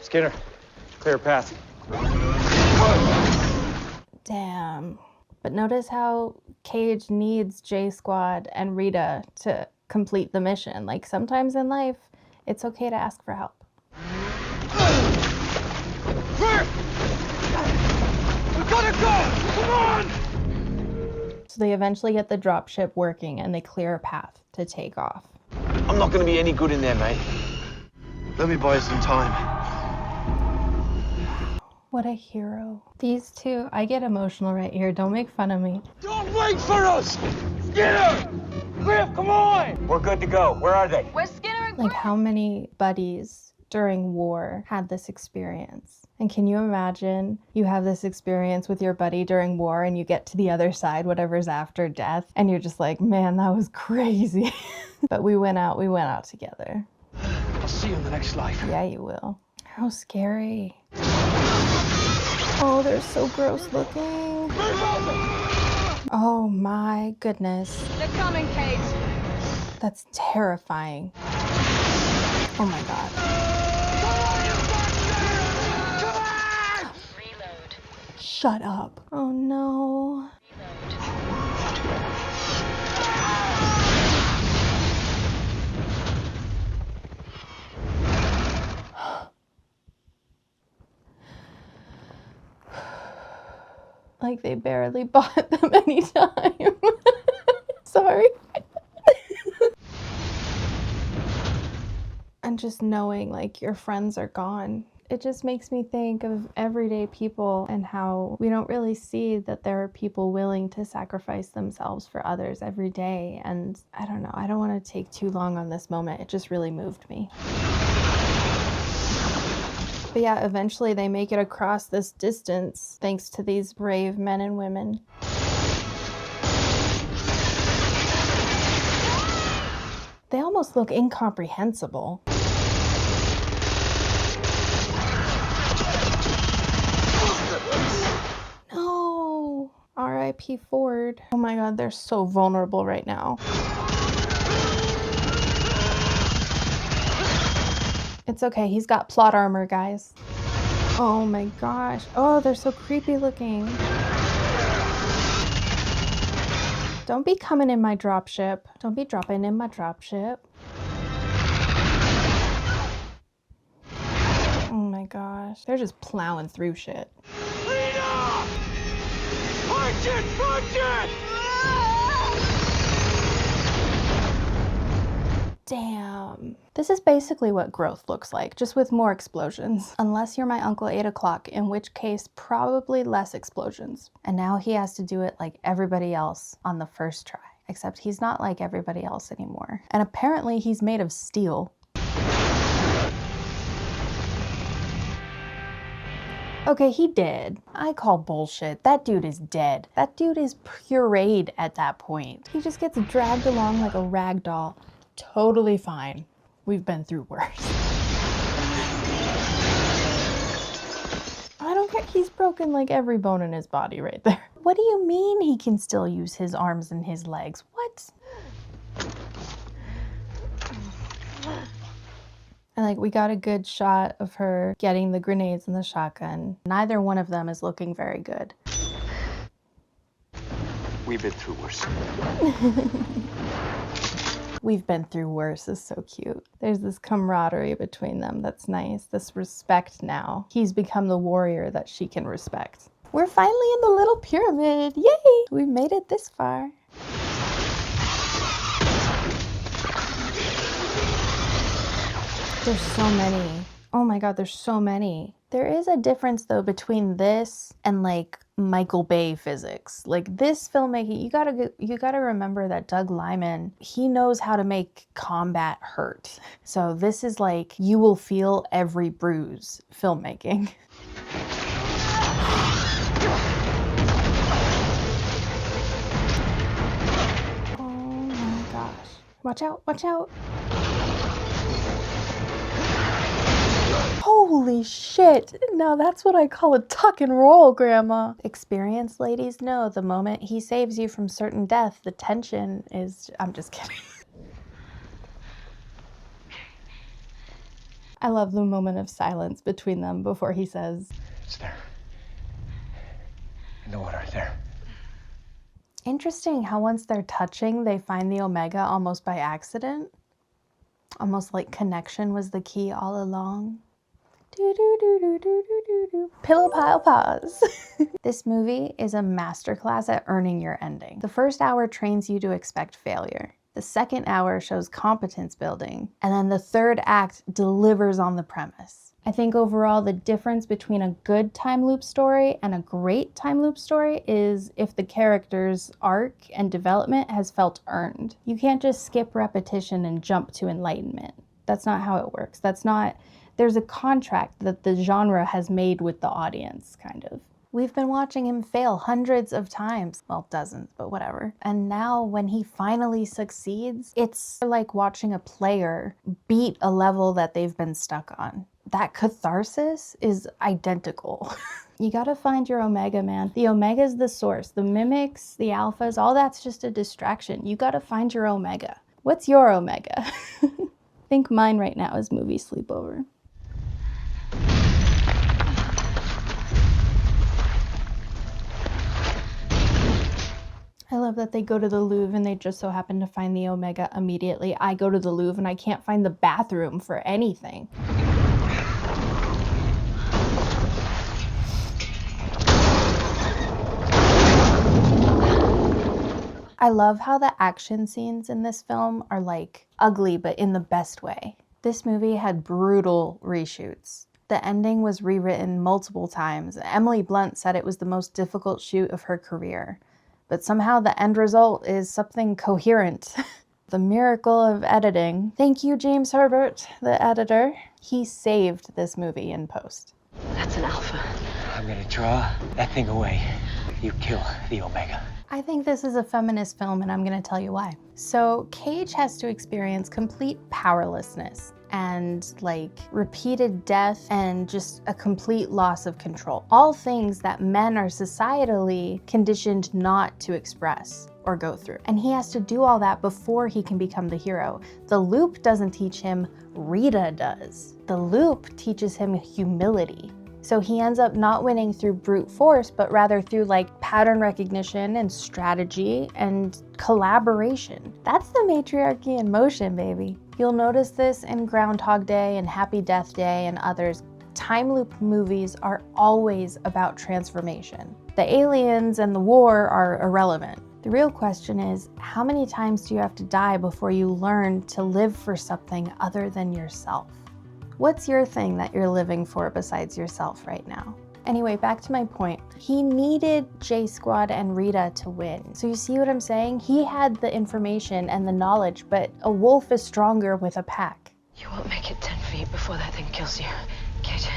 Speaker 20: Skinner, clear path.
Speaker 1: Damn. But notice how Cage needs J Squad and Rita to complete the mission. Like, sometimes in life, it's okay to ask for help.
Speaker 12: We gotta go! Come on!
Speaker 1: So they eventually get the dropship working and they clear a path to take off.
Speaker 2: I'm not gonna be any good in there, mate. Let me buy you some time.
Speaker 1: What a hero. These two, I get emotional right here. Don't make fun of me.
Speaker 12: Don't wait for us! Skinner! Griff, come on!
Speaker 20: We're good to go. Where are they?
Speaker 14: Where's Skinner and
Speaker 1: Like, how many buddies during war had this experience? And can you imagine you have this experience with your buddy during war and you get to the other side, whatever's after death, and you're just like, man, that was crazy. But we went out together.
Speaker 13: I'll see you in the next life.
Speaker 1: Yeah, you will. How scary. Oh, they're so gross looking. Oh my goodness.
Speaker 14: They're coming, Kate.
Speaker 1: That's terrifying. Oh my God.
Speaker 12: Reload.
Speaker 1: Shut up. Oh no. Like, they barely bought them any time. Sorry. And just knowing, like, your friends are gone, it just makes me think of everyday people and how we don't really see that there are people willing to sacrifice themselves for others every day. And I don't know, I don't want to take too long on this moment. It just really moved me. But yeah, eventually they make it across this distance thanks to these brave men and women.
Speaker 3: almost look incomprehensible. No. R.I.P. Ford. Oh my God, they're so vulnerable right now. It's okay, he's got plot armor, guys. Oh my gosh. Oh, they're so creepy looking. Don't be coming in my dropship. Don't be dropping in my dropship. Oh my gosh. They're just plowing through shit.
Speaker 12: Lena! Punch it! Punch it!
Speaker 1: Damn. This is basically what growth looks like, just with more explosions. Unless you're my Uncle 8 o'clock, in which case probably less explosions. And now he has to do it like everybody else on the first try. Except he's not like everybody else anymore. And apparently he's made of steel. Okay, he did. I call bullshit. That dude is dead. That dude is pureed at that point. He just gets dragged along like a rag doll. Totally fine. We've been through worse. I don't care. He's broken like every bone in his body right there. What do you mean he can still use his arms and his legs? What? And like, we got a good shot of her getting the grenades and the shotgun. Neither one of them is looking very good.
Speaker 11: We've been through worse.
Speaker 1: We've been through worse is so cute. There's this camaraderie between them that's nice. This respect now. He's become the warrior that she can respect. We're finally in the little pyramid. Yay! We've made it this far. There's so many. Oh my God, there's so many. There is a difference though between this and like Michael Bay physics. Like this filmmaking, you gotta remember that Doug Liman, he knows how to make combat hurt. So this is like, you will feel every bruise filmmaking. Oh my gosh. Watch out, watch out. Holy shit! Now that's what I call a tuck and roll, Grandma. Experienced ladies know the moment he saves you from certain death, the tension is... I'm just kidding. I love the moment of silence between them before he says...
Speaker 11: It's there. In the water, right there.
Speaker 1: Interesting how once they're touching, they find the Omega almost by accident. Almost like connection was the key all along. Pillow pile pause. This movie is a masterclass at earning your ending. The first hour trains you to expect failure. The second hour shows competence building. And then the third act delivers on the premise. I think overall the difference between a good time loop story and a great time loop story is if the character's arc and development has felt earned. You can't just skip repetition and jump to enlightenment. That's not how it works. There's a contract that the genre has made with the audience, kind of. We've been watching him fail hundreds of times. Well, dozens, but whatever. And now when he finally succeeds, it's like watching a player beat a level that they've been stuck on. That catharsis is identical. You gotta find your Omega, man. The Omega's the source. The mimics, the alphas, all that's just a distraction. You gotta find your Omega. What's your Omega? I think mine right now is Movie Sleepover. I love that they go to the Louvre and they just so happen to find the Omega immediately. I go to the Louvre and I can't find the bathroom for anything. I love how the action scenes in this film are like ugly, but in the best way. This movie had brutal reshoots. The ending was rewritten multiple times. Emily Blunt said it was the most difficult shoot of her career. But somehow the end result is something coherent. The miracle of editing. Thank you, James Herbert, the editor. He saved this movie in post.
Speaker 9: That's an alpha. I'm gonna draw that thing away. You kill the Omega.
Speaker 1: I think this is a feminist film, and I'm gonna tell you why. So Cage has to experience complete powerlessness and like repeated death and just a complete loss of control. All things that men are societally conditioned not to express or go through. And he has to do all that before he can become the hero. The loop doesn't teach him, Rita does. The loop teaches him humility. So he ends up not winning through brute force, but rather through like pattern recognition and strategy and collaboration. That's the matriarchy in motion, baby. You'll notice this in Groundhog Day and Happy Death Day and others. Time loop movies are always about transformation. The aliens and the war are irrelevant. The real question is, how many times do you have to die before you learn to live for something other than yourself? What's your thing that you're living for besides yourself right now? Anyway, back to my point. He needed J Squad and Rita to win. So you see what I'm saying? He had the information and the knowledge, but a wolf is stronger with a pack.
Speaker 14: You won't make it 10 feet before that thing kills you. Cage.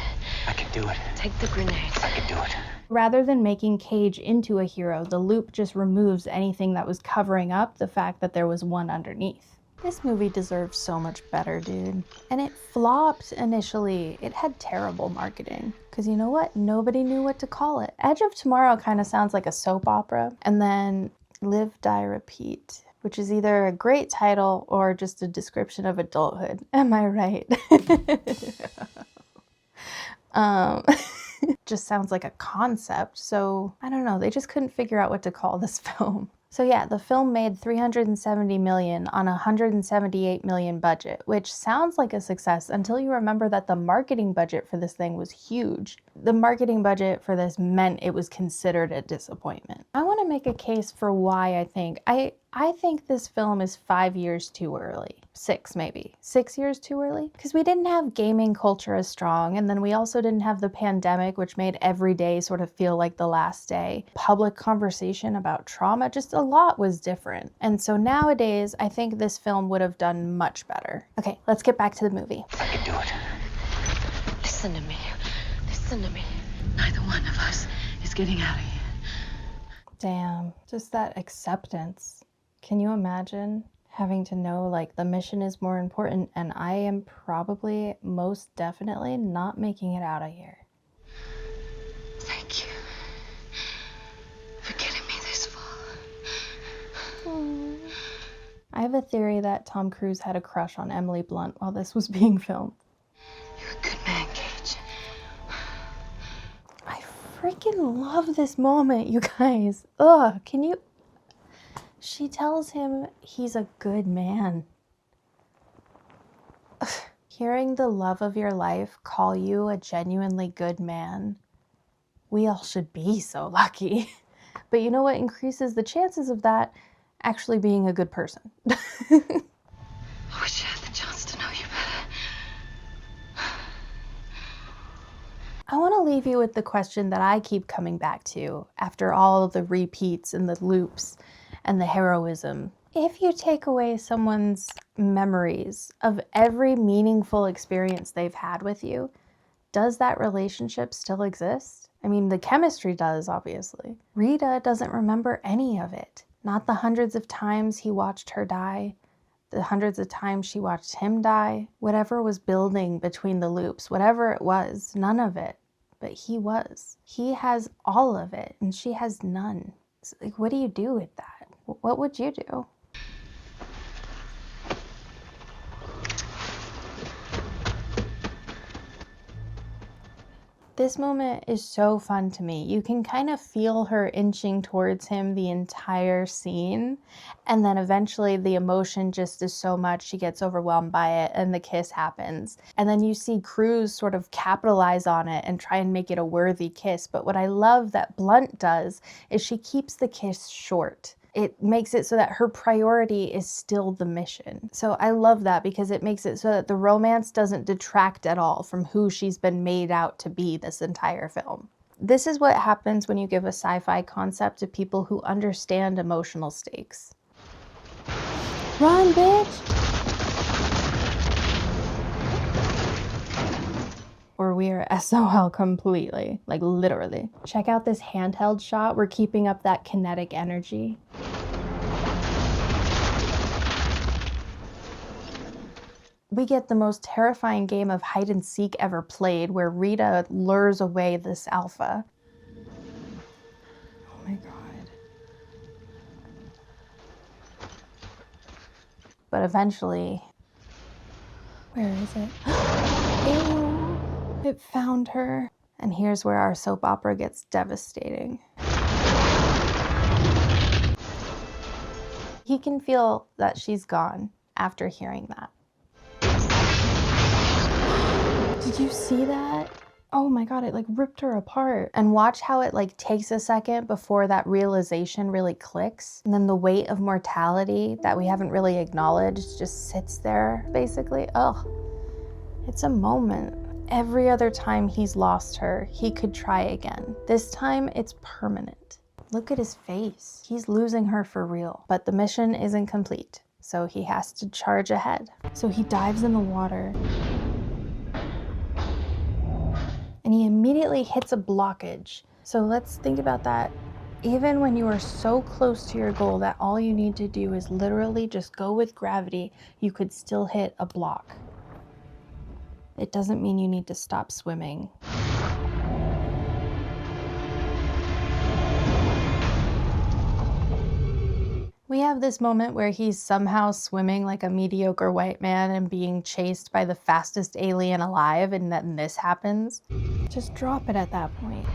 Speaker 19: I can do it.
Speaker 14: Take the grenades.
Speaker 19: I can do it.
Speaker 1: Rather than making Cage into a hero, the loop just removes anything that was covering up the fact that there was one underneath. This movie deserves so much better, dude. And it flopped initially. It had terrible marketing. Because you know what? Nobody knew what to call it. Edge of Tomorrow kind of sounds like a soap opera. And then Live, Die, Repeat, which is either a great title or just a description of adulthood. Am I right? Just sounds like a concept. So I don't know. They just couldn't figure out what to call this film. So yeah, the film made $370 million on a $178 million budget, which sounds like a success until you remember that the marketing budget for this thing was huge. The marketing budget for this meant it was considered a disappointment. I want to make a case for why I think this film is 5 years too early. 6 maybe. 6 years too early? Because we didn't have gaming culture as strong, and then we also didn't have the pandemic, which made every day sort of feel like the last day. Public conversation about trauma, just a lot was different. And so nowadays, I think this film would have done much better. Okay, let's get back to the movie.
Speaker 19: I can do it.
Speaker 14: Listen to me. Listen to me. Neither one of us is getting out of here.
Speaker 1: Damn, just that acceptance. Can you imagine having to know like the mission is more important and I am probably most definitely not making it out of here?
Speaker 14: Thank you for getting me this far.
Speaker 1: I have a theory that Tom Cruise had a crush on Emily Blunt while this was being filmed.
Speaker 14: You're a good man, Cage.
Speaker 1: I freaking love this moment, you guys. Ugh, can you... She tells him he's a good man. Hearing the love of your life call you a genuinely good man, we all should be so lucky. But you know what increases the chances of that? Actually being a good person.
Speaker 14: I wish I had the chance to know you better.
Speaker 1: I want to leave you with the question that I keep coming back to after all of the repeats and the loops and the heroism. If you take away someone's memories of every meaningful experience they've had with you, does that relationship still exist? I mean, the chemistry does, obviously. Rita doesn't remember any of it. Not the hundreds of times he watched her die, the hundreds of times she watched him die. Whatever was building between the loops, whatever it was, none of it. But he was. He has all of it, and she has none. It's like, what do you do with that? What would you do? This moment is so fun to me. You can kind of feel her inching towards him the entire scene. And then eventually the emotion just is so much, she gets overwhelmed by it and the kiss happens. And then you see Cruise sort of capitalize on it and try and make it a worthy kiss. But what I love that Blunt does is she keeps the kiss short. It makes it so that her priority is still the mission. So I love that because it makes it so that the romance doesn't detract at all from who she's been made out to be this entire film. This is what happens when you give a sci-fi concept to people who understand emotional stakes. Run, bitch! Or we we are SOL completely, like literally. Check out this handheld shot. We're keeping up that kinetic energy. We get the most terrifying game of hide and seek ever played, where Rita lures away this alpha. Oh my God. But eventually, where is it? Ew, it found her. And here's where our soap opera gets devastating. He can feel that she's gone after hearing that. Did you see that? Oh my God, it like ripped her apart. And watch how it like takes a second before that realization really clicks. And then the weight of mortality that we haven't really acknowledged just sits there, basically. Ugh, it's a moment. Every other time he's lost her, he could try again. This time, it's permanent. Look at his face. He's losing her for real. But the mission isn't complete, so he has to charge ahead. So he dives in the water. And he immediately hits a blockage. So let's think about that. Even when you are so close to your goal that all you need to do is literally just go with gravity, you could still hit a block. It doesn't mean you need to stop swimming. We have this moment where he's somehow swimming like a mediocre white man and being chased by the fastest alien alive, and then this happens. Just drop it at that point.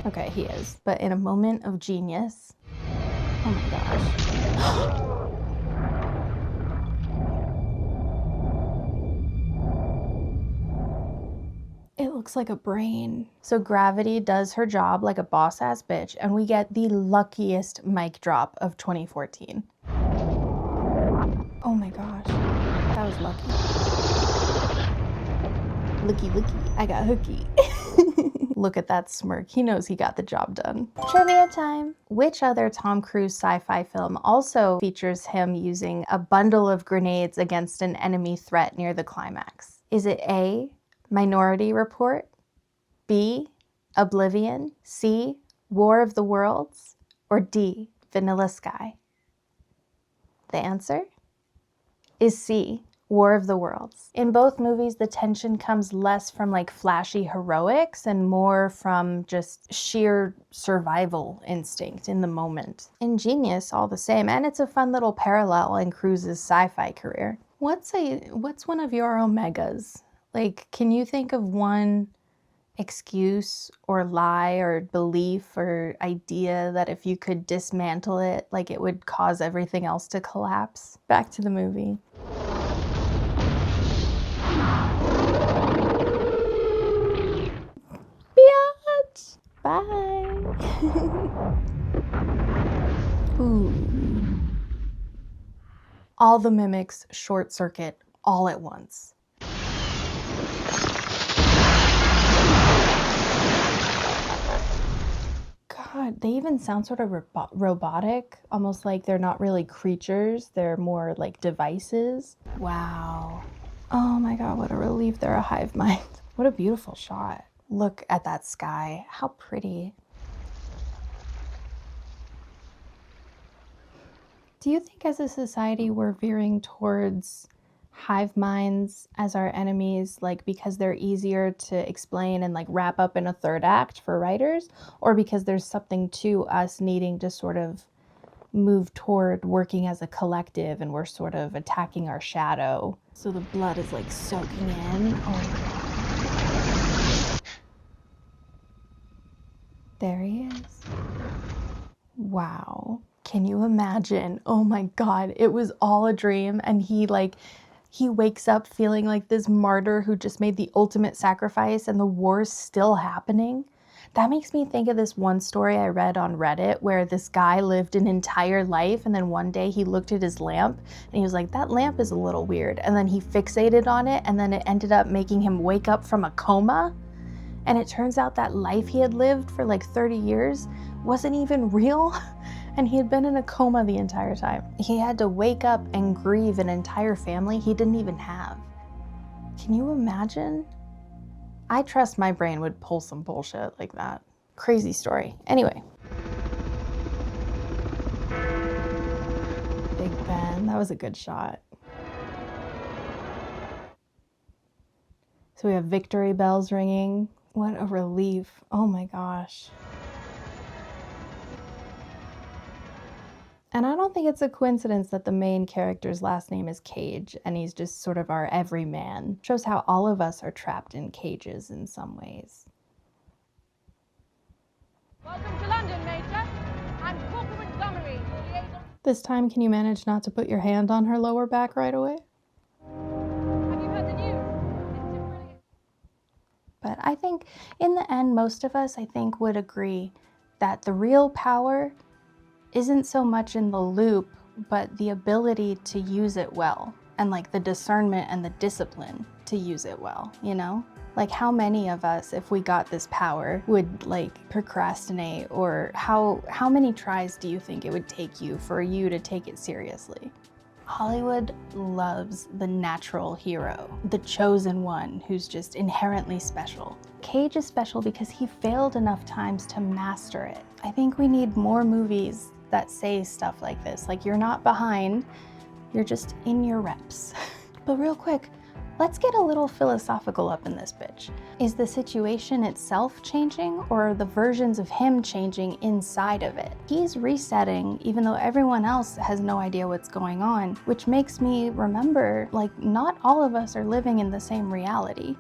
Speaker 1: Okay, he is. But in a moment of genius, oh my gosh. It looks like a brain. So gravity does her job like a boss-ass bitch, and we get the luckiest mic drop of 2014. Oh my gosh, that was lucky. Looky, I got hooky. Look at that smirk. He knows he got the job done. Trivia time. Which other Tom Cruise sci-fi film also features him using a bundle of grenades against an enemy threat near the climax? Is it A, Minority Report, B, Oblivion, C, War of the Worlds, or D, Vanilla Sky? The answer is C, War of the Worlds. In both movies, the tension comes less from like flashy heroics and more from just sheer survival instinct in the moment. Ingenious all the same, and it's a fun little parallel in Cruise's sci-fi career. What's one of your omegas? Like, can you think of one excuse or lie or belief or idea that if you could dismantle it, like it would cause everything else to collapse? Back to the movie. Biatch! Bye! Ooh. All the mimics short circuit all at once. God, they even sound sort of robotic, almost like they're not really creatures, they're more like devices. Wow. Oh my God, what a relief they're a hive mind. What a beautiful shot. Look at that sky, how pretty. Do you think as a society we're veering towards hive minds as our enemies, like because they're easier to explain and like wrap up in a third act for writers, or because there's something to us needing to sort of move toward working as a collective and we're sort of attacking our shadow? So the blood is like soaking in. Oh my God. There he is. Wow. Can you imagine? Oh my God, it was all a dream, and he wakes up feeling like this martyr who just made the ultimate sacrifice, and the war's still happening. That makes me think of this one story I read on Reddit where this guy lived an entire life, and then one day he looked at his lamp and he was like, that lamp is a little weird. And then he fixated on it, and then it ended up making him wake up from a coma. And it turns out that life he had lived for like 30 years wasn't even real. And he had been in a coma the entire time. He had to wake up and grieve an entire family he didn't even have. Can you imagine? I trust my brain would pull some bullshit like that. Crazy story. Anyway. Big Ben, that was a good shot. So we have victory bells ringing. What a relief. Oh my gosh. And I don't think it's a coincidence that the main character's last name is Cage, and he's just sort of our everyman. Shows how all of us are trapped in cages in some ways.
Speaker 8: Welcome to London, Major. I'm Corporal Montgomery.
Speaker 1: This time, can you manage not to put your hand on her lower back right away?
Speaker 8: Have you heard the news?
Speaker 1: But I think, in the end, most of us, I think, would agree that the real power isn't so much in the loop, but the ability to use it well, and like the discernment and the discipline to use it well, you know? Like how many of us, if we got this power, would like procrastinate, or how many tries do you think it would take you for you to take it seriously? Hollywood loves the natural hero, the chosen one who's just inherently special. Cage is special because he failed enough times to master it. I think we need more movies that say stuff like this, like you're not behind, you're just in your reps. But real quick, let's get a little philosophical up in this bitch. Is the situation itself changing, or are the versions of him changing inside of it? He's resetting even though everyone else has no idea what's going on, which makes me remember, like, not all of us are living in the same reality,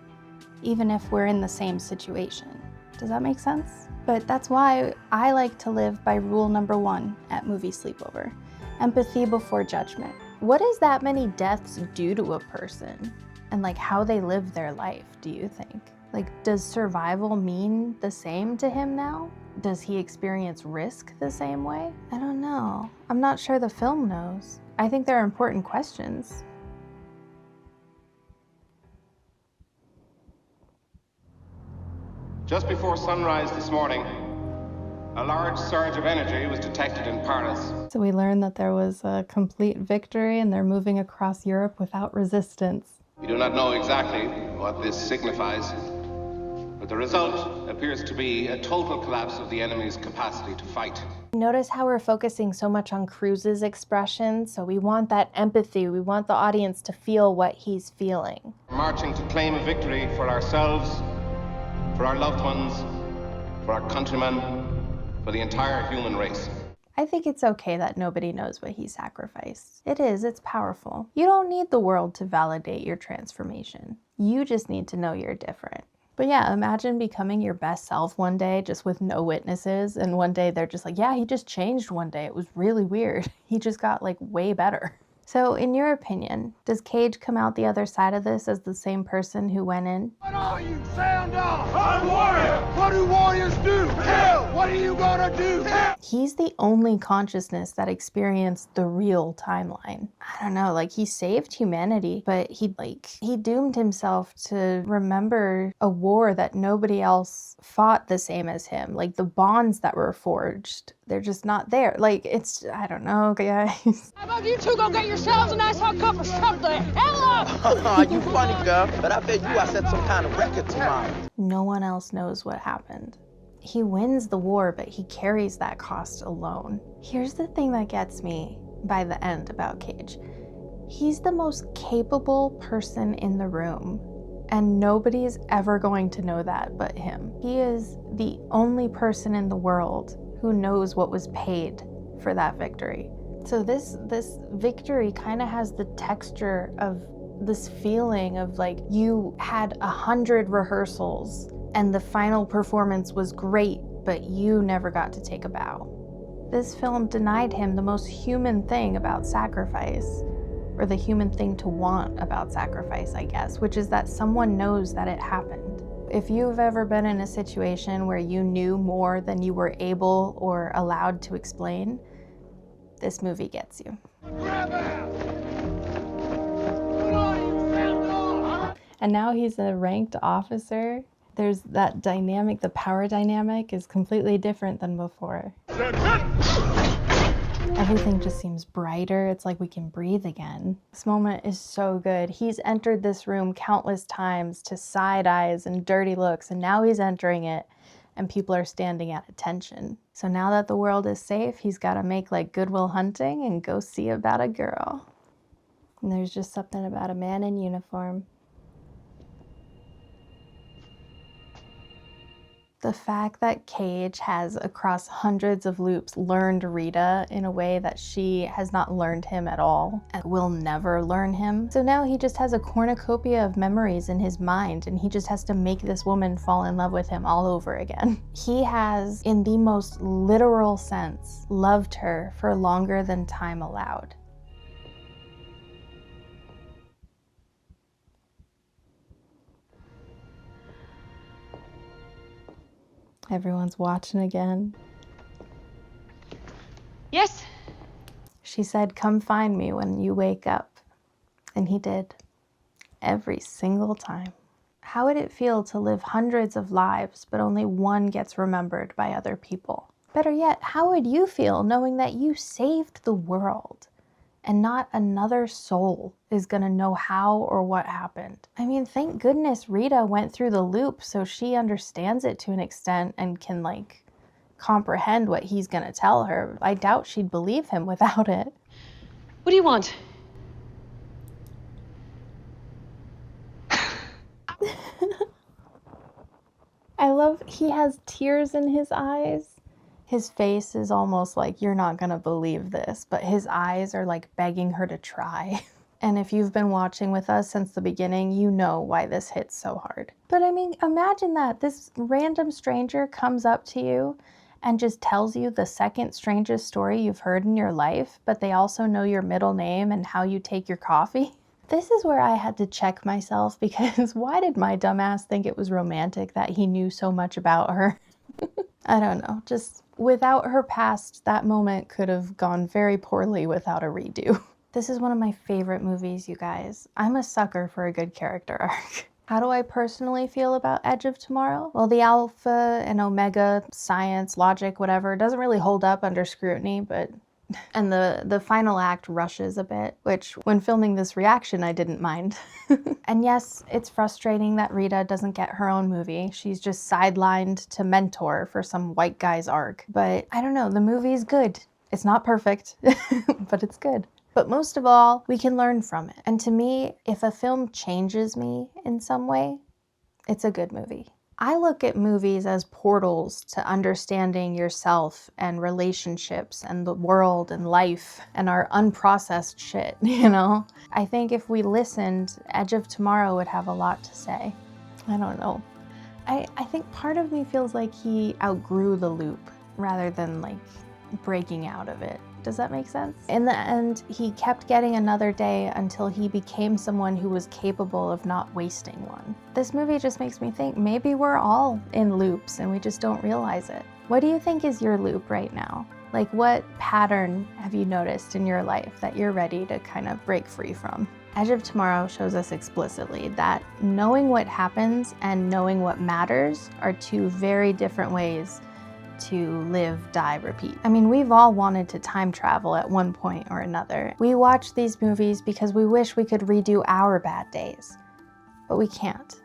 Speaker 1: even if we're in the same situation. Does that make sense? But that's why I like to live by rule number 1 at Movie Sleepover. Empathy before judgment. What does that many deaths do to a person? And like how they live their life, do you think? Like, does survival mean the same to him now? Does he experience risk the same way? I don't know. I'm not sure the film knows. I think they're important questions.
Speaker 15: Just before sunrise this morning, a large surge of energy was detected in Paris.
Speaker 1: So we learned that there was a complete victory and they're moving across Europe without resistance.
Speaker 15: We do not know exactly what this signifies, but the result appears to be a total collapse of the enemy's capacity to fight.
Speaker 3: Notice how we're focusing so much on Cruz's expression, so we want that empathy, we want the audience to feel what he's feeling.
Speaker 15: Marching to claim a victory for ourselves, for our loved ones, for our countrymen, for the entire human race.
Speaker 1: I think it's okay that nobody knows what he sacrificed. It's powerful. You don't need the world to validate your transformation. You just need to know you're different. But yeah, imagine becoming your best self one day just with no witnesses, and one day they're just like, yeah, he just changed one day. It was really weird. He just got like way better. So in your opinion, does Cage come out the other side of this as the same person who went in?
Speaker 12: What are you? Sound off! I'm a warrior! What do warriors do? Kill! What are you gonna do?
Speaker 1: He's the only consciousness that experienced the real timeline. I don't know, like he saved humanity, but he doomed himself to remember a war that nobody else fought the same as him. Like the bonds that were forged, they're just not there. Like it's, I don't know, guys.
Speaker 8: How about you two go get yourselves a nice hot cup of shut the hell up!
Speaker 17: You funny, girl, but I bet you I set some kind of record tomorrow.
Speaker 1: No one else knows what happened. He wins the war, but he carries that cost alone. Here's the thing that gets me by the end about Cage. He's the most capable person in the room, and nobody's ever going to know that but him. He is the only person in the world who knows what was paid for that victory. So this victory kind of has the texture of this feeling of like you had 100 rehearsals and the final performance was great, but you never got to take a bow. This film denied him the most human thing about sacrifice, or the human thing to want about sacrifice, I guess, which is that someone knows that it happened. If you've ever been in a situation where you knew more than you were able or allowed to explain, this movie gets you. And now he's a ranked officer. There's that dynamic, the power dynamic is completely different than before.
Speaker 3: Everything just seems brighter. It's like we can breathe again. This moment is so good. He's entered this room countless times to side eyes and dirty looks, and now he's entering it and people are standing at attention. So now that the world is safe, he's got to make like Good Will Hunting and go see about a girl. And there's just something about a man in uniform. The fact that Cage has, across hundreds of loops, learned Rita in a way that she has not learned him at all and will never learn him. So now he just has a cornucopia of memories in his mind, and he just has to make this woman fall in love with him all over again. He has, in the most literal sense, loved her for longer than time allowed. Everyone's watching again.
Speaker 23: Yes?
Speaker 3: She said, "Come find me when you wake up." And he did. Every single time. How would it feel to live hundreds of lives, but only one gets remembered by other people? Better yet, how would you feel knowing that you saved the world and not another soul is gonna know how or what happened? I mean, thank goodness Rita went through the loop so she understands it to an extent and can like comprehend what he's gonna tell her. I doubt she'd believe him without it.
Speaker 23: What do you want?
Speaker 3: I love he has tears in his eyes. His face is almost like, you're not gonna believe this, but his eyes are like begging her to try. And if you've been watching with us since the beginning, you know why this hits so hard. But I mean, imagine that this random stranger comes up to you and just tells you the second strangest story you've heard in your life, but they also know your middle name and how you take your coffee. This is where I had to check myself, because why did my dumbass think it was romantic that he knew so much about her? I don't know, just without her past, that moment could have gone very poorly without a redo. This is one of my favorite movies, you guys. I'm a sucker for a good character arc. How do I personally feel about Edge of Tomorrow? Well, the alpha and omega, science, logic, whatever, doesn't really hold up under scrutiny, but... And the final act rushes a bit, which when filming this reaction, I didn't mind. And yes, it's frustrating that Rita doesn't get her own movie. She's just sidelined to mentor for some white guy's arc. But I don't know, the movie's good. It's not perfect, but it's good. But most of all, we can learn from it. And to me, if a film changes me in some way, it's a good movie. I look at movies as portals to understanding yourself and relationships and the world and life and our unprocessed shit, you know? I think if we listened, Edge of Tomorrow would have a lot to say. I don't know. I think part of me feels like he outgrew the loop rather than like breaking out of it. Does that make sense? In the end, he kept getting another day until he became someone who was capable of not wasting one. This movie just makes me think maybe we're all in loops and we just don't realize it. What do you think is your loop right now? Like, what pattern have you noticed in your life that you're ready to kind of break free from? Edge of Tomorrow shows us explicitly that knowing what happens and knowing what matters are two very different ways to live, die, repeat. I mean, we've all wanted to time travel at one point or another. We watch these movies because we wish we could redo our bad days, but we can't.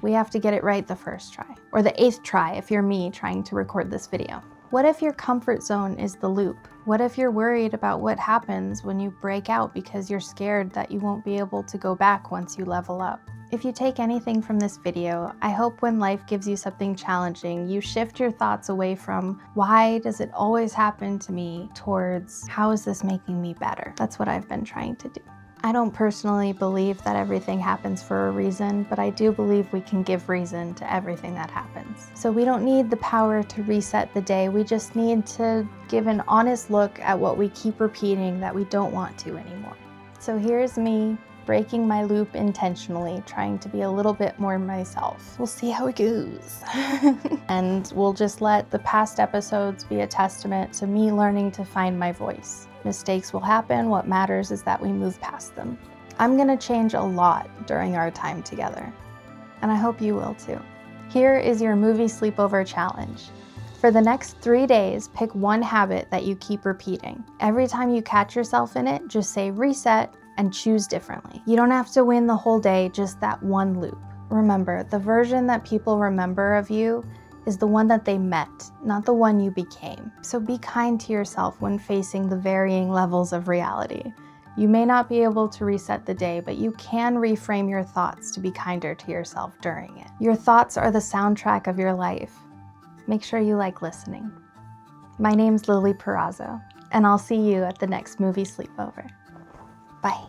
Speaker 3: We have to get it right the first try, or the 8th try if you're me trying to record this video. What if your comfort zone is the loop? What if you're worried about what happens when you break out because you're scared that you won't be able to go back once you level up? If you take anything from this video, I hope when life gives you something challenging, you shift your thoughts away from why does it always happen to me towards how is this making me better? That's what I've been trying to do. I don't personally believe that everything happens for a reason, but I do believe we can give reason to everything that happens. So we don't need the power to reset the day, we just need to give an honest look at what we keep repeating that we don't want to anymore. So here's me, breaking my loop intentionally, trying to be a little bit more myself. We'll see how it goes. And we'll just let the past episodes be a testament to me learning to find my voice. Mistakes will happen, what matters is that we move past them. I'm gonna change a lot during our time together, and I hope you will too. Here is your movie sleepover challenge.
Speaker 1: For the next 3 days, pick one habit that you keep repeating. Every time you catch yourself in it, just say reset and choose differently. You don't have to win the whole day, just that one loop. Remember, the version that people remember of you is the one that they met, not the one you became. So be kind to yourself when facing the varying levels of reality. You may not be able to reset the day, but you can reframe your thoughts to be kinder to yourself during it. Your thoughts are the soundtrack of your life. Make sure you like listening. My name's Lily Porrazzo, and I'll see you at the next movie sleepover. Bye.